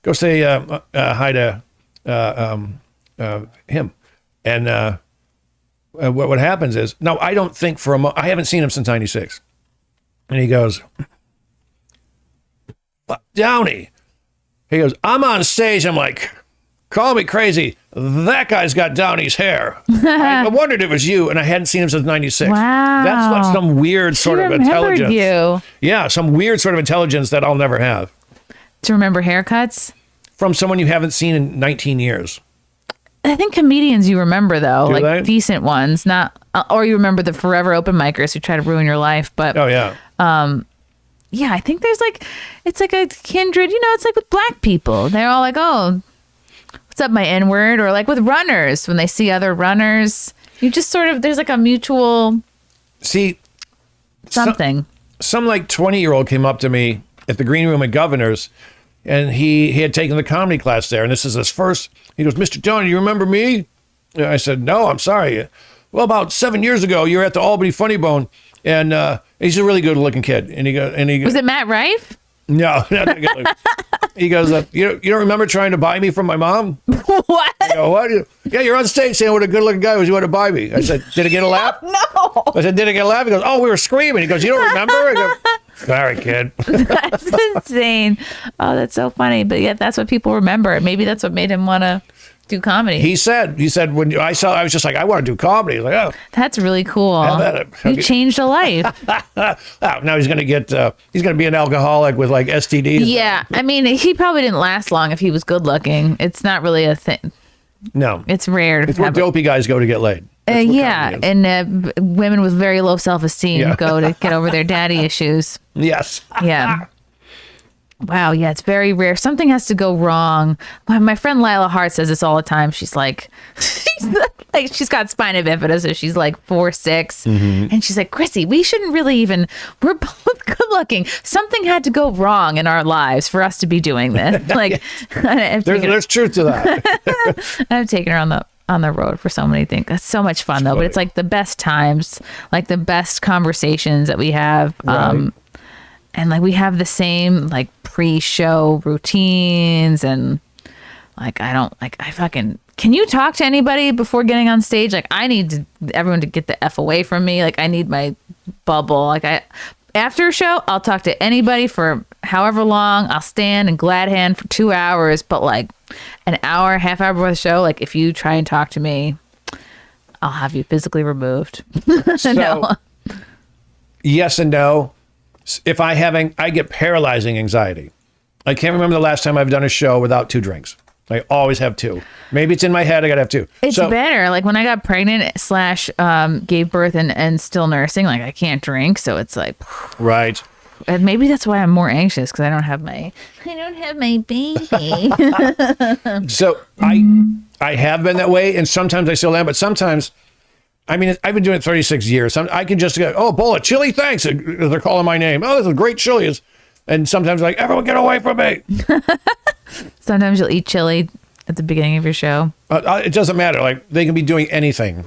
go say hi to him. And what happens is, now I don't think for a moment, I haven't seen him since 96. And he goes, Downey. He goes, I'm on stage. I'm like, call me crazy. That guy's got Downey's hair. I wondered if it was you, and I hadn't seen him since 96. Wow. That's like some weird sort of intelligence. You. Yeah, some weird sort of intelligence that I'll never have. To remember haircuts? From someone you haven't seen in 19 years. I think comedians you remember, though. Do they? Decent ones. Not, or you remember the forever open micers who try to ruin your life. But oh, yeah. Yeah, I think there's it's like a kindred, it's like with black people. They're all like, oh, what's up, my N-word? Or like with runners, when they see other runners, you just sort of, there's like a mutual something. Some like 20-year-old came up to me at the green room at Governor's, and he had taken the comedy class there. And this is his first, he goes, Mr. Downey, you remember me? And I said, no, I'm sorry. Well, about 7 years ago, you were at the Albany Funny Bone. And he's a really good looking kid. And he goes, was it Matt Rife? No, not that good. He goes, you don't remember trying to buy me from my mom? What? I go, what? Yeah, you're on stage saying what a good-looking guy was. You want to buy me? I said, did it get a laugh? No. I said, did it get a laugh? He goes, oh, we were screaming. He goes, you don't remember? I go, sorry, kid. That's insane. Oh, that's so funny. But yeah, that's what people remember. Maybe that's what made him want to do comedy. He said when I was just like, I want to do comedy. He's like, oh. That's really cool. How about it? You changed a life. Oh, now he's going to be an alcoholic with like STDs. Yeah. I mean, he probably didn't last long if he was good looking. It's not really a thing. No. It's rare. It's where dopey guys go to get laid. Yeah. And women with very low self-esteem go to get over their daddy issues. Yes. Yeah. Wow, yeah, it's very rare. Something has to go wrong. My friend Lila Hart says this all the time. She's like she's got spina bifida, so she's like 4'6", and she's like, Chrissie, we shouldn't really even. We're both good looking. Something had to go wrong in our lives for us to be doing this. Like, there's truth to that. I've taken her on the road for so many things. That's so much fun though. But it's like the best times, like the best conversations that we have. Right. And like we have the same like pre-show routines and like can you talk to anybody before getting on stage? Like I need everyone to get the F away from me. Like I need my bubble. Like after a show, I'll talk to anybody for however long. I'll stand and glad hand for 2 hours, but like an hour, half hour before the show, like if you try and talk to me, I'll have you physically removed. So, no. Yes and no. If I get paralyzing anxiety. I can't remember the last time I've done a show without 2 drinks. I always have 2. Maybe it's in my head. I gotta have 2. It's better. Like when I got pregnant / gave birth and still nursing, like I can't drink. So it's like, right. And maybe that's why I'm more anxious because I don't have my baby. So I have been that way, and sometimes I still am, but sometimes. I mean, I've been doing it 36 years. I can just go, oh, bowl of chili, thanks. They're calling my name. Oh, this is great chili. And sometimes like, everyone get away from me. Sometimes you'll eat chili at the beginning of your show. It doesn't matter. Like they can be doing anything.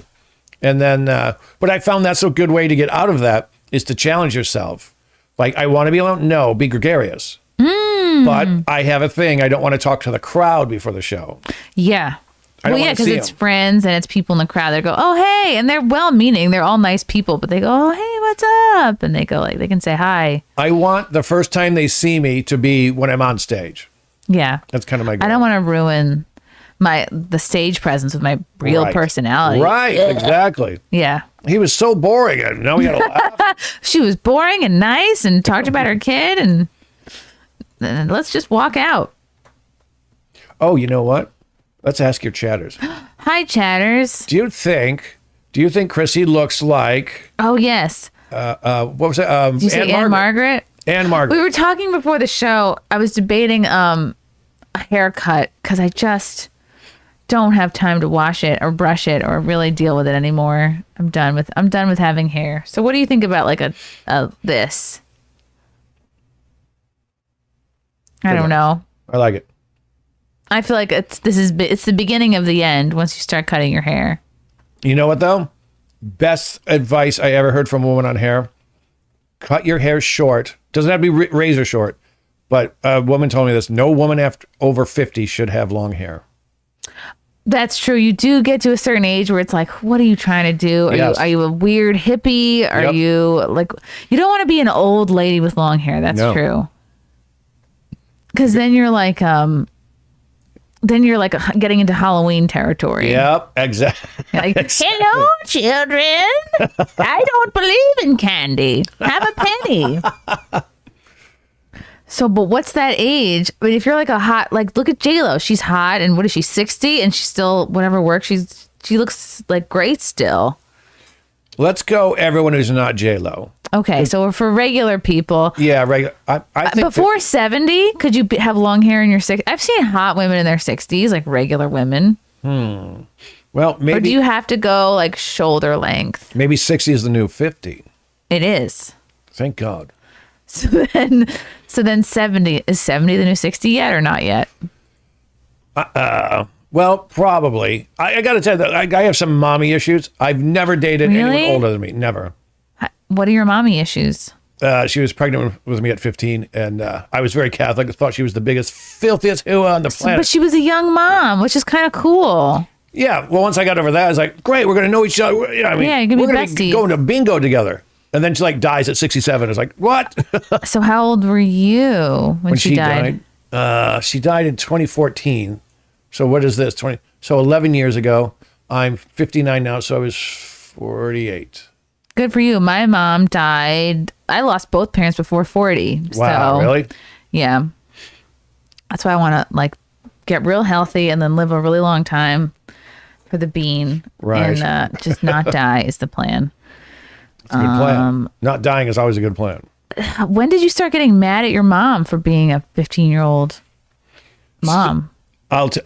And then, but I found that's a good way to get out of that is to challenge yourself. Like, I want to be alone. No, be gregarious. But I have a thing. I don't want to talk to the crowd before the show. Yeah. Well, yeah, because it's friends and it's people in the crowd that go, oh, hey. And they're well-meaning. They're all nice people. But they go, oh, hey, what's up? And they go, like, they can say hi. I want the first time they see me to be when I'm on stage. Yeah. That's kind of my goal. I don't want to ruin the stage presence with my real personality. Right, exactly. Yeah. He was so boring. And now we got to laugh. She was boring and nice and talked about her kid. And let's just walk out. Oh, you know what? Let's ask your chatters. Hi, chatters. Do you think Chrissie looks like? Oh yes. What was that? Did you say Anne Margaret? Anne Margaret. We were talking before the show. I was debating a haircut because I just don't have time to wash it or brush it or really deal with it anymore. I'm done with having hair. So what do you think about like a this? I don't know. I like it. I feel like it's the beginning of the end once you start cutting your hair. You know what though? Best advice I ever heard from a woman on hair: cut your hair short. Doesn't have to be razor short, but a woman told me this: no woman over 50 should have long hair. That's true. You do get to a certain age where it's like, what are you trying to do? Are you a weird hippie? Are you like, you don't want to be an old lady with long hair. That's true. Because then you're like getting into Halloween territory. Yep, exactly. Like, hello, children. I don't believe in candy. Have a penny. So, but what's that age? I mean, if you're like a hot, like, look at J-Lo. She's hot, and what is she, 60? And she's still, whatever works, she looks like great still. Let's go everyone who's not J-Lo. Okay, so for regular people. Yeah, regular. I think before 70, could you have long hair in your 60s? I've seen hot women in their 60s, like regular women. Well, maybe. Or do you have to go like shoulder length? Maybe 60 is the new 50. It is. Thank God. So then 70, is 70 the new 60 yet or not yet? Well, probably. I got to tell you that I have some mommy issues. I've never dated anyone older than me. Never. What are your mommy issues? She was pregnant with me at 15, and I was very Catholic. I thought she was the biggest, filthiest who on the planet. But she was a young mom, which is kind of cool. Yeah. Well, once I got over that, I was like, great, we're going to know each other. You know, I mean, Yeah, you're gonna be we're going to be besties. going to bingo together. And then she like dies at 67. I was like, what? So how old were you when she died? She died in 2014. So what is this? 11 years ago. I'm 59 now, so I was 48. Good for you. My mom died. I lost both parents before 40. Wow, so, really? Yeah. That's why I want to like get real healthy and then live a really long time for the bean. Right. And just not die is the plan. It's a good plan. Not dying is always a good plan. When did you start getting mad at your mom for being a 15-year-old mom?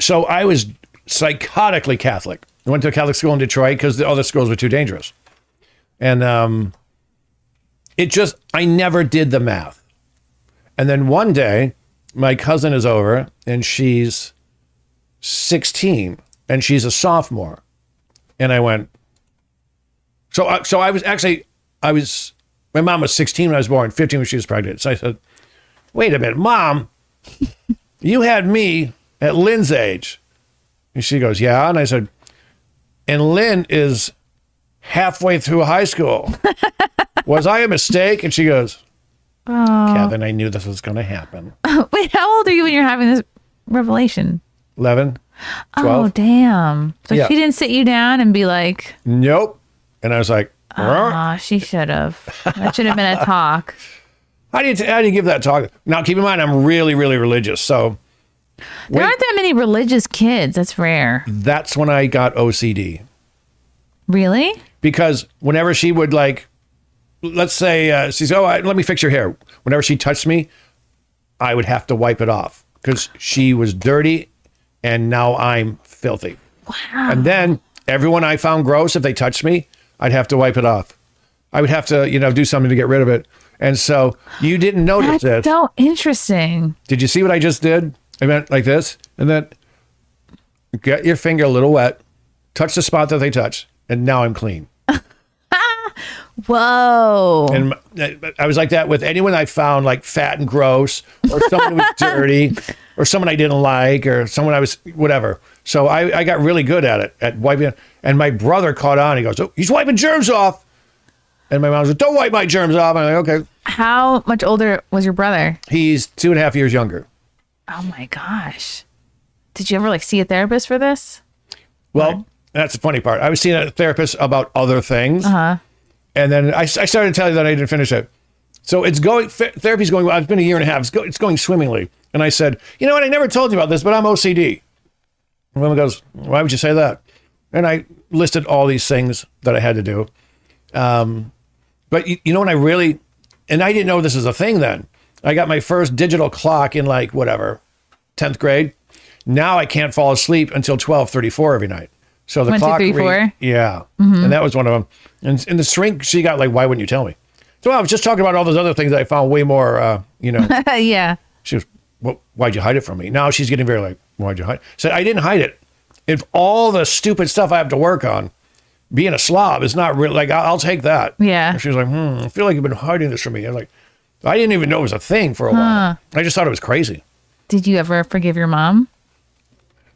So I was psychotically Catholic. I went to a Catholic school in Detroit because the other schools were too dangerous. And I never did the math. And then one day, my cousin is over and she's 16 and she's a sophomore. And I went, my mom was 16 when I was born, 15 when she was pregnant. So I said, wait a minute, Mom, you had me at Lynn's age. And she goes, yeah. And I said, and Lynn is halfway through high school. Was I a mistake? And she goes, Kevin, I knew this was going to happen. Wait, how old are you when you're having this revelation? 11, 12. Oh, damn. So Yeah. she didn't sit you down and be like, Nope. And I was like, she should have. That should have been a talk. how do you give that talk? Now, keep in mind, I'm really, really religious. So There aren't that many religious kids. That's rare. that's when I got OCD. Really? Because whenever she would like, let's say she's, let me fix your hair. Whenever she touched me, I would have to wipe it off because she was dirty and now I'm filthy. Wow. And then everyone I found gross, if they touched me, I'd have to wipe it off. I would have to, do something to get rid of it. And so you didn't notice That's this. so interesting. Did you see what I just did? I went like this and then get your finger a little wet, touch the spot that they touch, and now I'm clean. Whoa. And I was like that with anyone I found like fat and gross or someone who was dirty or someone I didn't like or someone I was whatever. So I got really good at it, at wiping. And my brother caught on. He goes, oh, he's wiping germs off. And my mom was like, don't wipe my germs off. I'm like, okay. How much older was your brother? He's 2.5 years younger. Oh my gosh. Did you ever like see a therapist for this? Well, that's the funny part. I was seeing a therapist about other things. Uh-huh. And then I started telling you that I didn't finish it. So therapy's going well. It's been a year and a half. It's going swimmingly. And I said, you know what? I never told you about this, but I'm OCD. And woman goes, why would you say that? And I listed all these things that I had to do. But you know what and I didn't know this was a thing then. I got my first digital clock in 10th grade. Now I can't fall asleep until 12:34 every night. So the 1, 2, clock 3, 4? Yeah. Mm-hmm. And that was one of them. And the shrink, she got why wouldn't you tell me? So I was just talking about all those other things that I found way more, Yeah. She was, well, why'd you hide it from me? Now she's getting very why'd you hide it? Said, I didn't hide it. If all the stupid stuff I have to work on, being a slob is not real. I'll take that. Yeah. And she was like, I feel like you've been hiding this from me. I was like, I didn't even know it was a thing for a while. I just thought it was crazy. Did you ever forgive your mom?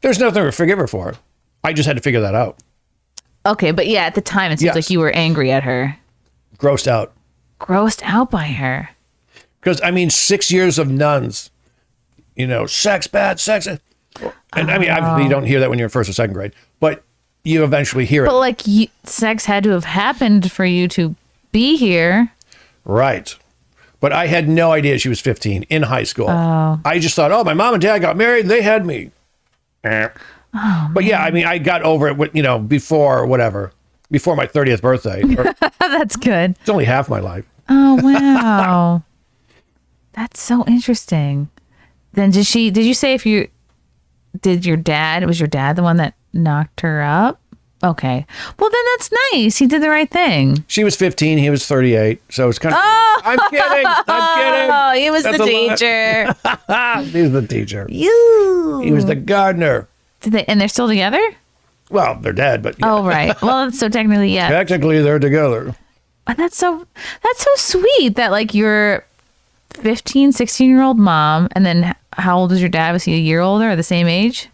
There's nothing to forgive her for. I just had to figure that out. Okay, but yeah, at the time it seems like you were angry at her. Grossed out. Grossed out by her. Because, 6 years of nuns, sex, bad sex. And obviously you don't hear that when you're in first or second grade, but you eventually hear it. But sex had to have happened for you to be here. Right. But I had no idea she was 15 in high school. Oh. I just thought, my mom and dad got married and they had me. But yeah, I got over it with, before my 30th birthday. That's good. It's only half my life. Oh, wow. That's so interesting. Then did you say was your dad the one that knocked her up? Okay. Well, then that's nice. He did the right thing. She was 15. He was 38. So it's kind of, I'm kidding. Oh, he was the teacher. He was the teacher. You. He was the gardener. And they're still together? Well, they're dead, but. Oh, right. Well, so technically, yeah. Technically, they're together. But that's so sweet that like your 15, 16-year-old mom, and then how old was your dad? Was he a year older or the same age?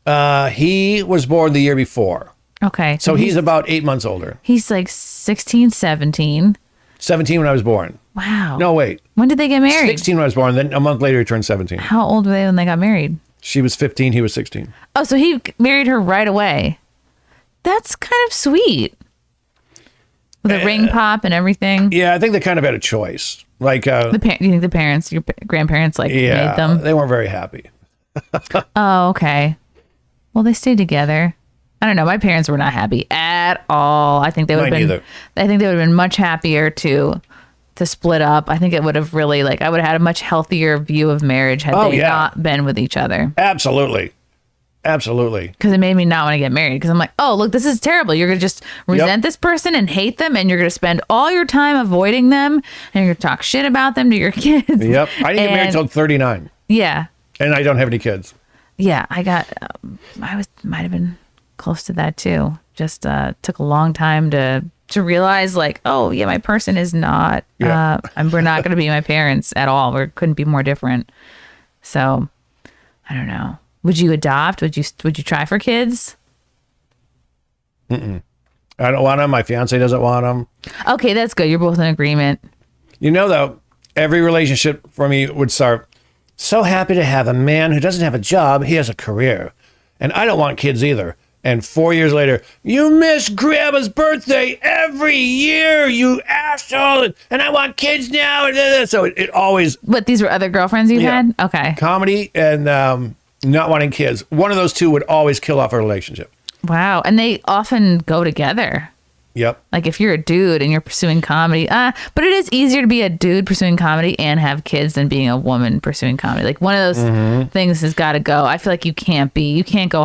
He was born the year before. Okay. So he's about 8 months older. He's like 16, 17. 17 when I was born. Wow. No, wait. When did they get married? 16 when I was born. Then a month later, he turned 17. How old were they when they got married? She was 15. He was 16. Oh, so he married her right away. That's kind of sweet. With a ring pop and everything. Yeah, I think they kind of had a choice. Like, do you think the parents, your grandparents, like made them? They weren't very happy. Oh, okay. Well, they stayed together. I don't know. My parents were not happy at all. I think they would have been. Neither. I think they would have been much happier to split up. I think it would have really I would have had a much healthier view of marriage had they not been with each other. Absolutely. Because it made me not want to get married. Because I'm like, oh, look, this is terrible. You're going to just resent this person and hate them. And you're going to spend all your time avoiding them. And you're going to talk shit about them to your kids. Yep. I didn't get married until 39. Yeah. And I don't have any kids. Yeah. I might have been close to that too. Just took a long time to realize like, oh yeah, my person is not, and we're not going to be my parents at all. We couldn't be more different. So I don't know. Would you adopt? Would you try for kids? Mm-mm. I don't want them. My fiance doesn't want them. Okay, that's good. You're both in agreement. You know, though, every relationship for me would start, so happy to have a man who doesn't have a job. He has a career. And I don't want kids either. And 4 years later, you miss Grandma's birthday every year, you asshole. And I want kids now. So it always... But these were other girlfriends you had? Okay. Comedy and... not wanting kids. One of those two would always kill off a relationship. Wow. And they often go together. Yep. Like if you're a dude and you're pursuing comedy, but it is easier to be a dude pursuing comedy and have kids than being a woman pursuing comedy. Like one of those things has got to go. I feel like you can't go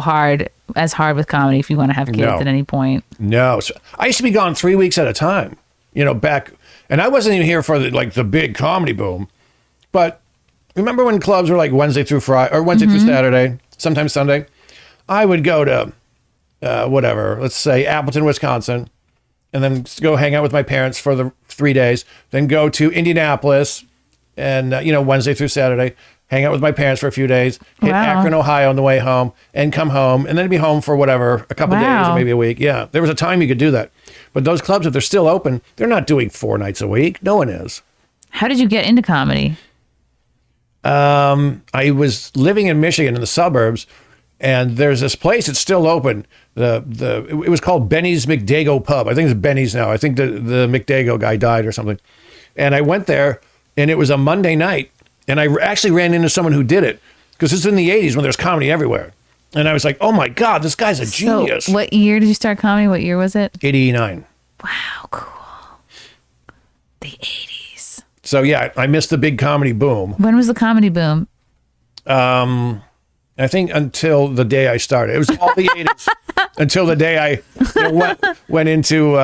as hard with comedy if you want to have kids at any point. No. So I used to be gone 3 weeks at a time, back, and I wasn't even here for the big comedy boom, but remember when clubs were like Wednesday through Friday or Wednesday through Saturday, sometimes Sunday? I would go to let's say Appleton, Wisconsin, and then go hang out with my parents for the 3 days, then go to Indianapolis and, Wednesday through Saturday, hang out with my parents for a few days, hit Akron, Ohio on the way home and come home and then be home for a couple days or maybe a week. Yeah. There was a time you could do that. But those clubs, if they're still open, they're not doing 4 nights a week. No one is. How did you get into comedy? I was living in Michigan in the suburbs, and there's this place that's still open. It was called Benny's McDago Pub. I think it's Benny's now. I think the McDago guy died or something. And I went there, and it was a Monday night, and I actually ran into someone who did it because this is in the 80s when there's comedy everywhere. And I was like, oh my God, this guy's a genius. So what year did you start comedy? What year was it? 89. Wow, cool. The 80s. So yeah, I missed the big comedy boom. When was the comedy boom? I think until the day I started. It was all the 80s until the day I went into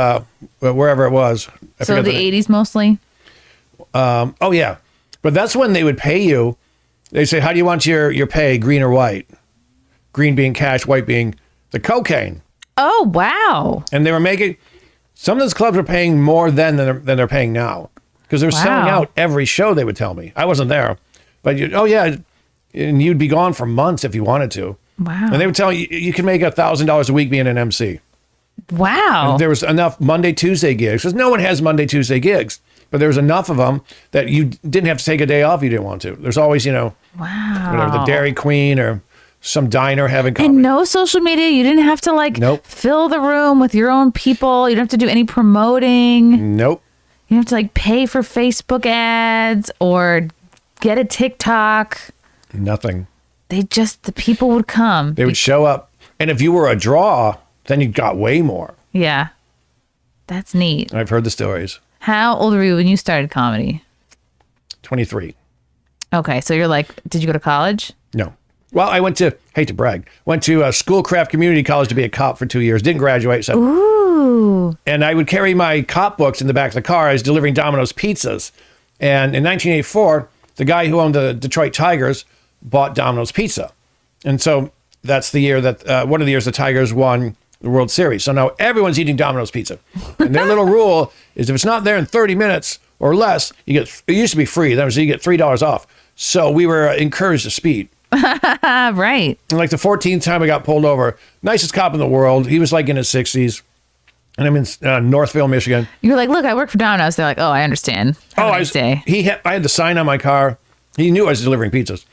wherever it was. So the 80s mostly? Oh, yeah. But that's when they would pay you. They say, how do you want your pay, green or white? Green being cash, white being the cocaine. Oh, wow. And they were making, some of those clubs were paying more than they're paying now. Because they're selling out every show, they would tell me. I wasn't there. But, and you'd be gone for months if you wanted to. Wow. And they would tell you can make $1,000 a week being an MC. Wow. And there was enough Monday, Tuesday gigs. Because no one has Monday, Tuesday gigs. But there was enough of them that you didn't have to take a day off if you didn't want to. There's always, wow. whatever, the Dairy Queen or some diner having comedy. And no social media. You didn't have to fill the room with your own people. You didn't have to do any promoting. Nope. You don't have to pay for Facebook ads or get a TikTok. Nothing. The people would come. They would show up. And if you were a draw, then you got way more. Yeah. That's neat. I've heard the stories. How old were you when you started comedy? 23. Okay. So you're did you go to college? No. Well, I went to Schoolcraft Community College to be a cop for 2 years. Didn't graduate. So. Ooh. And I would carry my cop books in the back of the car. I was delivering Domino's pizzas. And in 1984, the guy who owned the Detroit Tigers bought Domino's Pizza. And so that's the year that, one of the years the Tigers won the World Series. So now everyone's eating Domino's pizza. And their little rule is if it's not there in 30 minutes or less, it used to be free. That was, you get $3 off. So we were encouraged to speed. Right. And like the 14th time I got pulled over, nicest cop in the world. He was like in his 60s. And I'm in Northville, Michigan. You're like, look, I work for Domino's. They're like, oh, I understand. I had the sign on my car. He knew I was delivering pizzas.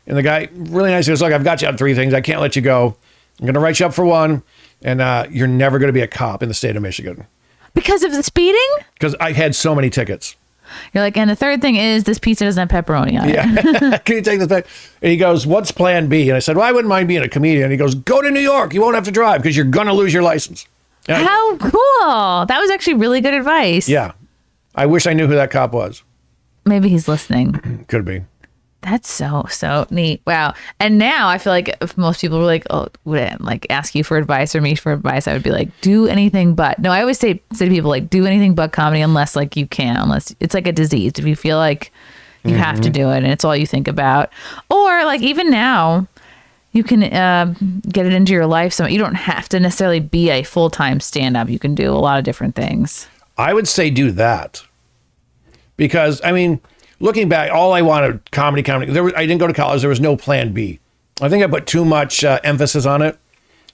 And the guy, really nice, he goes, look, I've got you on 3 things. I can't let you go. I'm going to write you up for 1. And you're never going to be a cop in the state of Michigan. Because of the speeding? Because I had so many tickets. You're like, and the 3rd thing is this pizza doesn't have pepperoni on it. Yeah. Can you take the thing? And he goes, what's plan B? And I said, well, I wouldn't mind being a comedian. And he goes, go to New York. You won't have to drive because you're going to lose your license. How cool. That was actually really good advice. Yeah. I wish I knew who that cop was. Maybe he's listening. Could be. That's so neat. Wow. And now I feel like if most people were like, oh, would I, like ask you for advice or me for advice, I would be like, do anything but. No, I always say to people like, do anything but comedy unless like you can, unless it's like a disease. If you feel like you have to do it and it's all you think about. Or like even now, you can get it into your life. So you don't have to necessarily be a full-time stand-up. You can do a lot of different things. I would say do that. Because, I mean, looking back, all I wanted, comedy. I didn't go to college. There was no plan B. I think I put too much emphasis on it.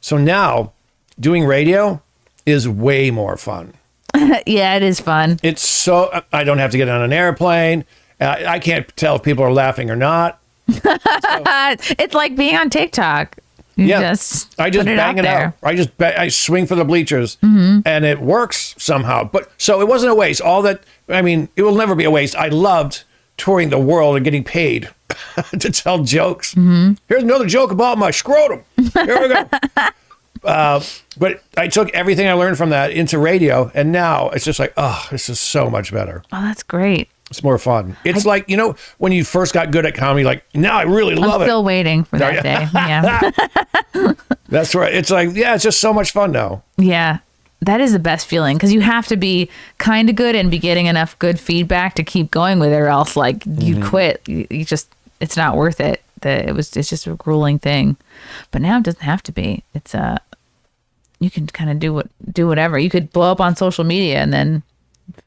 So now, doing radio is way more fun. Yeah, it is fun. It's so, I don't have to get on an airplane. I can't tell if people are laughing or not. It's like being on TikTok. I just bang it out. I swing for the bleachers, and it works somehow. But so it wasn't a waste. It will never be a waste. I loved touring the world and getting paid to tell jokes. Here's another joke about my scrotum. Here we go. But I took everything I learned from that into radio, and now it's just like, oh, this is so much better. Oh, that's great. It's more fun. It's like, when you first got good at comedy, like, now I really love it. I'm still waiting for that day. Yeah. That's right. It's like, yeah, it's just so much fun now. Yeah. That is the best feeling because you have to be kind of good and be getting enough good feedback to keep going with it, or else like you quit. You just, it's not worth it. It's just a grueling thing. But now it doesn't have to be. It's you can kind of do whatever. You could blow up on social media and then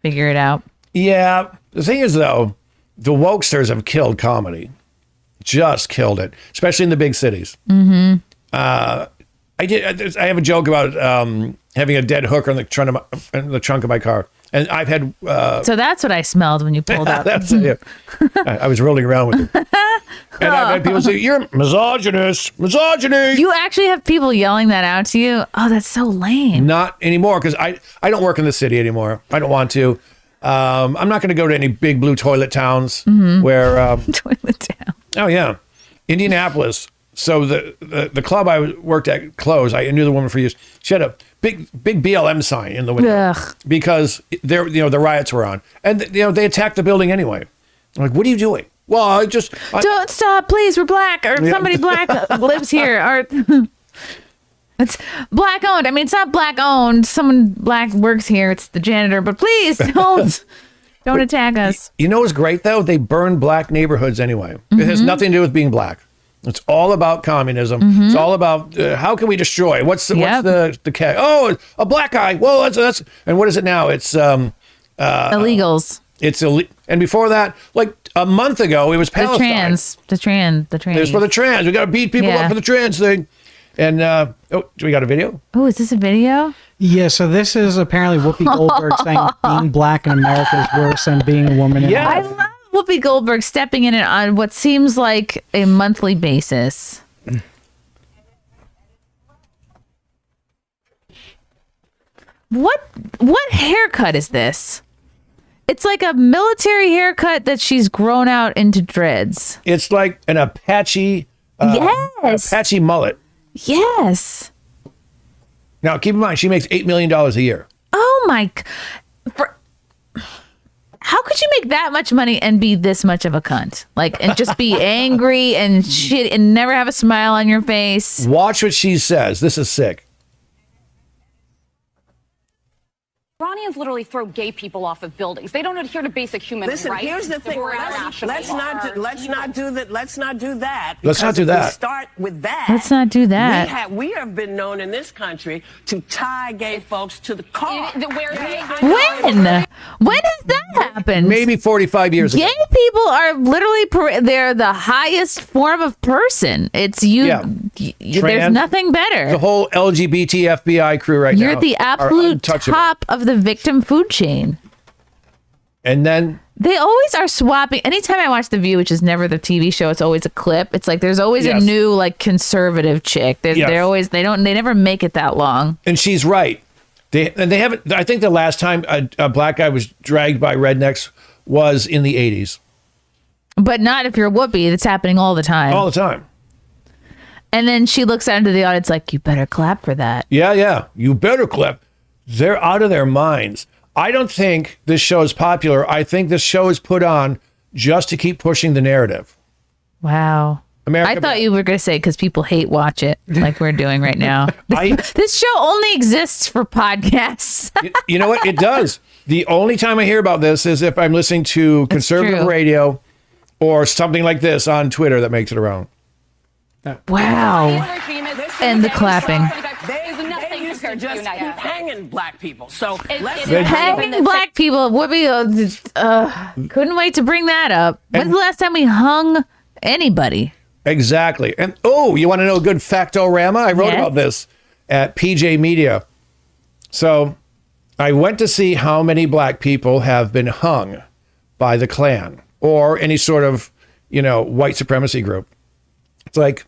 figure it out. Yeah. The thing is, though, the wokesters have killed comedy. Just killed it, especially in the big cities. I have a joke about having a dead hooker in the trunk of my car. And I've had... so that's what I smelled when you pulled up. That's it. I was rolling around with it. And I've had people say, you're misogynist, misogyny. You actually have people yelling that out to you? Oh, that's so lame. Not anymore, because I don't work in the city anymore. I don't want to. I'm not going to go to any big blue toilet towns where... toilet town. Oh, yeah. Indianapolis. So the club I worked at closed. I knew the woman for years. She had a big BLM sign in the window. Ugh. Because the riots were on, and they attacked the building anyway. I'm like, what are you doing? Well, don't stop, please. We're black, or somebody black lives here, or it's black owned. I mean, it's not black owned. Someone black works here. It's the janitor. But please don't attack us. You know what's great though? They burn black neighborhoods anyway. It has nothing to do with being black. It's all about communism. It's all about how can we destroy? What's the oh, a black guy. Well, that's and what is it now? It's illegals. It's and before that, like a month ago, it was Palestine. The trans. It's for the trans. We got to beat people up for the trans thing. And do we got a video? Oh, is this a video? Yeah, so this is apparently Whoopi Goldberg saying being black in America is worse than being a woman in I America. love Whoopi Goldberg stepping in on what seems like a monthly basis. What haircut is this? It's like a military haircut that she's grown out into dreads. It's like an Apache Apache mullet. Yes. Now, keep in mind, she makes $8 million a year. Oh, my. How could you make that much money and be this much of a cunt? Like, and just be angry and shit and never have a smile on your face? Watch what she says. This is sick. Iranians literally throw gay people off of buildings. They don't adhere to basic human rights. Listen, here's the thing. Let's not do that. Let's not do that. Let's not do that. Start with that. Let's not do that. We have been known in this country to tie gay folks to the car. When? When has that happened? Maybe 45 years ago. Gay people are literally, they're the highest form of person. It's you. Yeah. There's nothing better. The whole LGBT FBI crew right now. You're the absolute top of the victim food chain. And then they always are swapping. Anytime I watch The View, which is never the TV show, it's always a clip. It's like there's always a new like conservative chick. They're always they never make it that long. And she's right. They haven't. I think the last time a black guy was dragged by rednecks was in the 80s. But not if you're Whoopi. It's happening all the time. All the time. And then she looks out into the audience like, you better clap for that. Yeah. You better clap. They're out of their minds. I don't think this show is popular. I think this show is put on just to keep pushing the narrative. Wow. I thought you were going to say because people hate watch it like we're doing right now. This show only exists for podcasts. You know what? It does. The only time I hear about this is if I'm listening to conservative radio or something like this on Twitter that makes it around. Wow. And the clapping. They used to just keep hanging black people. So hanging black people. Whoopi couldn't wait to bring that up. When's the last time we hung anybody? Exactly. And you want to know a good factorama? I wrote about this at PJ Media. So I went to see how many black people have been hung by the Klan or any sort of, white supremacy group. It's like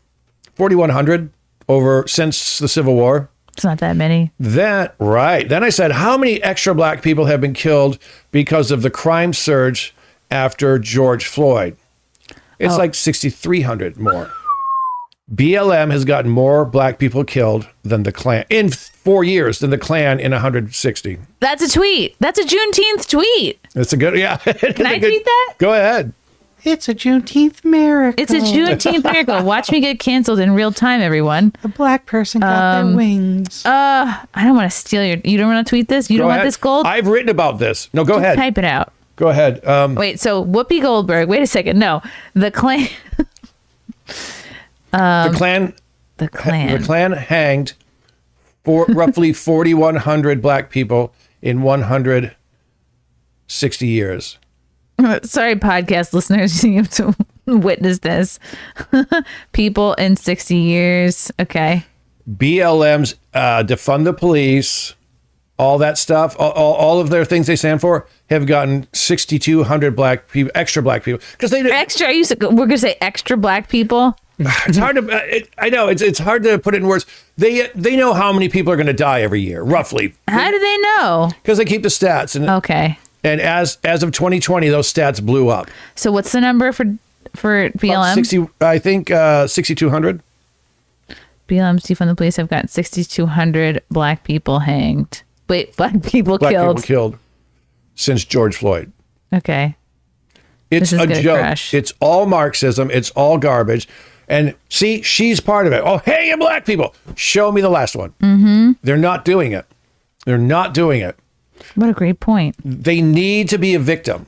4,100 since the Civil War. It's not that many. Then I said, how many extra black people have been killed because of the crime surge after George Floyd? It's like 6,300 more. BLM has gotten more black people killed than the Klan in 4 years than the Klan in 160. That's a tweet. That's a Juneteenth tweet. That's a good, Can I tweet that? Go ahead. It's a Juneteenth miracle. It's a Juneteenth miracle. Watch me get canceled in real time, everyone. A black person got their wings. I don't want to steal you don't want to tweet this? You don't want this gold? I've written about this. No, go ahead. Type it out. Go ahead. Wait, so Whoopi Goldberg. Wait a second. No, the Klan. The Klan hanged roughly 4,100 black people in 160 years. Sorry, podcast listeners, you have to witness this. People in 60 years. Okay. BLM's defund the police, all that stuff, all of their things they stand for have gotten 6,200 black people, extra black people. Because they extra. We're gonna say extra black people. It's hard to. I know it's hard to put it in words. They know how many people are going to die every year, roughly. How do they know? Because they keep the stats. Okay. And as of 2020, those stats blew up. So what's the number for BLM? 60. I think 6,200. BLM's defund the police have got 6,200 black people hanged. Wait, black people killed since George Floyd. Okay. It's a joke. Crash. It's all Marxism. It's all garbage. And see, she's part of it. Oh, hey, you black people. Show me the last one. Mm-hmm. They're not doing it. What a great point. They need to be a victim.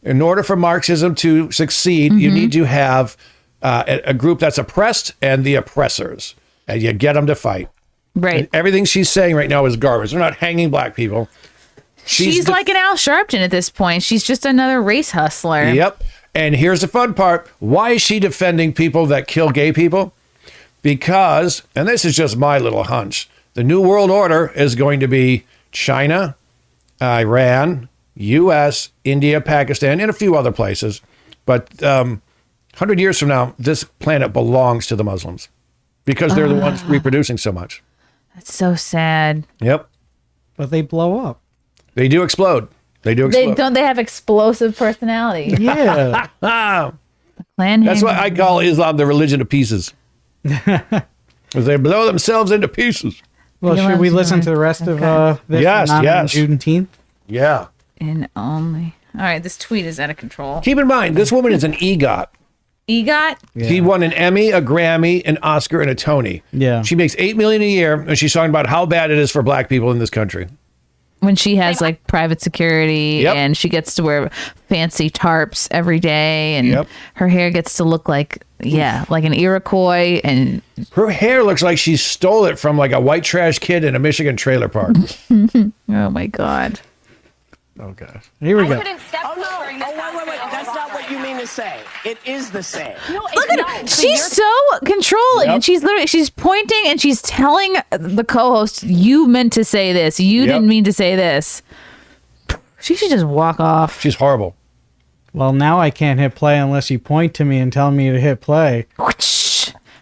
In order for Marxism to succeed, you need to have a group that's oppressed and the oppressors. And you get them to fight. Right. And everything she's saying right now is garbage. They're not hanging black people. She's like an Al Sharpton at this point. She's just another race hustler. Yep. And here's the fun part. Why is she defending people that kill gay people? Because, and this is just my little hunch, the New World Order is going to be China, Iran, U.S., India, Pakistan, and a few other places. But 100 years from now, this planet belongs to the Muslims because they're the ones reproducing so much. That's so sad. Yep. But they blow up. They do explode. They have explosive personality. Yeah. That's why I call Islam the religion of pieces. Because they blow themselves into pieces. Well, should we listen to the rest of this? Yes. Juneteenth? Yeah. And only. All right, this tweet is out of control. Keep in mind, this woman is an EGOT. EGOT? Yeah. She won an Emmy, a Grammy, an Oscar, and a Tony. Yeah. She makes $8 million a year, and she's talking about how bad it is for black people in this country. When she has like private security and she gets to wear fancy tarps every day and her hair gets to look like like an Iroquois, and her hair looks like she stole it from like a white trash kid in a Michigan trailer park. Oh my God. Oh God. Here we go. Wait. That's not what you mean to say. It is the same. No, Look at her. She's so controlling, and she's pointing and she's telling the co-host, "You meant to say this. You didn't mean to say this." She should just walk off. She's horrible. Well, now I can't hit play unless you point to me and tell me to hit play.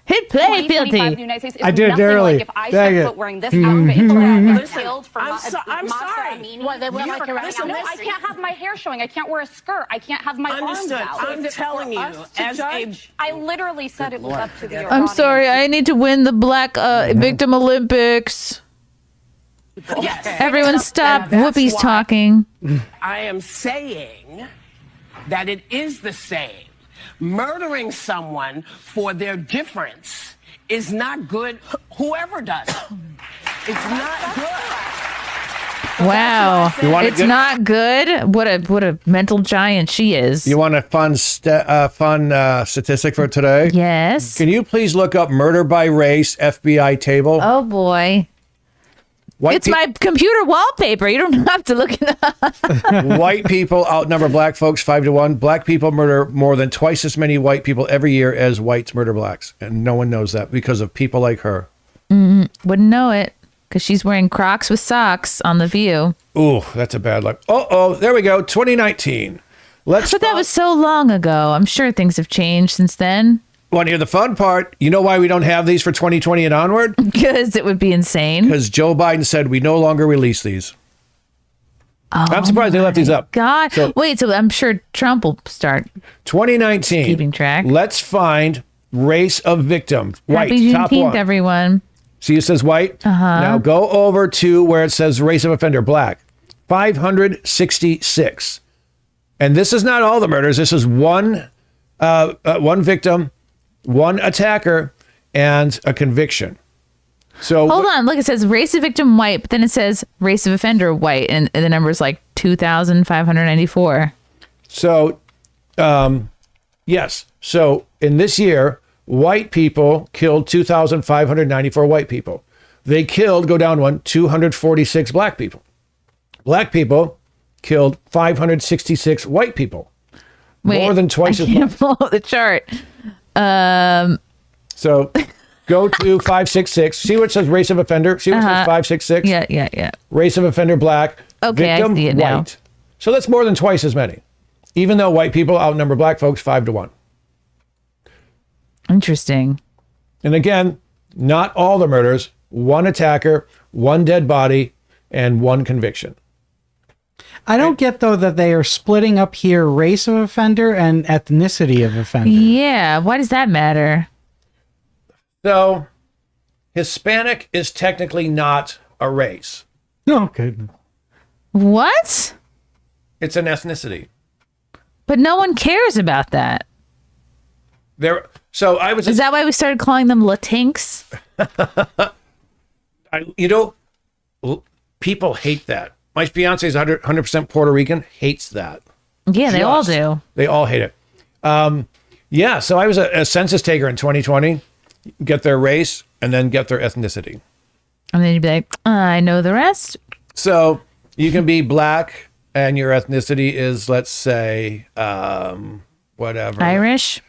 Hit play, Filthy. I did it early. Like if I set foot wearing this outfit, killed for I'm sorry. Listen, I can't have my hair showing. I can't wear a skirt. I can't have my arms out. I'm telling you, as a I literally said it was up to the I'm sorry. I need to win the Black Victim Olympics. Everyone stop. Whoopi's talking. I am saying that it is the same. Murdering someone for their difference is not good. Whoever does it, it's not good. Wow, it's not good. What a mental giant she is. You want a fun statistic for today? Yes. Can you please look up murder by race FBI table? Oh boy. It's my computer wallpaper. You don't have to look it up. White people outnumber black folks 5-1. Black people murder more than twice as many white people every year as whites murder blacks. And no one knows that because of people like her. Wouldn't know it because she's wearing Crocs with socks on The View. Ooh, that's a bad luck. There we go. 2019. But that was so long ago. I'm sure things have changed since then. Want to hear the fun part? You know why we don't have these for 2020 and onward? Because it would be insane. Because Joe Biden said we no longer release these. Oh, I'm surprised they left these up. God. So I'm sure Trump will start 2019. keeping track. Let's find race of victim. White, Happy top Juneteenth, one. everyone. See, it says white. Now go over to where it says race of offender, black. 566. And this is not all the murders. This is one victim, one attacker, and a conviction. So hold on, look, it says race of victim white, but then it says race of offender white, and the number is like 2,594. So, yes. So in this year, white people killed 2,594 white people. They killed, go down one, 246 black people. Black people killed 566 white people. Wait, more than twice as much. I can't pull up the chart. So go to 566. See what it says race of offender? See what it says 566? Yeah. Race of offender, black. Okay, victim, I see it white. now. So that's more than twice as many. Even though white people outnumber black folks 5-1. Interesting. And again, not all the murders. One attacker, one dead body, and one conviction. I don't get, though, that they are splitting up here race of offender and ethnicity of offender. Yeah, why does that matter? So, Hispanic is technically not a race. Okay. What? It's an ethnicity. But no one cares about that. Is that why we started calling them Latinx? People hate that. My fiance is 100% Puerto Rican, hates that. Yeah, they all do. They all hate it. So I was a census taker in 2020. Get their race and then get their ethnicity. And then you'd be like, I know the rest. So you can be black and your ethnicity is, let's say, whatever. Irish?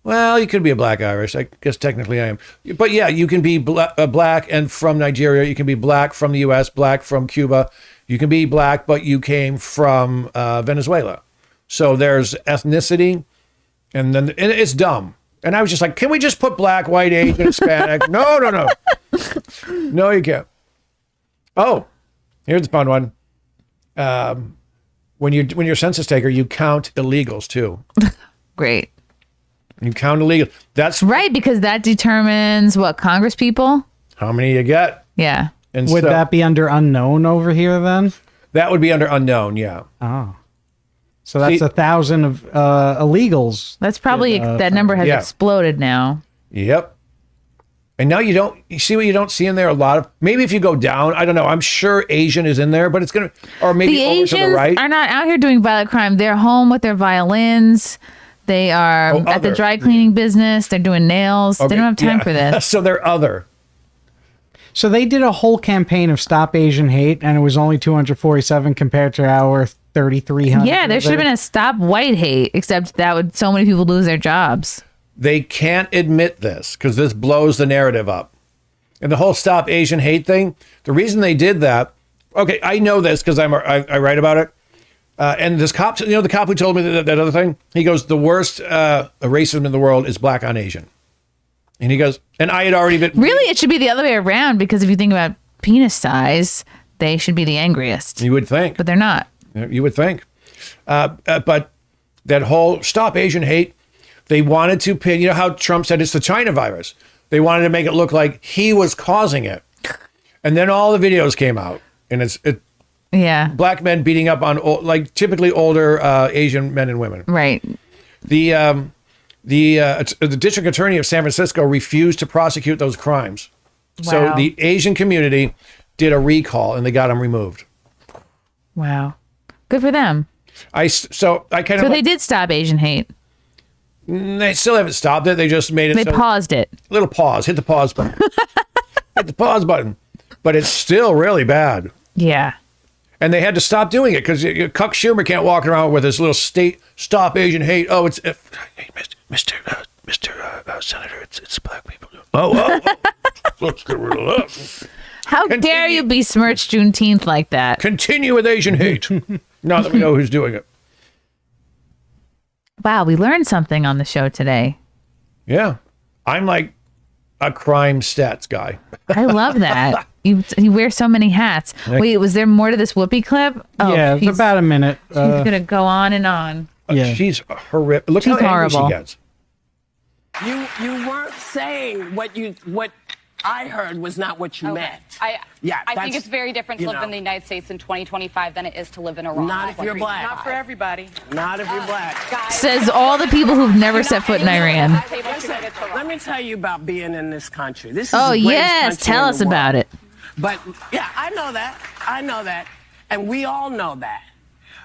Well, you could be a black Irish. I guess technically I am. But yeah, you can be black and from Nigeria. You can be black from the U.S., black from Cuba. You can be black, but you came from Venezuela. So there's ethnicity, and it's dumb. And I was just like, can we just put black, white, Asian, Hispanic? No. No, you can't. Oh, here's the fun one. When you're a census taker, you count illegals too. Great. You count illegals. That's right, because that determines what Congress people. How many you get? Yeah. And would that be under unknown over here then? That would be under unknown, yeah. Oh. So that's 1,000 of illegals. That's probably that number has exploded now. Yep. And now you see what you don't see in there? A lot of, maybe if you go down, I don't know. I'm sure Asian is in there, but it's going to, or maybe the over Asians to the right. are not out here doing violent crime. They're home with their violins. They are at the dry cleaning business. They're doing nails. Okay, They don't have time for this. So they're other. So they did a whole campaign of Stop Asian Hate, and it was only 247 compared to our 3,300. Yeah, there should have been a Stop White Hate, except that would so many people lose their jobs. They can't admit this because this blows the narrative up. And the whole Stop Asian Hate thing, the reason they did that, okay, I know this because I write about it. And this cop, the cop who told me that other thing, he goes, the worst racism in the world is black on Asian. And he goes, and I had already been... Really, it should be the other way around, because if you think about penis size, they should be the angriest. You would think. But they're not. You would think. But that whole Stop Asian Hate, they wanted to pin, how Trump said it's the China virus. They wanted to make it look like he was causing it. And then all the videos came out. And it's black men beating up on, typically older Asian men and women. Right. The district attorney of San Francisco refused to prosecute those crimes. Wow. So the Asian community did a recall and they got them removed. Wow. Good for them. So they did stop Asian hate. They still haven't stopped it. They just made it. They paused it. Little pause. Hit the pause button. Hit the pause button. But it's still really bad. Yeah. And they had to stop doing it because Cuck Schumer can't walk around with his little state Stop Asian Hate. Oh, it's Mr. Senator. It's black people. Oh. Let's get rid of that. How dare you besmirch Juneteenth like that? Continue with Asian hate. Now that we know who's doing it. Wow, we learned something on the show today. Yeah. I'm like a crime stats guy. I love that. You wear so many hats. Wait, was there more to this Whoopi clip? Oh, yeah, it's about a minute. She's going to go on and on. Yeah. She's horrific. Look She's how horrible. angry she gets. You weren't saying what I heard was not what you meant. I think it's very different to live in the United States in 2025 than it is to live in Iran. Not if you're black. Not for everybody. Not if you're black. Says all the people who've never set foot in Iran. Let me tell you about being in this country. This is Oh, the greatest yes. country Tell in us the world. about it. But yeah, I know that. And we all know that.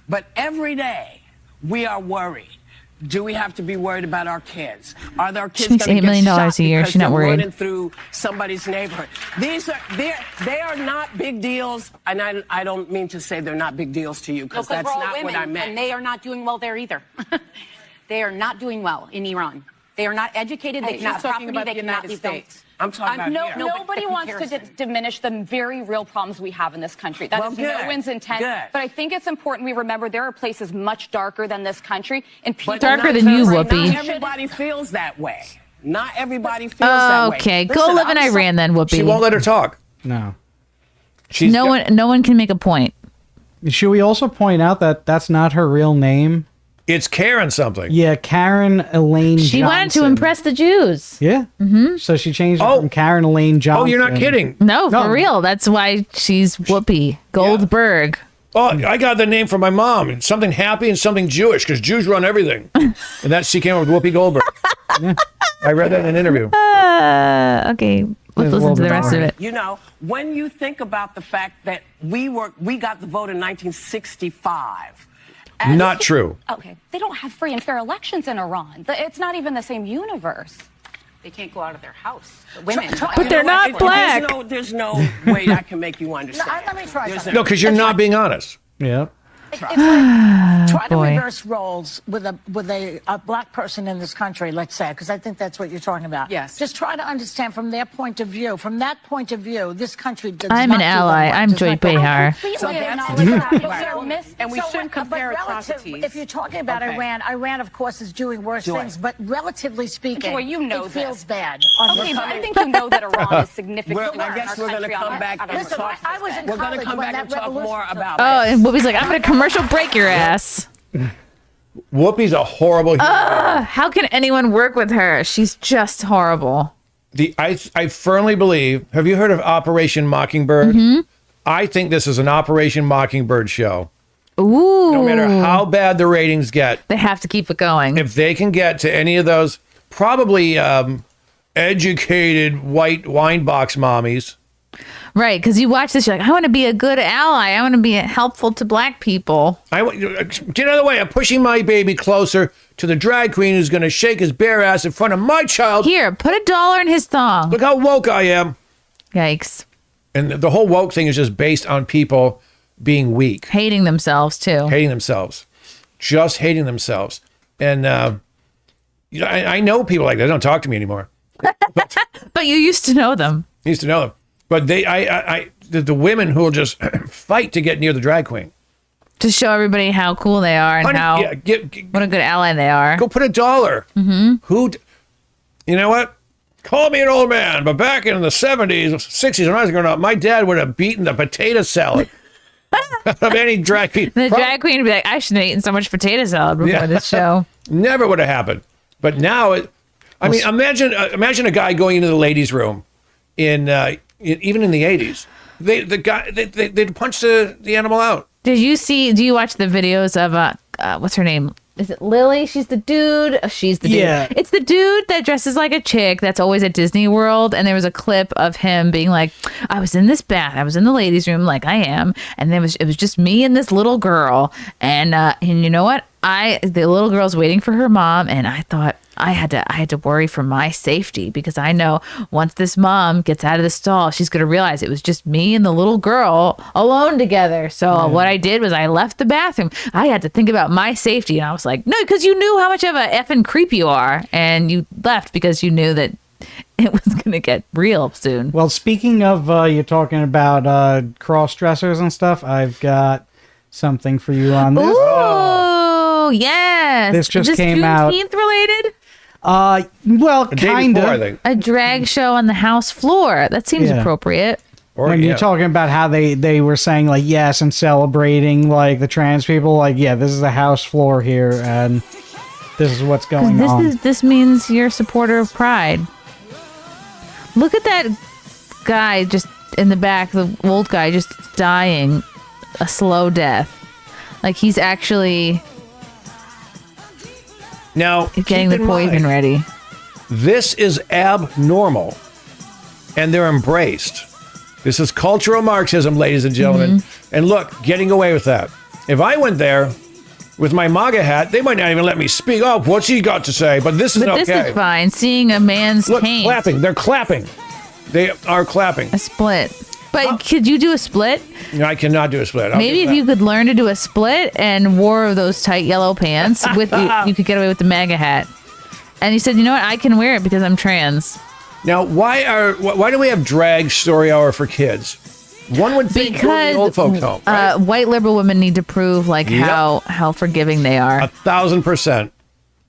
But every day we are worried. Do we have to be worried about our kids? Are their kids She makes going $8 to million get shot a year. because She's not they're worried. running through somebody's neighborhood? They are not big deals, and I don't mean to say they're not big deals to you, because that's not what I meant. And they are not doing well there either. They are not doing well in Iran. They are not educated. They cannot property. They cannot leave States. I'm talking about here. Nobody wants to diminish the very real problems we have in this country. That is no one's intent. Good. But I think it's important we remember there are places much darker than this country, and people Darker than you, Whoopi. Not everybody feels that way. Not everybody feels that way. Okay, go live in Iran then, Whoopi. She won't let her talk. No. No one can make a point. Should we also point out that that's not her real name? It's Karen something. Yeah, Karen Elaine She wanted to Johnson. impress the Jews. Yeah. Mm-hmm. So she changed it from Karen Elaine Johnson. Oh, you're not kidding. No, for real. That's why she's Whoopi Goldberg. Oh, I got the name from my mom. It's something happy and something Jewish, because Jews run everything. And she came up with Whoopi Goldberg. Yeah. I read that in an interview. Okay, let's listen to the rest of it. You know, when you think about the fact that we got the vote in 1965. Not true. Okay, they don't have free and fair elections in Iran. It's not even the same universe. They can't go out of their house. The women. But they're not black. There's no way I can make you understand. Let me try something. No, because you're not being honest. Yeah. Try to boy. reverse roles with a black person in this country, let's say, because I think that's what you're talking about. Yes. Just try to understand from their point of view. From that point of view, this country does I'm not an do them ally. well, I'm just Joy like that. Behar. Completely And we shouldn't compare atrocities. If you're talking about Iran, of course, is doing worse things, but relatively speaking, Joy, you know it feels this. bad. Okay, but I think you know that Iran is significantly I guess we're going to come back and Listen, talk. I was in We're going to college come when back and that talk more revolution about Oh, this. and Whoopi's like, I'm going to commercial break your ass. Whoopi's a horrible human being. How can anyone work with her? She's just horrible. I firmly believe, have you heard of Operation Mockingbird? Mm-hmm. I think this is an Operation Mockingbird show. Ooh. No matter how bad the ratings get, They have to keep it going. if they can get to any of those, probably educated white wine box mommies. Right, because you watch this, you're like, I want to be a good ally. I want to be helpful to black people. Get out of the way. I'm pushing my baby closer to the drag queen who's going to shake his bare ass in front of my child. Here, put $1 in his thong. Look how woke I am. Yikes. And the whole woke thing is just based on people being weak. Hating themselves, too. Hating themselves. Just hating themselves. And I know people like that. They don't talk to me anymore. But you used to know them. Used to know them. But the women who will just fight to get near the drag queen. To show everybody how cool they are and what a good ally they are. Go put $1. Mm-hmm. You know what? Call me an old man, but back in the 70s, 60s, when I was growing up, my dad would have beaten the potato salad of any drag queen. The drag queen would be like, I shouldn't have eaten so much potato salad before this show. Never would have happened. But now, imagine a guy going into the ladies' room even in the 80s. They'd punch the animal out. Do you watch the videos of what's her name? Is it Lily? She's the dude. She's the dude. Yeah. It's the dude that dresses like a chick that's always at Disney World. And there was a clip of him being like, I was in this bath. I was in the ladies' room like I am. And it was just me and this little girl. And you know what? The little girl's waiting for her mom. And I thought I had to worry for my safety because I know once this mom gets out of the stall, she's going to realize it was just me and the little girl alone together. So what I did was I left the bathroom. I had to think about my safety. And I was like, no, because you knew how much of a effing creep you are. And you left because you knew that it was going to get real soon. Well, speaking of, you're talking about cross-dressers and stuff, I've got something for you on this. Ooh, yes. This just came out. Juneteenth related? Well, kind of. A drag show on the house floor. That seems appropriate. When you're talking about how they were saying like yes and celebrating like the trans people, like this is the house floor here and this is what's going on. This means you're a supporter of Pride. Look at that guy just in the back, the old guy just dying a slow death. Like he's actually now getting the poison ready. This is abnormal, and they're embraced. This is cultural Marxism, ladies and gentlemen. Mm-hmm. And look, getting away with that. If I went there with my MAGA hat, they might not even let me speak. Oh, what's he got to say? But this is okay. This is fine. Seeing a man's paint. Clapping. They're clapping. They are clapping. A split. But could you do a split? No, I cannot do a split. Maybe if you could learn to do a split and wore those tight yellow pants, you could get away with the MAGA hat. And you said, you know what? I can wear it because I'm trans. Now, why do we have drag story hour for kids? One would think because the old folks home. Right? White liberal women need to prove how forgiving they are. 1,000%.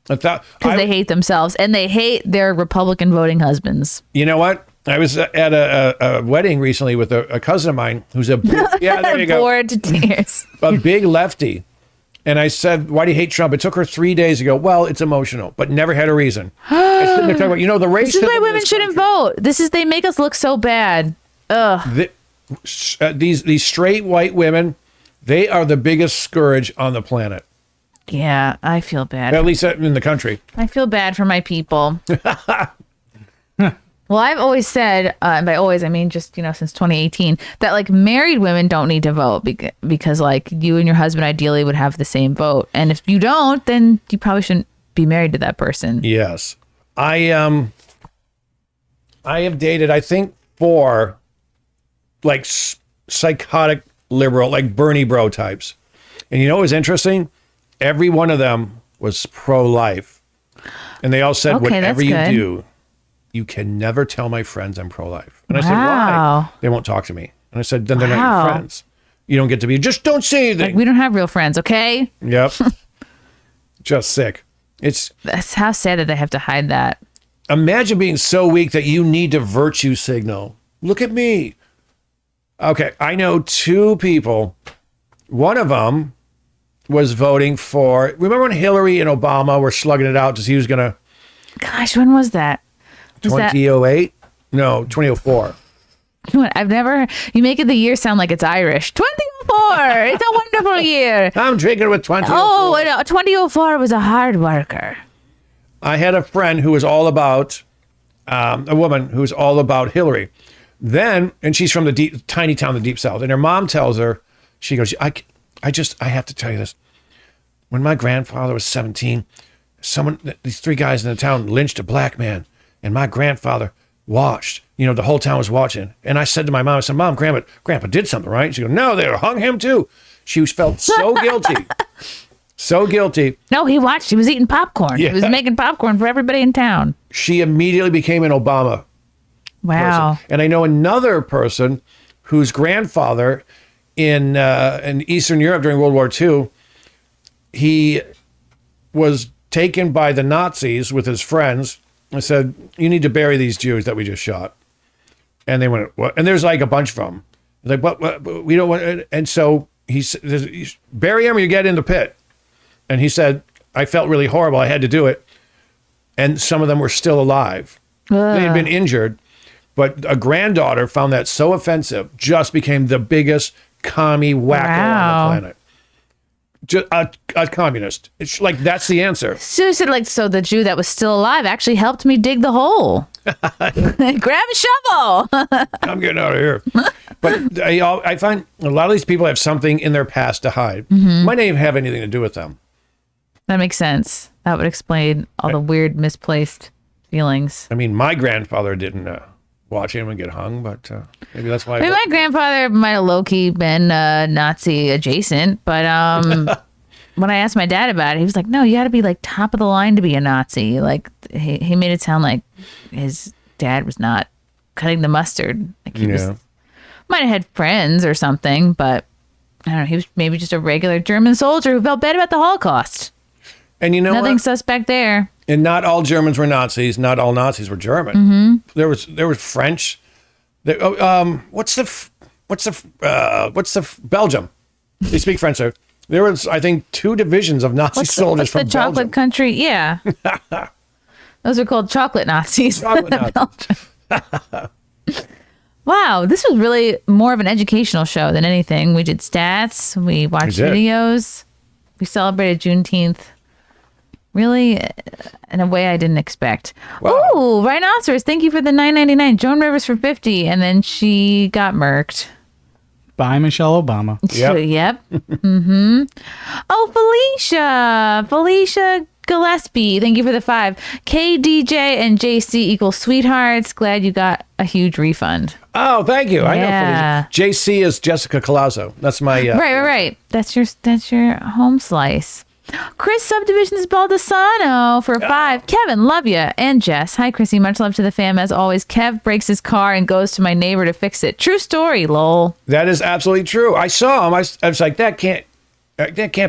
Because they hate themselves and they hate their Republican voting husbands. You know what? I was at a wedding recently with a cousin of mine who's a big, there you go. Bored to tears. A big lefty. And I said, why do you hate Trump? It took her 3 days to go, well, it's emotional, but never had a reason. I said, they're talking about, the racism. This is why women shouldn't vote. They make us look so bad. Ugh. These straight white women, they are the biggest scourge on the planet. Yeah, I feel bad. At least in the country. I feel bad for my people. Well, I've always said, and by always I mean just since 2018, that like married women don't need to vote because like you and your husband ideally would have the same vote, and if you don't, then you probably shouldn't be married to that person. Yes, I have dated I think 4 like psychotic liberal like Bernie bro types, and what was interesting? Every one of them was pro-life, and they all said whatever you do. You can never tell my friends I'm pro-life. And I said, why? They won't talk to me. And I said, then they're not your friends. You don't get to be, just don't say anything. Like, we don't have real friends, okay? Yep. Just sick. That's how sad that they have to hide that. Imagine being so weak that you need to virtue signal. Look at me. Okay, I know 2 people. One of them was voting for, remember when Hillary and Obama were slugging it out to see who's going to. Gosh, when was that? 2008? No, 2004. I've never. You make it the year sound like it's Irish. 2004. It's a wonderful year. I'm drinking with 2004. Oh, 2004 was a hard worker. I had a friend who was all about a woman who's all about Hillary. Then, and she's from the tiny town, the Deep South. And her mom tells her, she goes, I have to tell you this. When my grandfather was 17, these 3 guys in the town lynched a black man. And my grandfather watched. You know, the whole town was watching. And I said to my mom, I said, Mom, Grandpa did something, right? She goes, no, they hung him too. She felt so guilty. So guilty. No, he watched. He was eating popcorn. Yeah. He was making popcorn for everybody in town. She immediately became an Obama Wow. person. And I know another person whose grandfather in Eastern Europe during World War II, he was taken by the Nazis with his friends and said, you need to bury these Jews that we just shot. And they went, what? And there's like a bunch of them. Like, but we don't want, and so he said, bury him or you get in the pit. And he said, I felt really horrible. I had to do it. And some of them were still alive. They had been injured. But a granddaughter found that so offensive, just became the biggest commie wacko on the planet. Just a communist. It's like, that's the answer. So said, like, so the Jew that was still alive actually helped me dig the hole. Grab a shovel. I'm getting out of here. But I find a lot of these people have something in their past to hide. Might not even have anything to do with them. That makes sense. That would explain all the weird, misplaced feelings. I mean, my grandfather didn't watch him and get hung, but maybe that's why. I mean, my grandfather might have low-key been Nazi adjacent, but when I asked my dad about it, he was like, no, you got to be like top of the line to be a Nazi. Like he made it sound like his dad was not cutting the mustard. Like he might have had friends or something, but I don't know. He was maybe just a regular German soldier who felt bad about the Holocaust. And you know nothing what? suspect there. And not all Germans were Nazis. Not all Nazis were German. There was French. What's the Belgium? They speak French there. There was, I think, 2 divisions of Nazi soldiers from the chocolate Belgium. country? Yeah. Those are called chocolate Nazis. Chocolate Nazis. Wow, this was really more of an educational show than anything. We did stats. We watched videos. We celebrated Juneteenth. Really, in a way I didn't expect. Wow. Ooh, Rhinoceros, thank you for the $9.99. Joan Rivers for $50, and then she got murked. By Michelle Obama. Yep. Oh, Felicia Gillespie, thank you for the 5. KDJ and JC equals sweethearts. Glad you got a huge refund. Oh, thank you. I know. JC is Jessica Colazzo. That's my right. That's your home slice. Chris Subdivisions Baldessano for 5. Kevin, love you. And Jess. Hi, Chrissy. Much love to the fam. As always, Kev breaks his car and goes to my neighbor to fix it. True story, lol. That is absolutely true. I saw him. I was like, that can't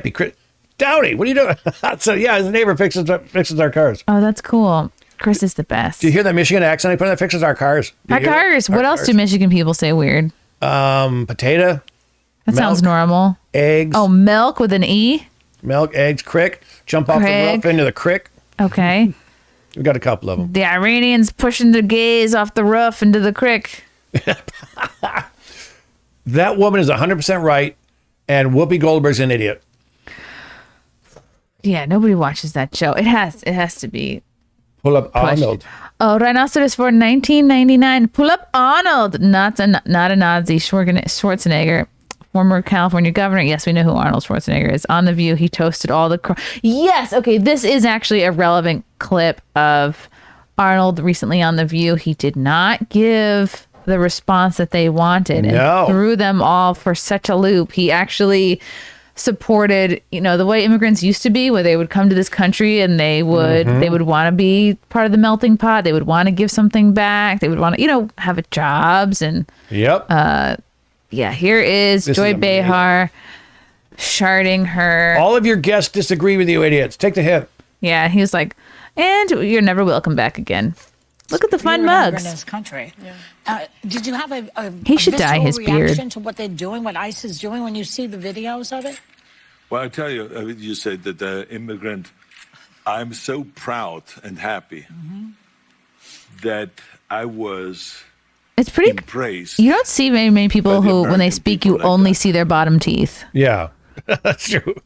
be Chris. Downey, what are you doing? So, yeah, his neighbor fixes our cars. Oh, that's cool. Chris is the best. Do you hear that Michigan accent I put on that? Fixes our cars. Our cars. What else do Michigan people say weird? Potato. That sounds normal. Eggs. Oh, milk with an E? Milk, eggs, crick. Jump off the roof into the crick. Okay. We got a couple of them. The Iranians pushing the gays off the roof into the crick. That woman is 100% right, and Whoopi Goldberg's an idiot. Yeah, nobody watches that show. It has to be. Pull up Arnold. Oh, Rhinoceros for $19.99. Pull up Arnold. Not a Nazi. Schwarzenegger. Former California governor. Yes, we know who Arnold Schwarzenegger is. On The View, he toasted all the... Yes, okay, this is actually a relevant clip of Arnold recently on The View. He did not give the response that they wanted and threw them all for such a loop. He actually supported, the way immigrants used to be, where they would come to this country and they would want to be part of the melting pot. They would want to give something back. They would want to, have jobs and... Yep. Yeah, here is Joy Behar sharding her. All of your guests disagree with you, idiots. Take the hit. Yeah, he was like, and you're never welcome back again. Look at the fun mugs. In this country. Yeah. Did you have a he should dye his reaction beard to what they're doing, what ICE is doing when you see the videos of it? Well, I tell you, you said that the immigrant, I'm so proud and happy that I was... It's pretty praised. You don't see very many people who, when they speak, you only see their bottom teeth. Yeah, that's true.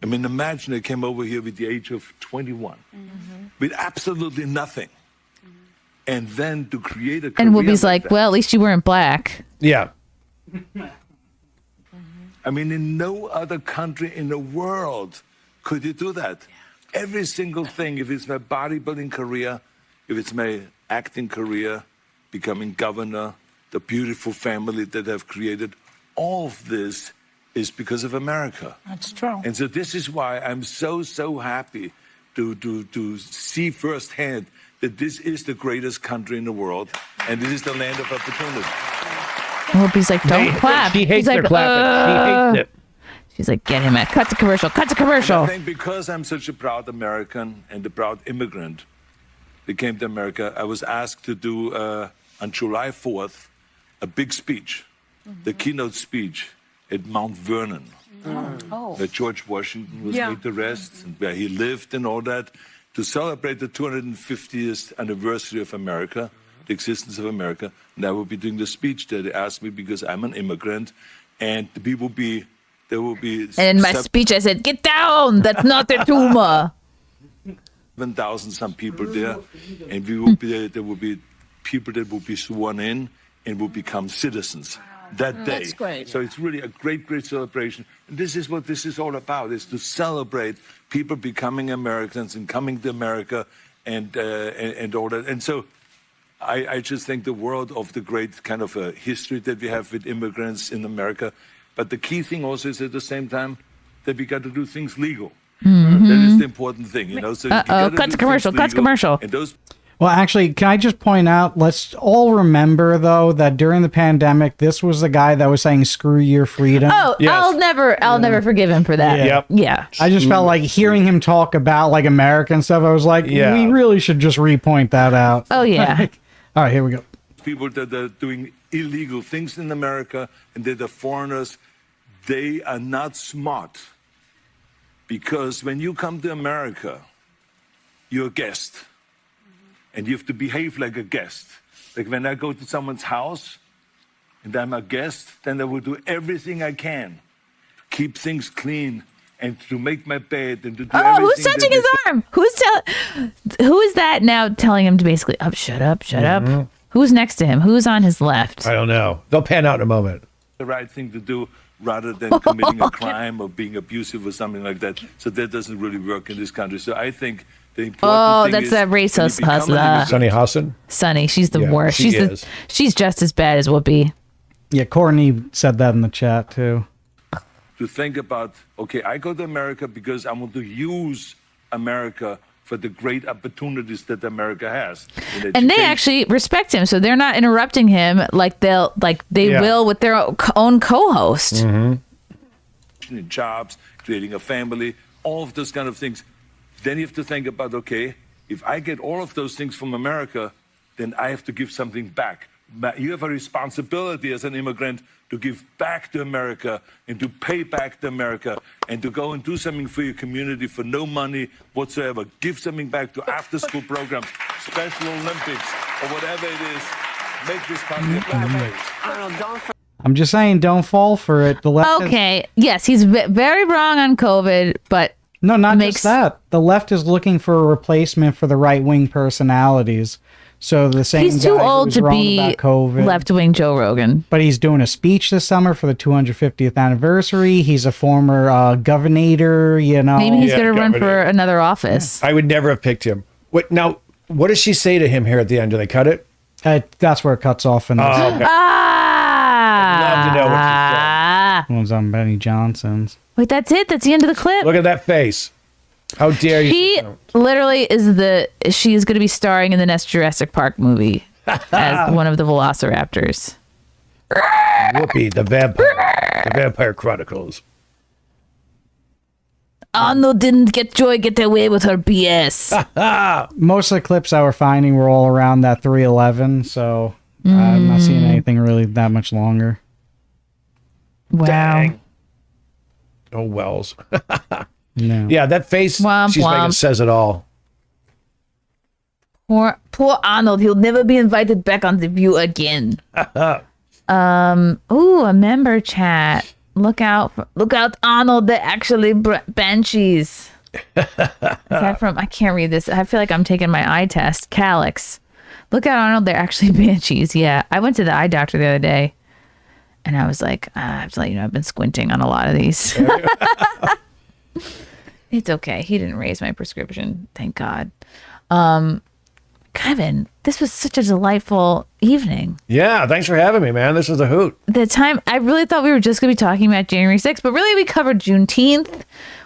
I mean, imagine I came over here with the age of 21 with absolutely nothing. and then to create a career And Whoopi's like, that. well, at least you weren't black. Yeah. I mean, in no other country in the world could you do that. Every single thing, if it's my bodybuilding career, if it's my acting career, becoming governor, the beautiful family that I've created, all of this is because of America. That's true. And so this is why I'm so happy to see firsthand that this is the greatest country in the world, and this is the land of opportunity. Whoopi's like, don't clap. She hates He's their like, clapping. She hates it. She's like, get him at. Cut to commercial. Cut to And commercial. I think because I'm such a proud American and a proud immigrant that came to America, I was asked to do, on July 4th, a big speech, the keynote speech at Mount Vernon, where George Washington was laid to rest, and where he lived and all that, to celebrate the 250th anniversary of America, the existence of America. And I will be doing the speech there. They asked me because I'm an immigrant, and there will be. And in my speech, I said, get down. That's not the tumor. 7,000 some people there, and we will be there will be people that will be sworn in and will become citizens that day. That's great. So it's really a great celebration. And this is what this is all about, is to celebrate people becoming Americans and coming to America and all that. And so I just think the world of the great kind of history that we have with immigrants in America. But the key thing also is at the same time that we got to do things legal. That is the important thing, you know. So cut to commercial. Cut to commercial. And those. Well, actually, can I just point out, let's all remember, though, that during the pandemic, this was the guy that was saying, screw your freedom. Oh, yes. I'll never forgive him for that. Yeah. Yep. Yeah. I just felt like hearing him talk about, like, American stuff, I was like, we really should just repoint that out. Oh, yeah. All right, here we go. People that are doing illegal things in America and that are foreigners, they are not smart. Because when you come to America, you're a guest. And you have to behave like a guest. Like when I go to someone's house and I'm a guest, then I will do everything I can to keep things clean and to make my bed and to do everything. Oh, who's touching his arm? Who is that now telling him to basically, shut up? Who's next to him? Who's on his left? I don't know. They'll pan out in a moment. The right thing to do rather than committing a crime or being abusive or something like that. So that doesn't really work in this country. So I think the important thing that's is that racist hustler. Sonny Hassan? Sonny, she's the worst. she is. She's just as bad as Whoopi. Yeah, Courtney said that in the chat, too. to think about, okay, I go to America because I want to use America for the great opportunities that America has. And they actually respect him, so they're not interrupting him like they will with their own co-host. Mm-hmm. Jobs, creating a family, all of those kind of things. Then you have to think about, okay, if I get all of those things from America, then I have to give something back. You have a responsibility as an immigrant to give back to America and to pay back to America and to go and do something for your community for no money whatsoever. Give something back to after-school programs, Special Olympics, or whatever it is. Make this country a better place. I'm just saying, don't fall for it. The left yes, he's very wrong on COVID, but no, not just that. The left is looking for a replacement for the right-wing personalities. So the same he's too old to be left-wing Joe Rogan. But he's doing a speech this summer for the 250th anniversary. He's a former governor, you know. Maybe he's going to run for another office. I would never have picked him. What does she say to him here at the end? Do they cut it? That's where it cuts off. In okay. I'd love to know what she said. One's on Benny Johnson's. Wait, that's it? That's the end of the clip? Look at that face. How dare you? She literally she's going to be starring in the next Jurassic Park movie as one of the velociraptors. Whoopi, the Vampire Chronicles. Arnold didn't get away with her BS. Most of the clips I were finding were all around that 311, so I'm not seeing anything really that much longer. Wow. Dang. Oh, Wells. No. Yeah, that face she's making says it all. Poor Arnold. He'll never be invited back on The View again. A member chat. Look out, Arnold. They're actually banshees. Is that from? I can't read this. I feel like I'm taking my eye test. Calyx. Look out, Arnold. They're actually banshees. Yeah. I went to the eye doctor the other day and I was like, I have to let you know, I've been squinting on a lot of these. It's okay. He didn't raise my prescription. Thank God. Kevin, this was such a delightful evening. Yeah, thanks for having me, man. This was a hoot. The time, I really thought we were just going to be talking about January 6th, but really we covered Juneteenth.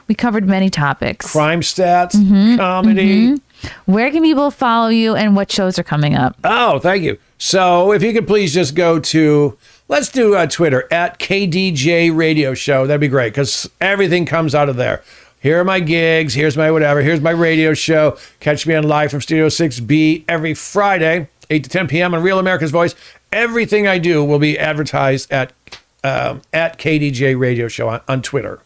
We covered many topics. Crime stats, comedy. Where can people follow you and what shows are coming up? Oh, thank you. So if you could please just go to, let's do Twitter, at KDJ Radio Show. That'd be great because everything comes out of there. Here are my gigs. Here's my whatever. Here's my radio show. Catch me on Live from Studio 6B every Friday, 8 to 10 p.m. on Real America's Voice. Everything I do will be advertised at KDJ Radio Show on Twitter.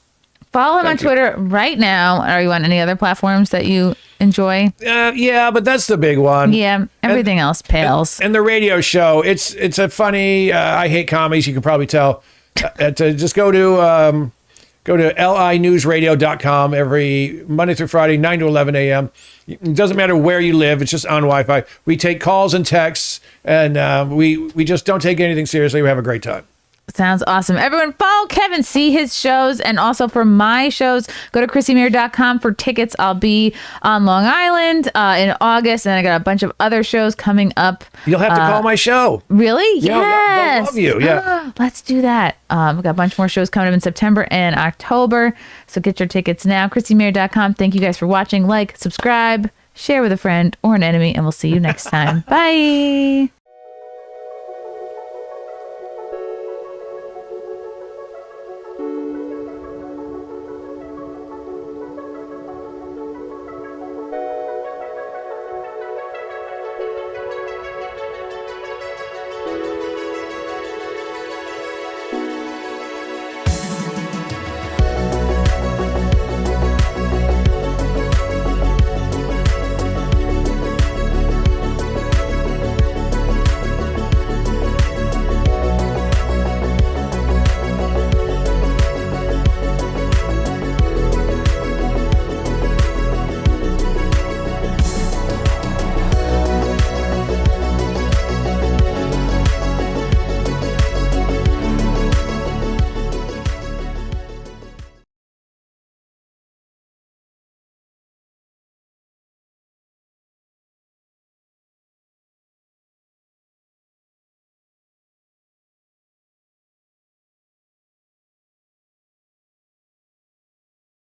Follow him on Twitter right now. Are you on any other platforms that you enjoy? Yeah, but that's the big one. Yeah, everything else pales. And the radio show, it's a funny, I hate comedies, you can probably tell. Just go to linewsradio.com every Monday through Friday, 9 to 11 a.m. It doesn't matter where you live. It's just on Wi-Fi. We take calls and texts, and we just don't take anything seriously. We have a great time. Sounds awesome. Everyone follow Kevin, see his shows. And also for my shows, go to chrissiemayr.com for tickets. I'll be on Long Island in August. And I got a bunch of other shows coming up. You'll have to call my show. Really? Yes. They'll love you. Yeah. Let's do that. We've got a bunch more shows coming up in September and October. So get your tickets now. chrissiemayr.com. Thank you guys for watching. Like, subscribe, share with a friend or an enemy. And we'll see you next time. Bye.